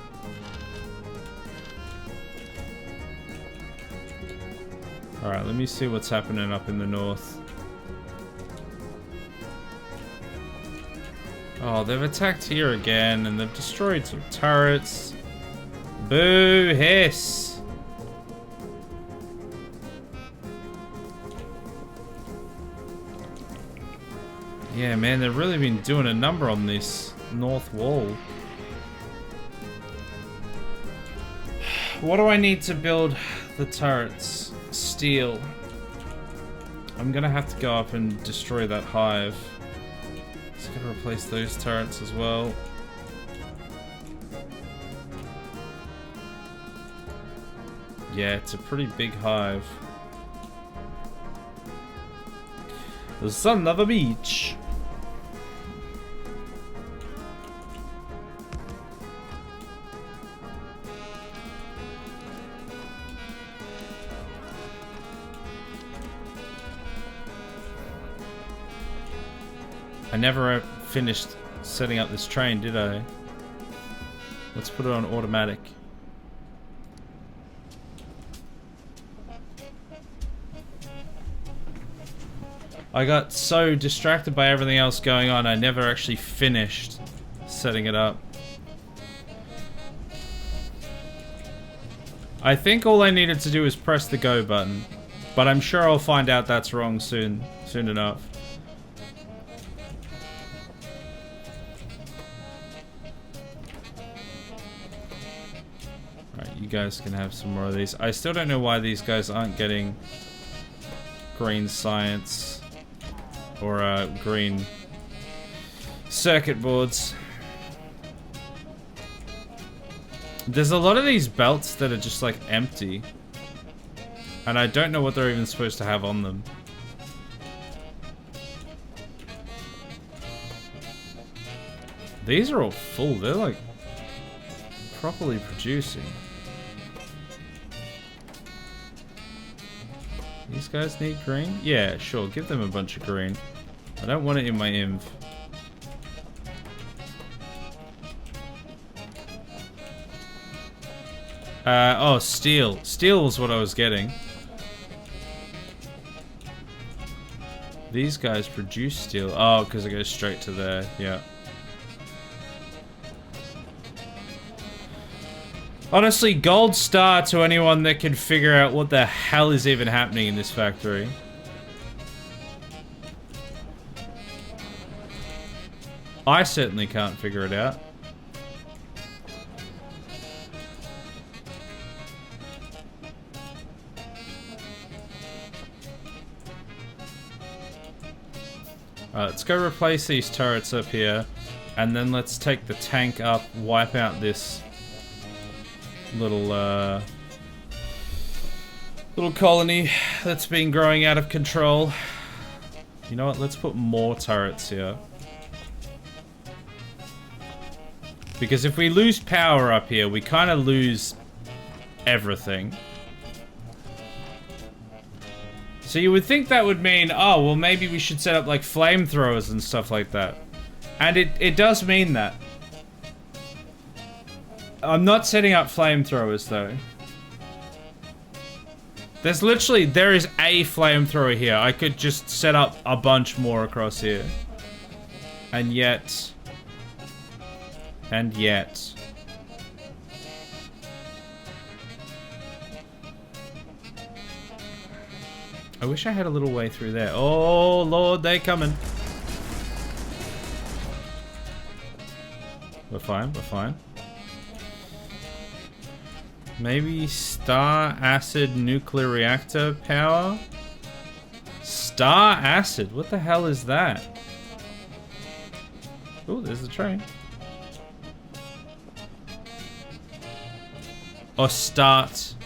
Speaker 1: Alright, let me see what's happening up in the north. Oh, they've attacked here again, and they've destroyed some turrets. Boo hiss! Yeah, man, they've really been doing a number on this north wall. What do I need to build the turrets? Steel. I'm gonna have to go up and destroy that hive. Just gotta replace those turrets as well. Yeah, it's a pretty big hive. The son of a beach. I never finished setting up this train, did I? Let's put it on automatic. I got so distracted by everything else going on, I never actually finished setting it up. I think all I needed to do was press the go button, but I'm sure I'll find out that's wrong soon enough. You guys can have some more of these. I still don't know why these guys aren't getting green science or green circuit boards. There's a lot of these belts that are just like empty, and I don't know what they're even supposed to have on them. These are all full. They're like properly producing. These guys need green? Yeah, sure. Give them a bunch of green. I don't want it in my inv. Oh, steel. Steel was what I was getting. These guys produce steel. Oh, because it goes straight to there. Yeah. Honestly, gold star to anyone that can figure out what the hell is even happening in this factory. I certainly can't figure it out. Alright, let's go replace these turrets up here, and then let's take the tank up, wipe out this little colony that's been growing out of control. You know what? Let's put more turrets here. Because if we lose power up here, we kind of lose everything. So you would think that would mean, oh, well, maybe we should set up like flamethrowers and stuff like that. And it does mean that. I'm not setting up flamethrowers though. There is a flamethrower here. I could just set up a bunch more across here. And yet. I wish I had a little way through there. Oh, Lord, they're coming. We're fine, we're fine. Maybe star acid nuclear reactor power? Star acid? What the hell is that? Oh, there's the train. Or start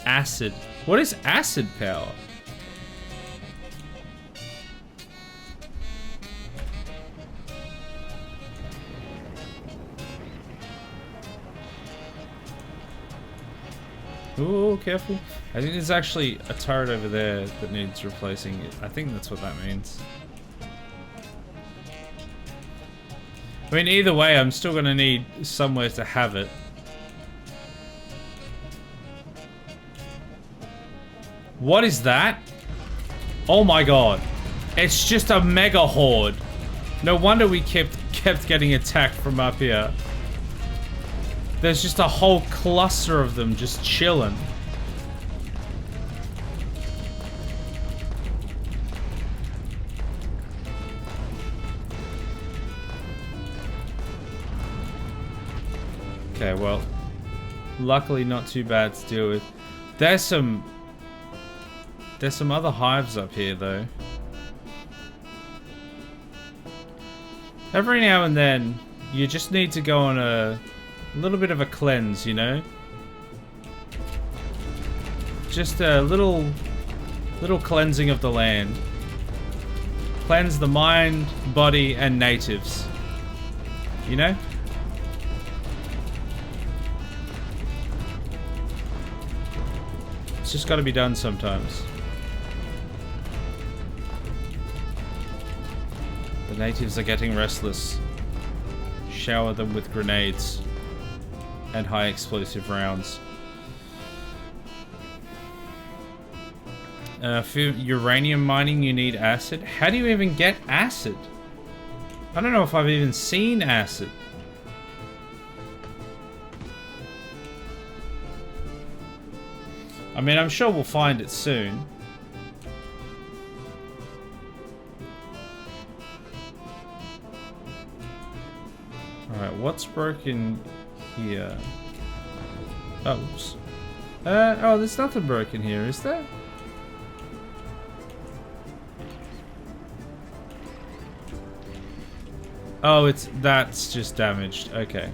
Speaker 1: acid. What is acid power? Ooh, careful. I think there's actually a turret over there that needs replacing. I think that's what that means. I mean, either way, I'm still gonna need somewhere to have it. What is that? Oh my god. It's just a mega horde. No wonder we kept getting attacked from up here. There's just a whole cluster of them just chilling. Okay, well, luckily not too bad to deal with. There's some other hives up here though. Every now and then, you just need to go on a little bit of a cleanse, you know? Just a little cleansing of the land. Cleanse the mind, body, and natives. You know? It's just gotta be done sometimes. The natives are getting restless. Shower them with grenades and high explosive rounds. For uranium mining you need acid. How do you even get acid? I don't know if I've even seen acid. I mean, I'm sure we'll find it soon. Alright, what's broken here? Oh, oops. Oh, there's nothing broken here, is there? Oh, that's just damaged. Okay.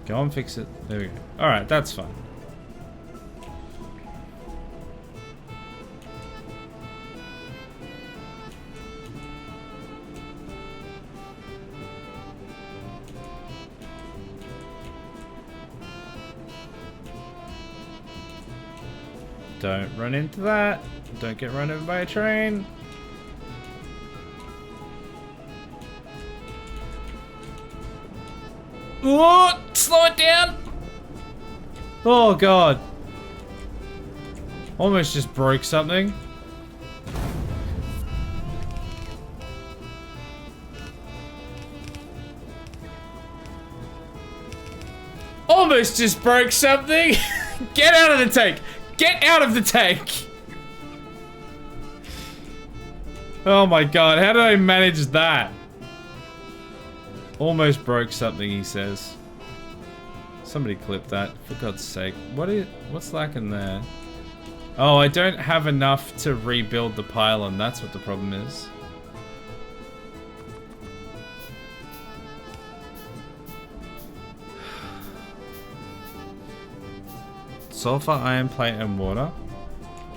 Speaker 1: Go on, fix it. There we go. Alright, that's fine. Don't run into that. Don't get run over by a train. Ooh, slow it down. Oh god. Almost just broke something. Almost just broke something. Get out of the tank. Get out of the tank! Oh my god, how did I manage that? Almost broke something, he says. Somebody clip that, for God's sake. What's lacking there? Oh, I don't have enough to rebuild the pylon, that's what the problem is. Sulfur, iron plate, and water.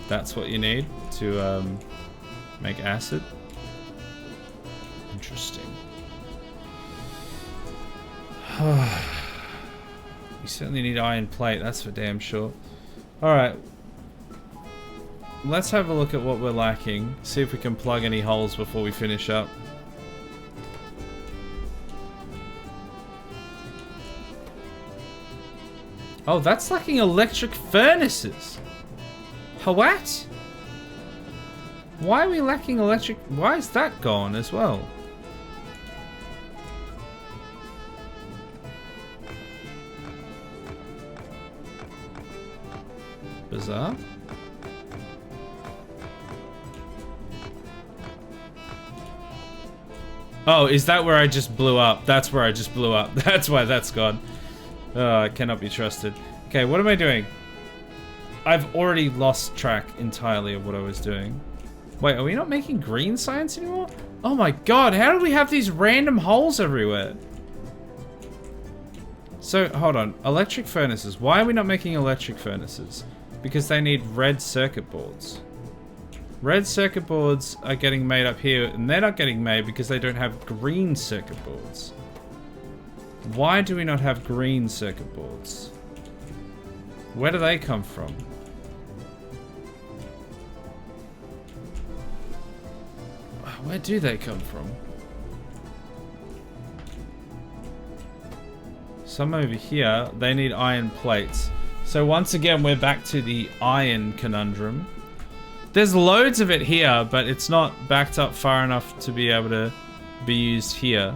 Speaker 1: That's what you need to Make acid. Interesting. You certainly need iron plate, that's for damn sure. Alright. Let's have a look at what we're lacking. See if we can plug any holes before we finish up. Oh, that's lacking electric furnaces. What? Why are we lacking electric? Why is that gone as well? Bizarre. Oh, is that where I just blew up? That's where I just blew up. That's why that's gone. I cannot be trusted. Okay, what am I doing? I've already lost track entirely of what I was doing. Wait, are we not making green science anymore? Oh my god, how do we have these random holes everywhere? So, hold on. Electric furnaces. Why are we not making electric furnaces? Because they need red circuit boards. Red circuit boards are getting made up here, and they're not getting made because they don't have green circuit boards. Why do we not have green circuit boards? Where do they come from? Where do they come from? Some over here, they need iron plates. So once again, we're back to the iron conundrum. There's loads of it here, but it's not backed up far enough to be able to be used here.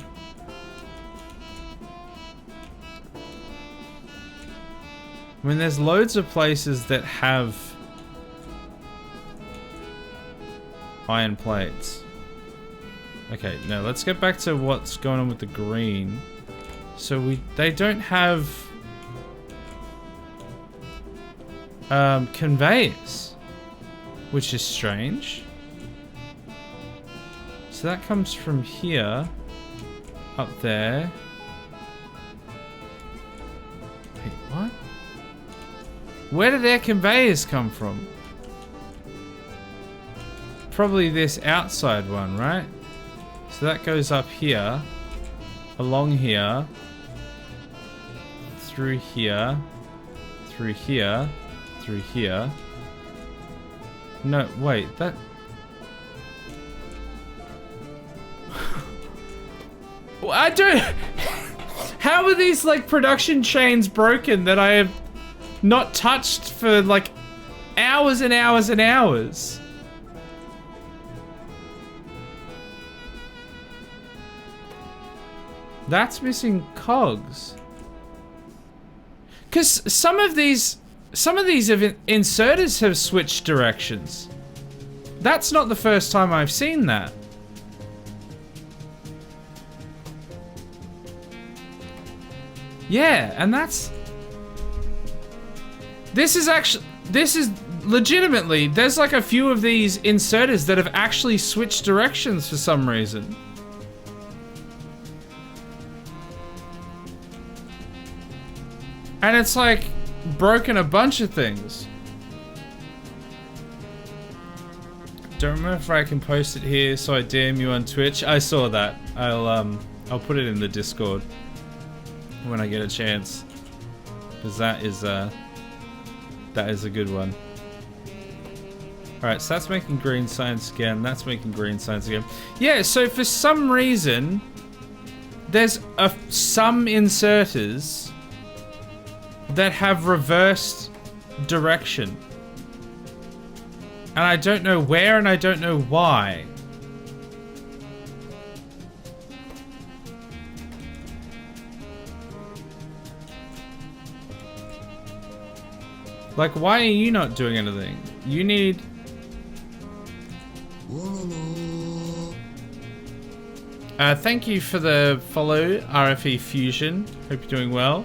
Speaker 1: I mean, there's loads of places that have iron plates. Okay, now let's get back to what's going on with the green. So they don't have conveyors, which is strange. So that comes from here, up there. Wait, what? Where do their conveyors come from? Probably this outside one, right? So that goes up here, along here, through here, through here, through here. No, wait, that... I don't... How are these, like, production chains broken that I have not touched for, like, hours and hours and hours? That's missing cogs. Because some of these inserters have switched directions. That's not the first time I've seen that. Yeah, and that's... This is legitimately, there's like a few of these inserters that have actually switched directions for some reason. And it's like broken a bunch of things. Don't remember if I can post it here, so I DM you on Twitch. I saw that. I'll put it in the Discord when I get a chance, because that is a good one. All right, so that's making green science again. That's making green science again. Yeah. So for some reason, there's some inserters that have reversed direction. And I don't know where and I don't know why. Like, why are you not doing anything? You need... thank you for the follow, RFE Fusion. Hope you're doing well.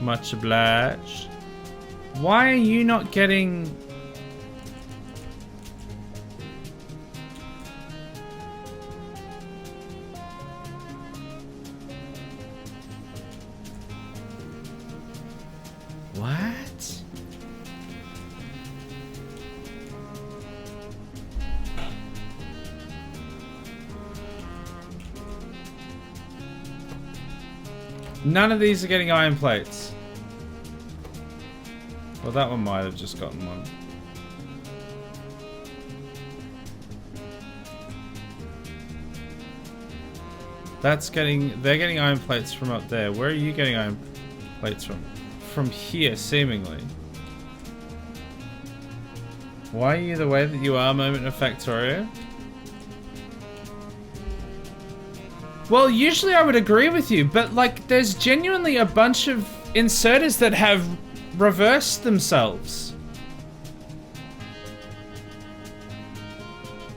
Speaker 1: Much obliged. Why are you not getting... What? None of these are getting iron plates. Well, that one might have just gotten one. That's getting... They're getting iron plates from up there. Where are you getting iron plates from? From here, seemingly. Why are you the way that you are, Moment of Factorio? Well, usually I would agree with you, but like, there's genuinely a bunch of inserters that have reversed themselves.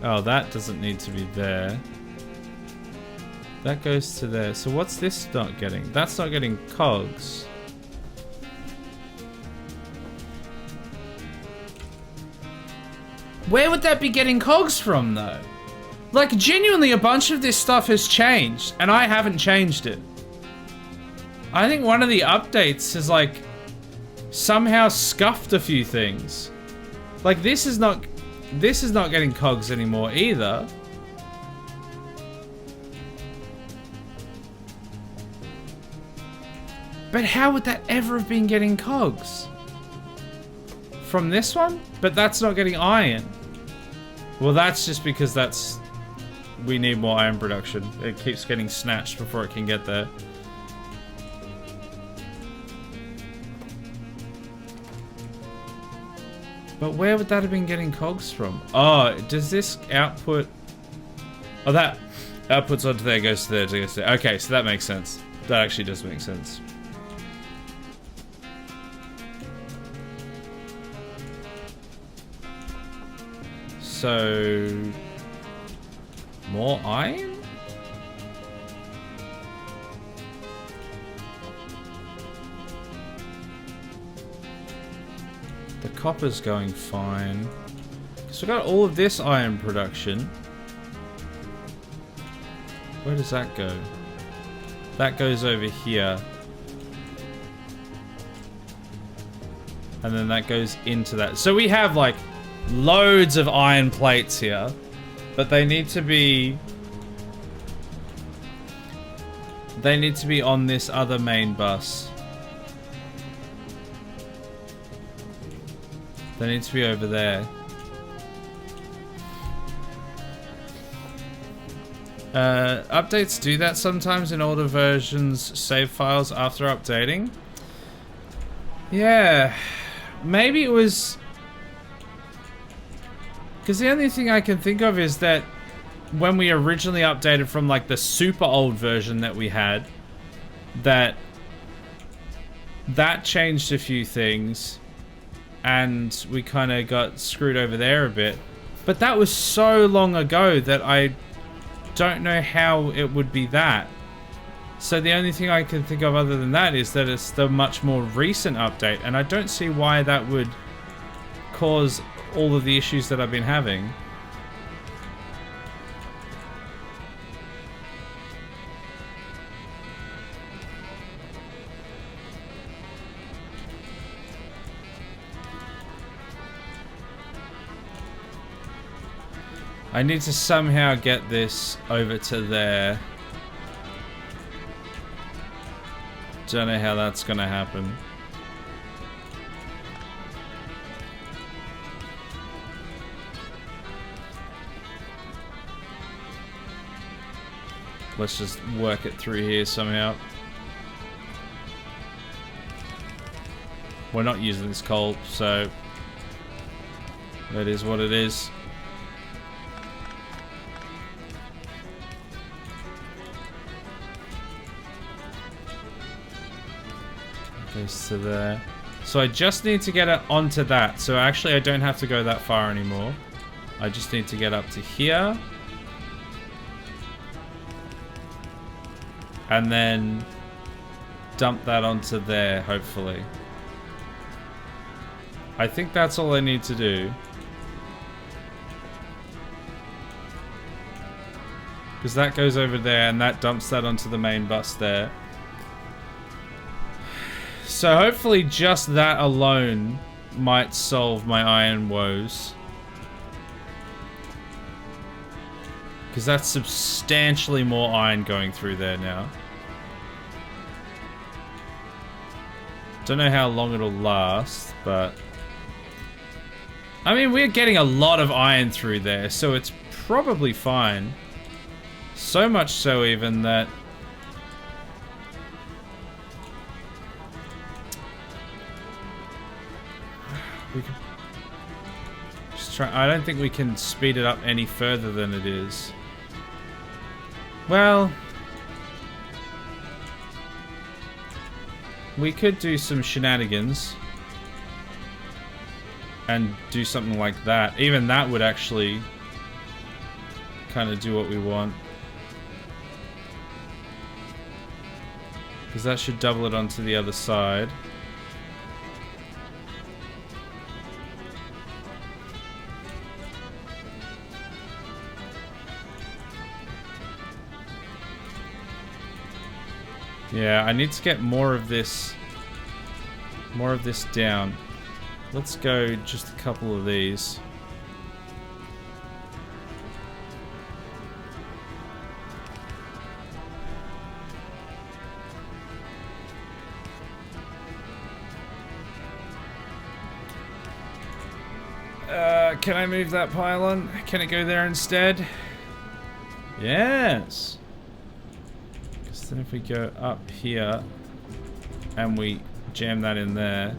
Speaker 1: Oh, that doesn't need to be there. That goes to there. So what's this not getting? That's not getting cogs. Where would that be getting cogs from, though? Like, genuinely, a bunch of this stuff has changed, and I haven't changed it. I think one of the updates has, like, somehow scuffed a few things. Like, this is not getting cogs anymore either. But how would that ever have been getting cogs? From this one? But that's not getting iron. Well, that's just because that's... We need more iron production. It keeps getting snatched before it can get there. But where would that have been getting cogs from? Oh, does this output... Oh, that outputs onto there, goes to there, goes to there. Okay, so that makes sense. That actually does make sense. So... More iron? The copper's going fine. So we got all of this iron production. Where does that go? That goes over here. And then that goes into that. So we have like loads of iron plates here. But they need to be... They need to be on this other main bus. They need to be over there. Updates do that sometimes in older versions, save files after updating. Yeah. Maybe it was... Because the only thing I can think of is that when we originally updated from like the super old version that we had, that changed a few things and we kind of got screwed over there a bit. But that was so long ago that I don't know how it would be that. So the only thing I can think of other than that is that it's the much more recent update, and I don't see why that would cause all of the issues that I've been having. I need to somehow get this over to there. Don't know how that's gonna happen. Let's just work it through here somehow. We're not using this coal, so that is what it is. Goes to there. So I just need to get it onto that. So actually I don't have to go that far anymore. I just need to get up to here. And then dump that onto there, hopefully. I think that's all I need to do. Because that goes over there and that dumps that onto the main bus there. So hopefully just that alone might solve my iron woes. Because that's substantially more iron going through there now. Don't know how long it'll last, but... I mean, we're getting a lot of iron through there, so it's probably fine. So much so even that... we can... just try... I don't think we can speed it up any further than it is. Well... we could do some shenanigans. And do something like that. Even that would actually kind of do what we want. Because that should double it onto the other side. Yeah, I need to get more of this down. Let's go just a couple of these. Can I move that pylon? Can it go there instead? Yes. Because then if we go up here and we jam that in there,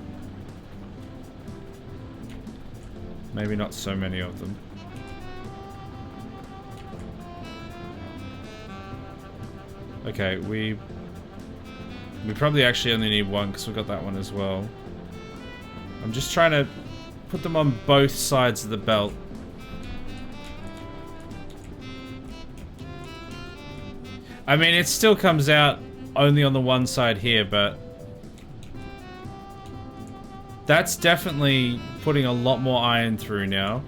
Speaker 1: maybe not so many of them. Okay, we probably actually only need one because we got that one as well. I'm just trying to put them on both sides of the belt. I mean, it still comes out only on the one side here, but that's definitely putting a lot more iron through now.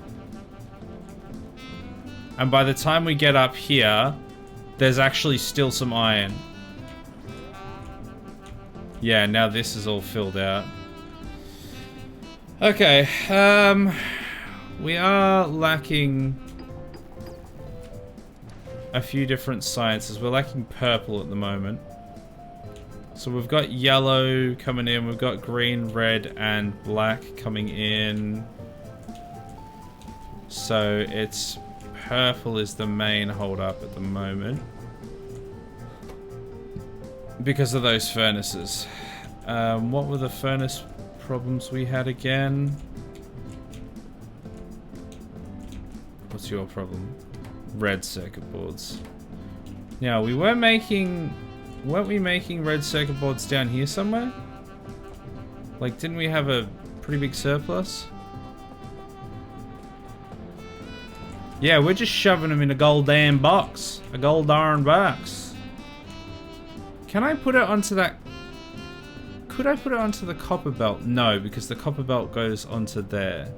Speaker 1: And by the time we get up here, there's actually still some iron. Yeah, now this is all filled out. Okay, we are lacking a few different sciences. We're lacking purple at the moment. So we've got yellow coming in, we've got green, red, and black coming in. So it's purple is the main hold-up at the moment. Because of those furnaces. What were the furnace problems we had again? What's your problem? Red circuit boards. Now, we were making... weren't we making red circuit boards down here somewhere? Like, didn't we have a pretty big surplus? Yeah, we're just shoving them in a gold damn box. A gold darn box. Can I put it onto that... could I put it onto the copper belt? No, because the copper belt goes onto there.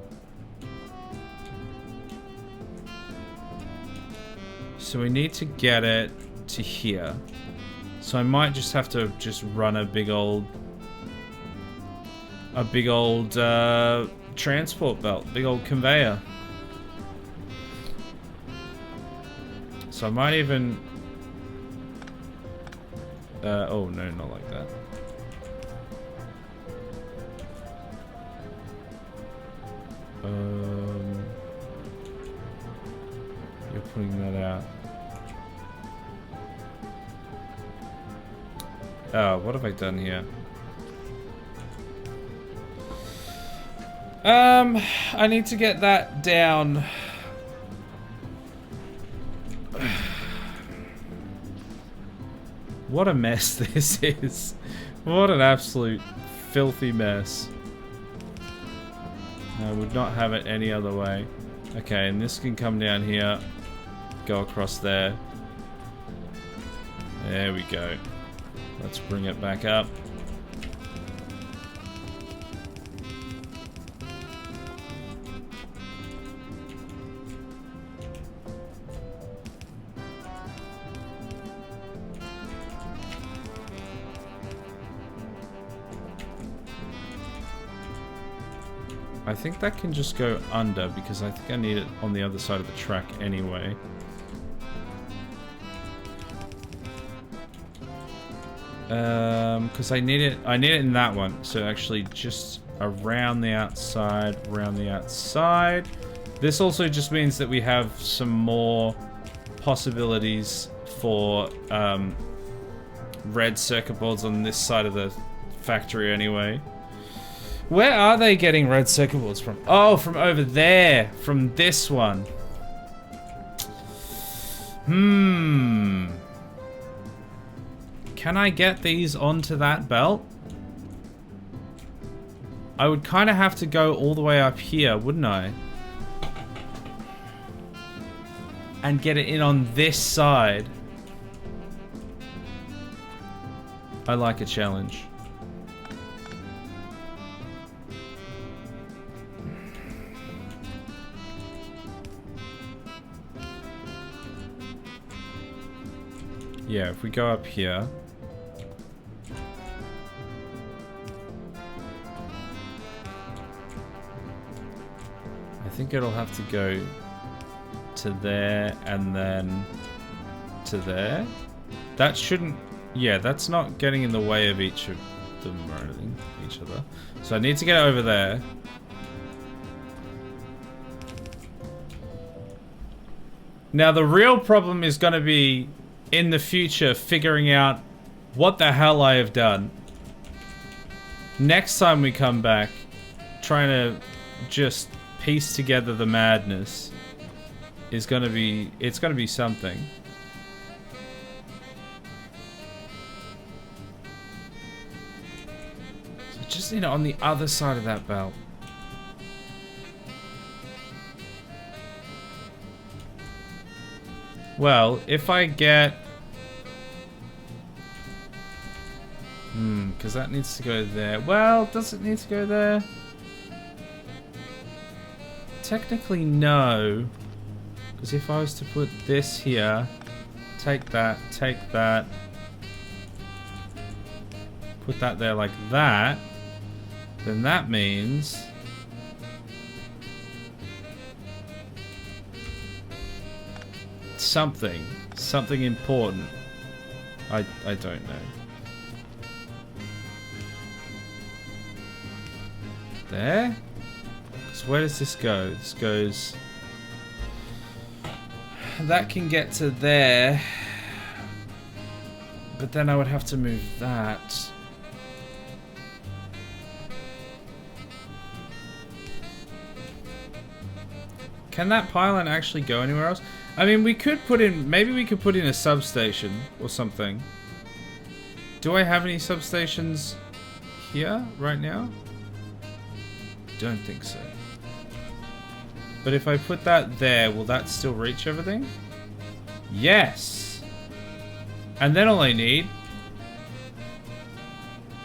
Speaker 1: So we need to get it to here. So I might just have to just run a big old transport belt, big old conveyor. So I might even oh no, not like that. You're putting that out. Oh, what have I done here? I need to get that down. What a mess this is. What an absolute filthy mess. I would not have it any other way. Okay, and this can come down here, go across there. There we go. Let's bring it back up. I think that can just go under because I think I need it on the other side of the track anyway. Because I need it in that one. So actually just around the outside, This also just means that we have some more possibilities for red circuit boards on this side of the factory anyway. Where are they getting red circuit boards from? Oh, from over there. From this one. Can I get these onto that belt? I would kind of have to go all the way up here, wouldn't I? And get it in on this side. I like a challenge. Yeah, if we go up here. I think it'll have to go to there and then to there. That shouldn't... Yeah, that's not getting in the way of each of them or anything, each other. So I need to get over there. Now the real problem is going to be in the future figuring out what the hell I have done. Next time we come back, trying to just piece together the madness is going to be, it's going to be something. So just, you know, on the other side of that belt. Well, if I get... because that needs to go there. Well, does it need to go there? Technically, no. Because if I was to put this here, take that, put that there like that, then that means... something important. I don't know. There? So where does this go? This goes... That can get to there. But then I would have to move that. Can that pylon actually go anywhere else? I mean, we could put in... Maybe we could put in a substation or something. Do I have any substations here right now? Don't think so. But if I put that there, will that still reach everything? Yes! And then all I need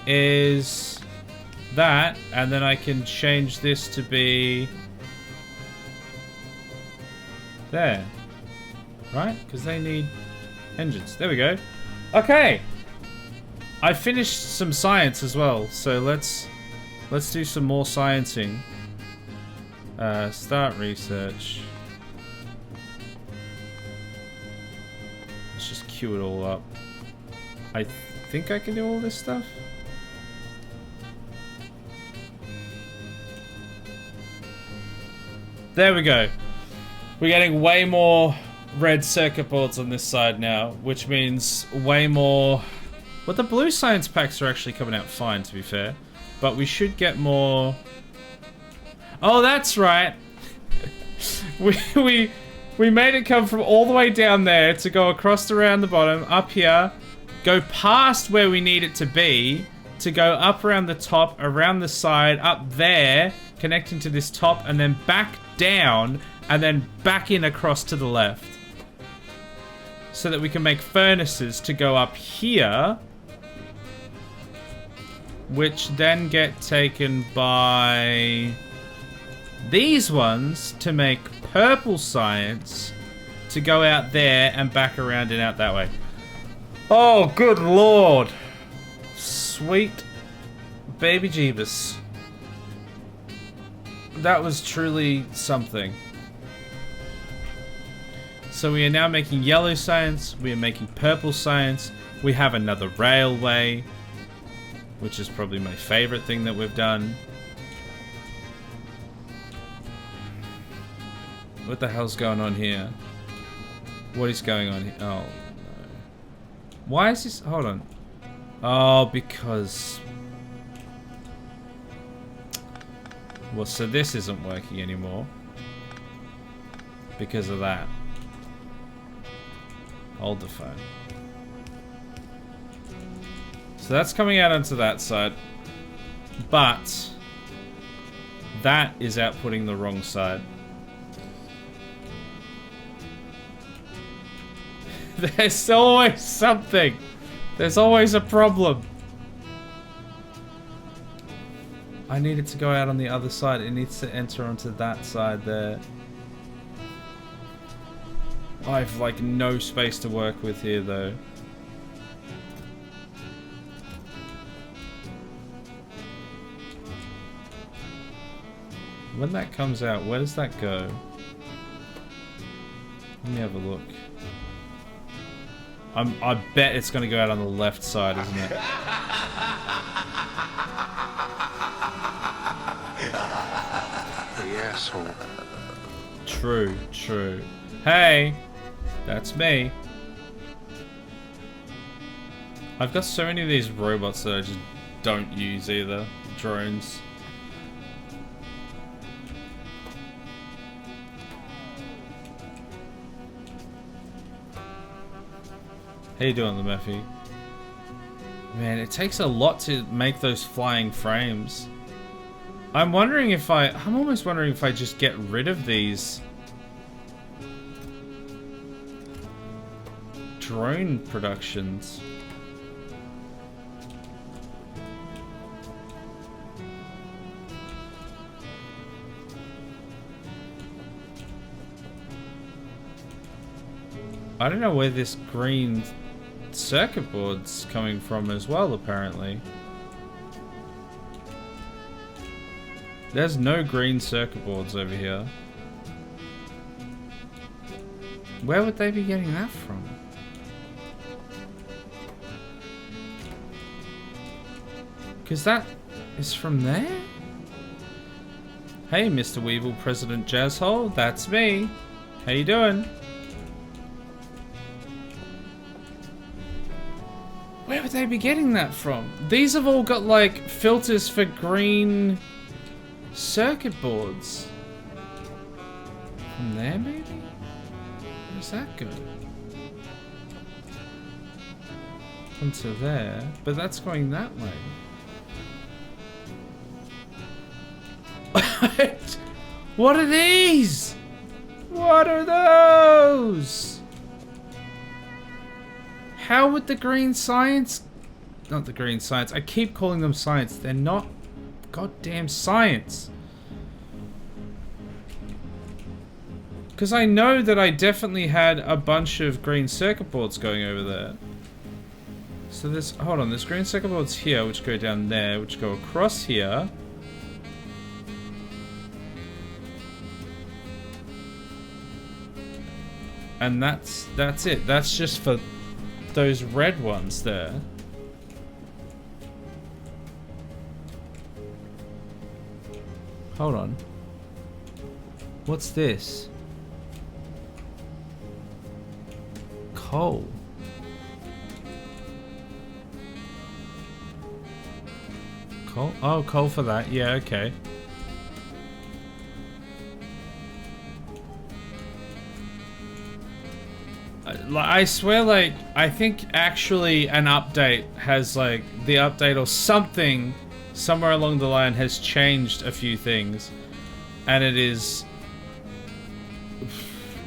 Speaker 1: is that, and then I can change this to be there. Right? Because they need engines. There we go. Okay! I finished some science as well, so let's do some more sciencing. Start research. Let's just queue it all up. I think I can do all this stuff. There we go. We're getting way more red circuit boards on this side now, which means way more... Well, the blue science packs are actually coming out fine, to be fair. But we should get more... Oh, that's right. we made it come from all the way down there to go across around the bottom, up here, go past where we need it to be, to go up around the top, around the side, up there, connecting to this top, and then back down, and then back in across to the left. So that we can make furnaces to go up here, which then get taken by these ones to make purple science to go out there and back around and out that way. Oh, good lord. Sweet baby Jeebus. That was truly something. So we are now making yellow science, we are making purple science, we have another railway, which is probably my favorite thing that we've done. What the hell's going on here? What is going on here? Oh, no. Why is this? Hold on. Oh, because... Well, so this isn't working anymore. Because of that. Hold the phone. So that's coming out onto that side. But... that is outputting the wrong side. There's always something. There's always a problem. I need it to go out on the other side. It needs to enter onto that side there. I have like no space to work with here though. When that comes out, where does that go? Let me have a look. I bet it's going to go out on the left side, isn't it?
Speaker 7: The asshole.
Speaker 1: True, true. Hey, that's me. I've got so many of these robots that I just don't use either. Drones. How you doing, Lemurphy? Man, it takes a lot to make those flying frames. I'm wondering if I'm almost wondering if I just get rid of these drone productions. I don't know where this green circuit board's coming from as well, apparently. There's no green circuit boards over here. Where would they be getting that from? Because that is from there? Hey, Mr. Weevil, President Jazzhole, that's me. How you doing? Where would they be getting that from? These have all got like filters for green circuit boards. From there maybe? Where does that go? Onto there, but that's going that way. What are these? What are those? How would the green science... Not the green science. I keep calling them science. They're not goddamn science. Because I know that I definitely had a bunch of green circuit boards going over there. So there's... Hold on. There's green circuit boards here, which go down there, which go across here. And that's it. That's just for... those red ones there. Hold on. What's this? Coal. Coal? Oh, coal for that. Yeah, okay. I swear, like, I think actually an update has, like, the update or something somewhere along the line has changed a few things. And it is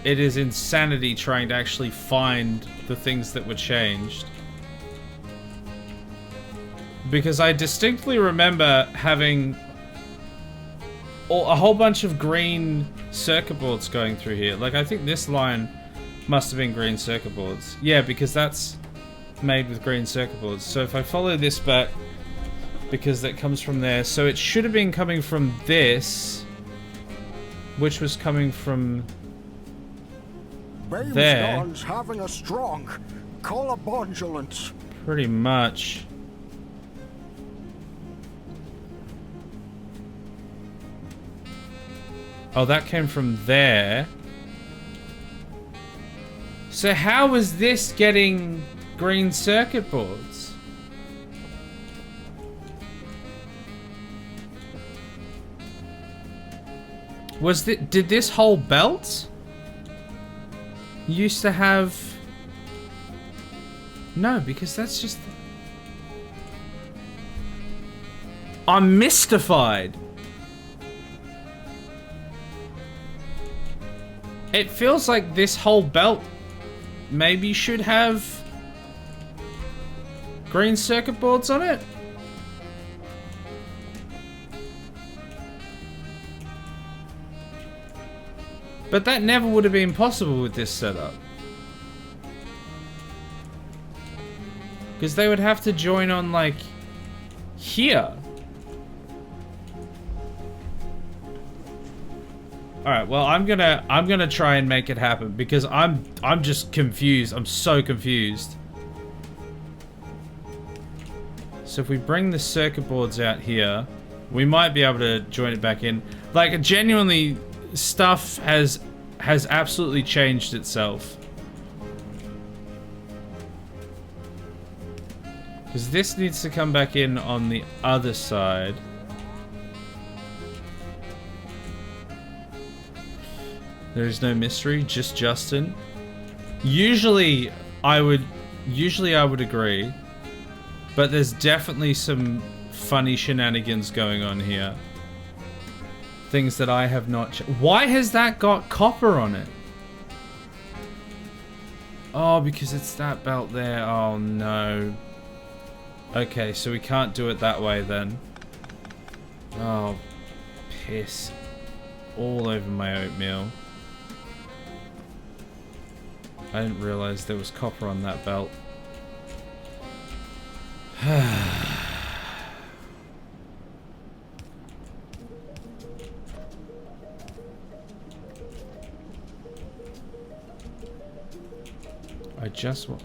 Speaker 1: insanity trying to actually find the things that were changed. Because I distinctly remember having a whole bunch of green circuit boards going through here. Like, I think this line must have been green circuit boards. Yeah, because that's made with green circuit boards. So if I follow this back, because that comes from there, so it should have been coming from this, which was coming from there.
Speaker 7: Babe's having a stroke. Call a bondulance.
Speaker 1: Pretty much. Oh, that came from there. So how was this getting green circuit boards? Did this whole belt used to have... No, because that's just... I'm mystified. It feels like this whole belt maybe should have green circuit boards on it. But that never would have been possible with this setup. Because they would have to join on, like, here. Alright, well, I'm gonna try and make it happen because I'm just confused. I'm so confused. So if we bring the circuit boards out here, we might be able to join it back in. Like, genuinely, stuff has absolutely changed itself. Because this needs to come back in on the other side. There is no mystery, just Justin. Usually I would agree. But there's definitely some funny shenanigans going on here. Things that I have not... Why has that got copper on it? Oh, because it's that belt there. Oh, no. Okay, so we can't do it that way then. Oh, piss. All over my oatmeal. I didn't realize there was copper on that belt. I just want...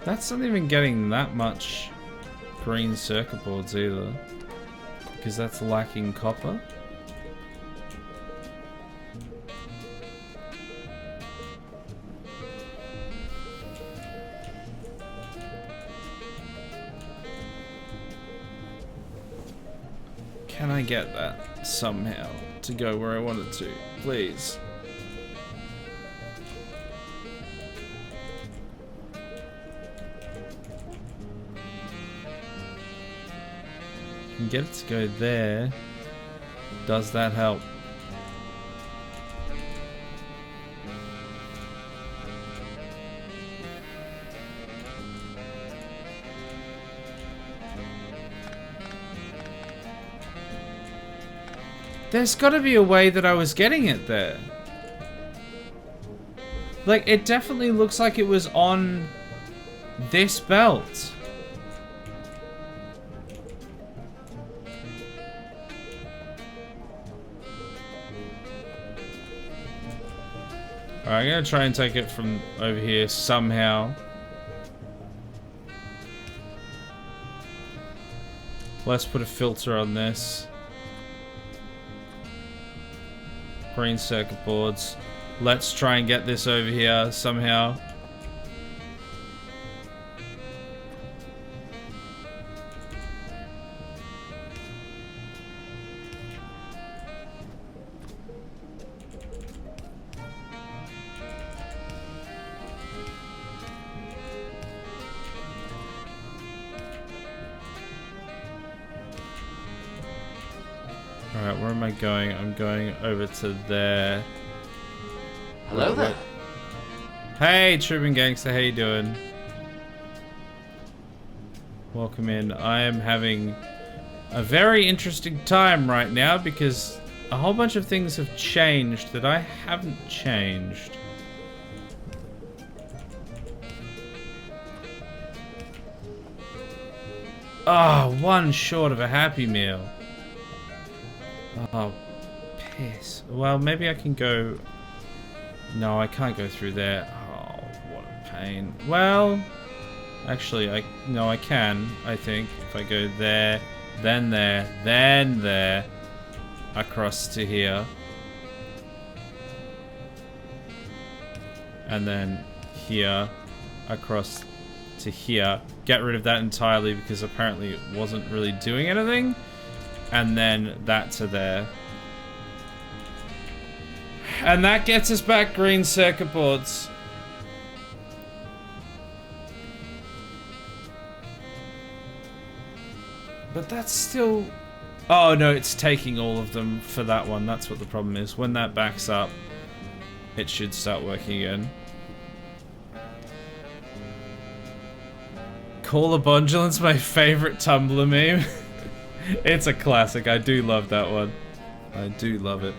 Speaker 1: That's not even getting that much green circuit boards either. Because that's lacking copper. Can I get that somehow to go where I want it to? Please. Can get it to go there. Does that help? There's got to be a way that I was getting it there. Like, it definitely looks like it was on this belt. Alright, I'm gonna try and take it from over here somehow. Let's put a filter on this. Green circuit boards. Let's try and get this over here somehow. Alright, where am I going? I'm going over to there.
Speaker 4: Hello there.
Speaker 1: Hey, Tribune Gangster, how you doing? Welcome in. I am having a very interesting time right now because a whole bunch of things have changed that I haven't changed. Oh, one short of a Happy Meal. Oh, piss. Well, maybe I can go... No, I can't go through there. Oh, what a pain. Well, actually, I can, I think. If I go there, then there, across to here. And then here, across to here. Get rid of that entirely because apparently it wasn't really doing anything. And then that to there. And that gets us back green circuit boards. But that's still... Oh no, it's taking all of them for that one. That's what the problem is. When that backs up, it should start working again. Call a Bondulant's my favorite Tumblr meme. It's a classic. I do love that one. I do love it.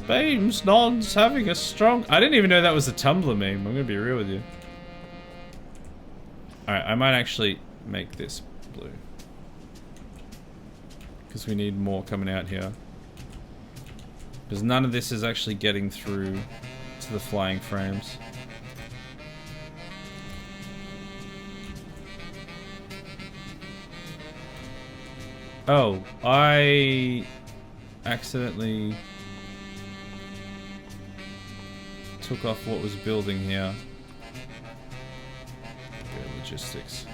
Speaker 1: Bames, Non's having a strong... I didn't even know that was a Tumblr meme. I'm gonna be real with you. Alright, I might actually make this blue. Because we need more coming out here. Because none of this is actually getting through to the flying frames. Oh, I accidentally took off what was building here. Okay, logistics.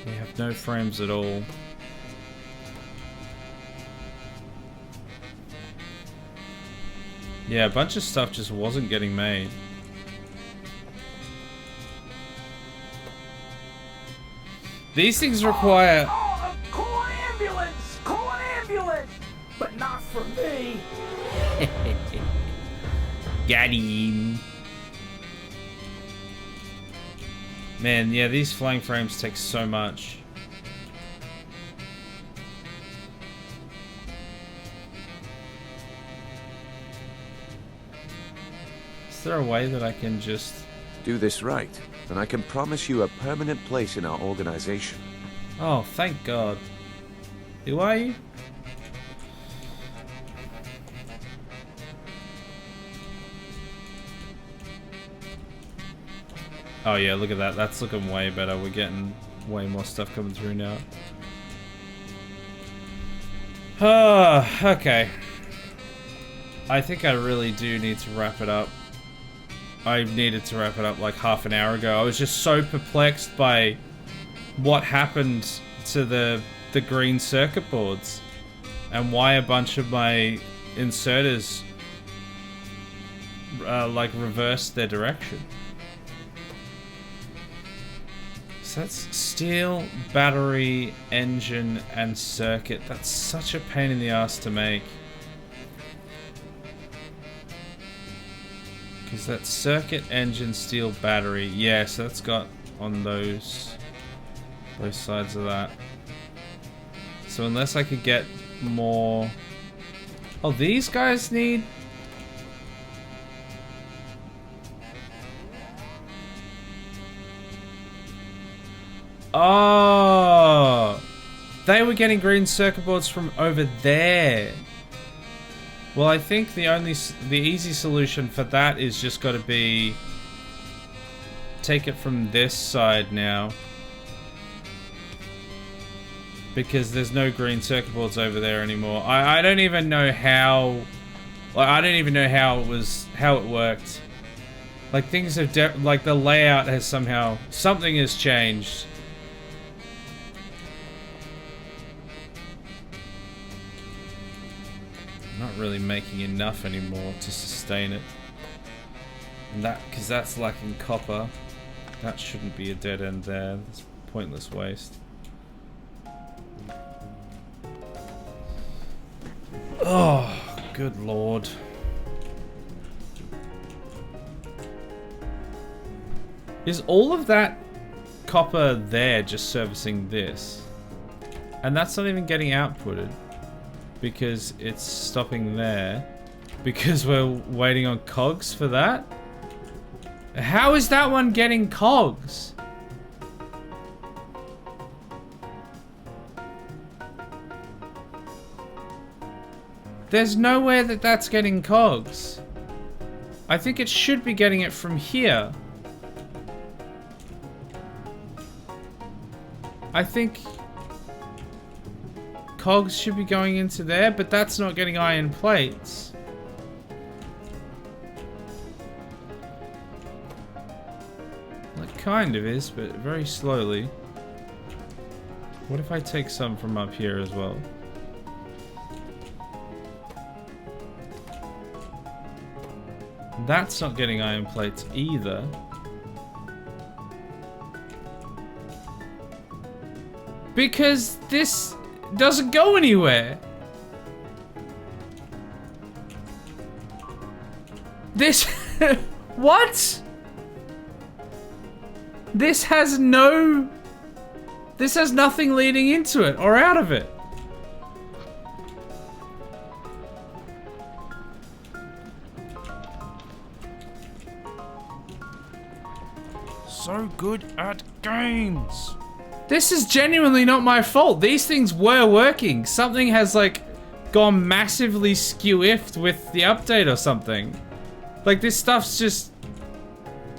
Speaker 1: We have no frames at all. Yeah, a bunch of stuff just wasn't getting made. These things require...
Speaker 2: Oh, call an ambulance! Call an ambulance! But not for me!
Speaker 1: Got him. Man, yeah, these flying frames take so much. Is there a way that I can just...
Speaker 7: Do this right, and I can promise you a permanent place in our organization.
Speaker 1: Oh, thank God. Do I? Oh yeah, look at that. That's looking way better. We're getting way more stuff coming through now. Okay. I think I really do need to wrap it up. I needed to wrap it up like half an hour ago. I was just so perplexed by what happened to the green circuit boards and why a bunch of my inserters like reversed their direction. So that's steel, battery, engine, and circuit. That's such a pain in the ass to make. Because that's circuit, engine, steel, battery. Yeah, so that's got on those sides of that. So unless I could get more... Oh, these guys need... Oh! They were getting green circuit boards from over there. Well, I think the easy solution for that is just got to be take it from this side now, because there's no green circuit boards over there anymore. I don't even know how. Like, I don't even know how it worked. Like, things have like the layout has somehow something has changed. Not really making enough anymore to sustain it, and because that's lacking copper. That shouldn't be a dead end there. That's pointless waste. Oh, good lord. Is all of that copper there just servicing this? And that's not even getting outputted. Because it's stopping there. Because we're waiting on cogs for that? How is that one getting cogs? There's nowhere that that's getting cogs. I think it should be getting it from here. I think cogs should be going into there, but that's not getting iron plates. It kind of is, but very slowly. What if I take some from up here as well? That's not getting iron plates either. Because this doesn't go anywhere. This... What? This has no... This has nothing leading into it or out of it.
Speaker 5: So good at games.
Speaker 1: This is genuinely not my fault. These things were working. Something has like gone massively skew-iffed with the update or something. Like this stuff's just...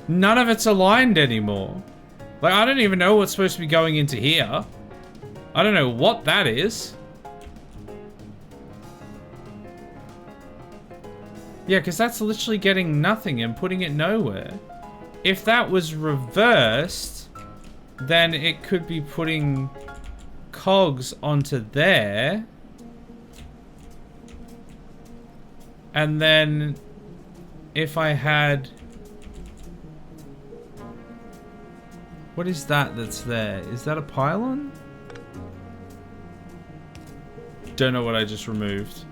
Speaker 1: None of it's aligned anymore. Like I don't even know what's supposed to be going into here. I don't know what that is. Yeah, because that's literally getting nothing and putting it nowhere. If that was reversed, then it could be putting cogs onto there. And then if I had... What is that that's there? Is that a pylon? Don't know what I just removed.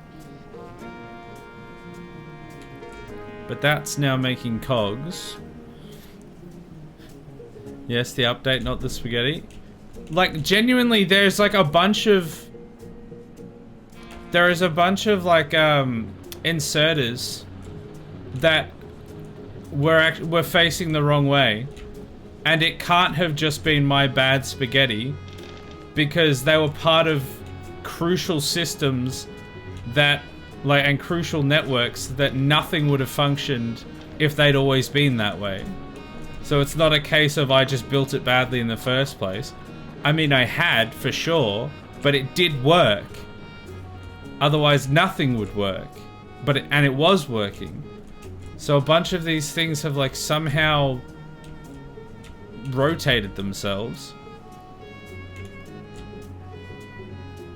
Speaker 1: But that's now making cogs. Yes, the update, not the spaghetti. Like, genuinely, there's like a bunch of... There is a bunch of like, inserters that were facing the wrong way. And it can't have just been my bad spaghetti. Because they were part of crucial systems that... Like, and crucial networks that nothing would have functioned if they'd always been that way. So it's not a case of I just built it badly in the first place. I mean, I had, for sure, but it did work. Otherwise, nothing would work. And it was working. So a bunch of these things have, like, somehow rotated themselves.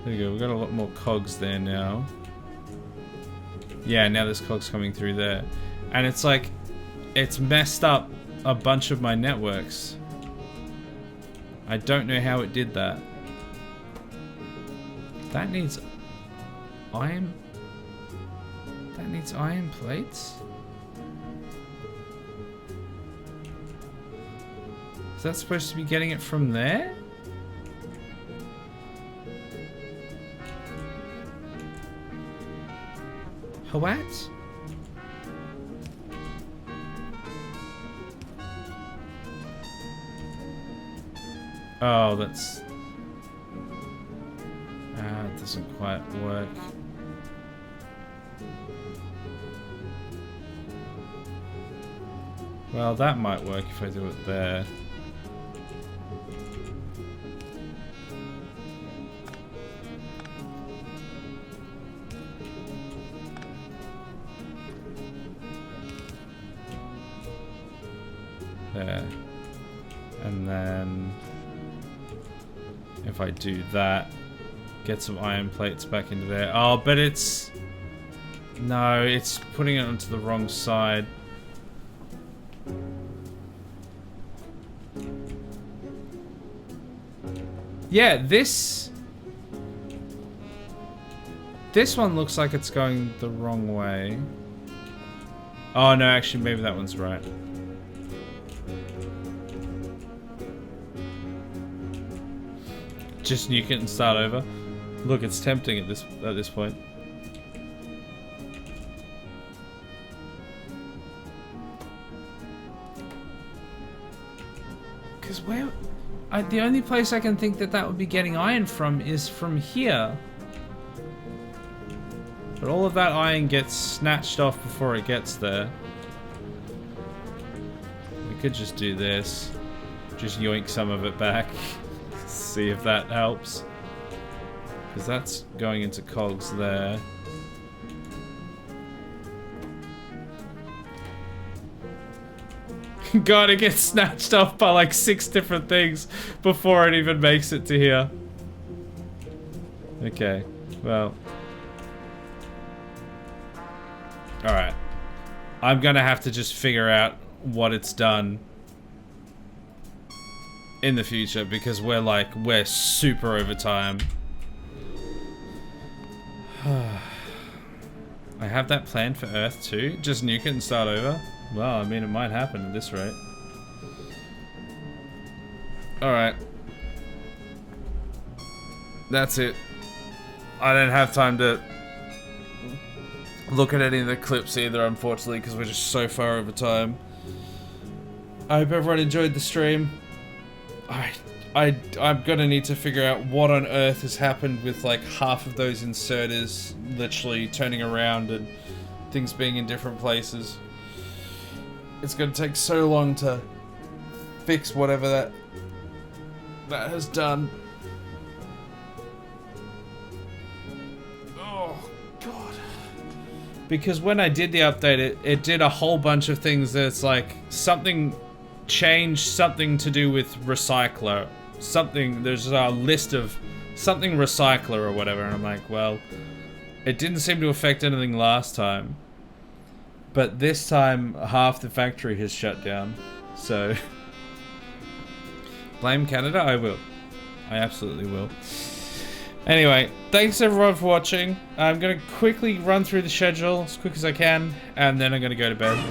Speaker 1: There we go, we've got a lot more cogs there now. Yeah, now there's cogs coming through there. And it's like, it's messed up a bunch of my networks. I don't know how it did that. That needs iron... That needs iron plates? Is that supposed to be getting it from there? What? Oh, that's... it doesn't quite work. Well, that might work if I do it there. There. And then if I do that, get some iron plates back into there. Oh, but it's... No, it's putting it onto the wrong side. Yeah, this one looks like it's going the wrong way. Oh no, actually maybe that one's right. Just nuke it and start over. Look, it's tempting at this point. Because where... the only place I can think that would be getting iron from is from here. But all of that iron gets snatched off before it gets there. We could just do this. Just yoink some of it back. See if that helps. Because that's going into cogs there. God, it gets snatched off by like 6 different things before it even makes it to here. Okay, well. Alright. I'm gonna have to just figure out what it's done in the future because we're super over time. I have that planned for Earth too. Just nuke it and start over. Well, I mean, it might happen at this rate. Alright. That's it. I don't have time to look at any of the clips either, unfortunately, because we're just so far over time. I hope everyone enjoyed the stream. I'm gonna need to figure out what on earth has happened with like half of those inserters literally turning around and things being in different places. It's gonna take so long to fix whatever that has done. Oh god. Because when I did the update, it did a whole bunch of things that's like something changed, something to do with recycler. Something, there's a list of something recycler or whatever, and I'm like, well, it didn't seem to affect anything last time. But this time, half the factory has shut down. So, blame Canada? I will. I absolutely will. Anyway, thanks everyone for watching. I'm going to quickly run through the schedule as quick as I can, and then I'm going to go to bed.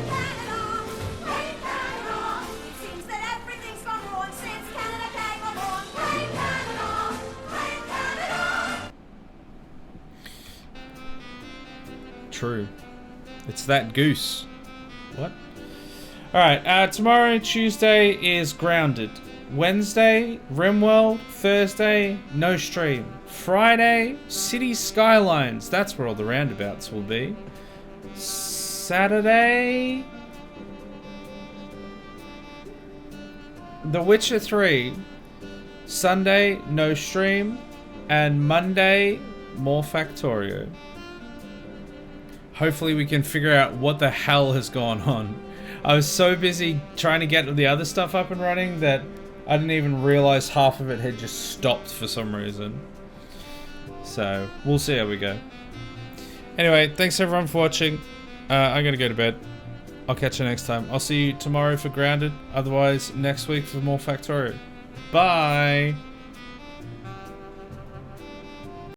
Speaker 1: True. It's that goose. What? Alright, tomorrow, Tuesday, is Grounded. Wednesday, Rimworld. Thursday, no stream. Friday, City Skylines. That's where all the roundabouts will be. Saturday, The Witcher 3. Sunday, no stream. And Monday, more Factorio. Hopefully we can figure out what the hell has gone on. I was so busy trying to get the other stuff up and running that I didn't even realize half of it had just stopped for some reason. So, we'll see how we go. Anyway, thanks everyone for watching. I'm gonna go to bed. I'll catch you next time. I'll see you tomorrow for Grounded. Otherwise, next week for more Factorio. Bye!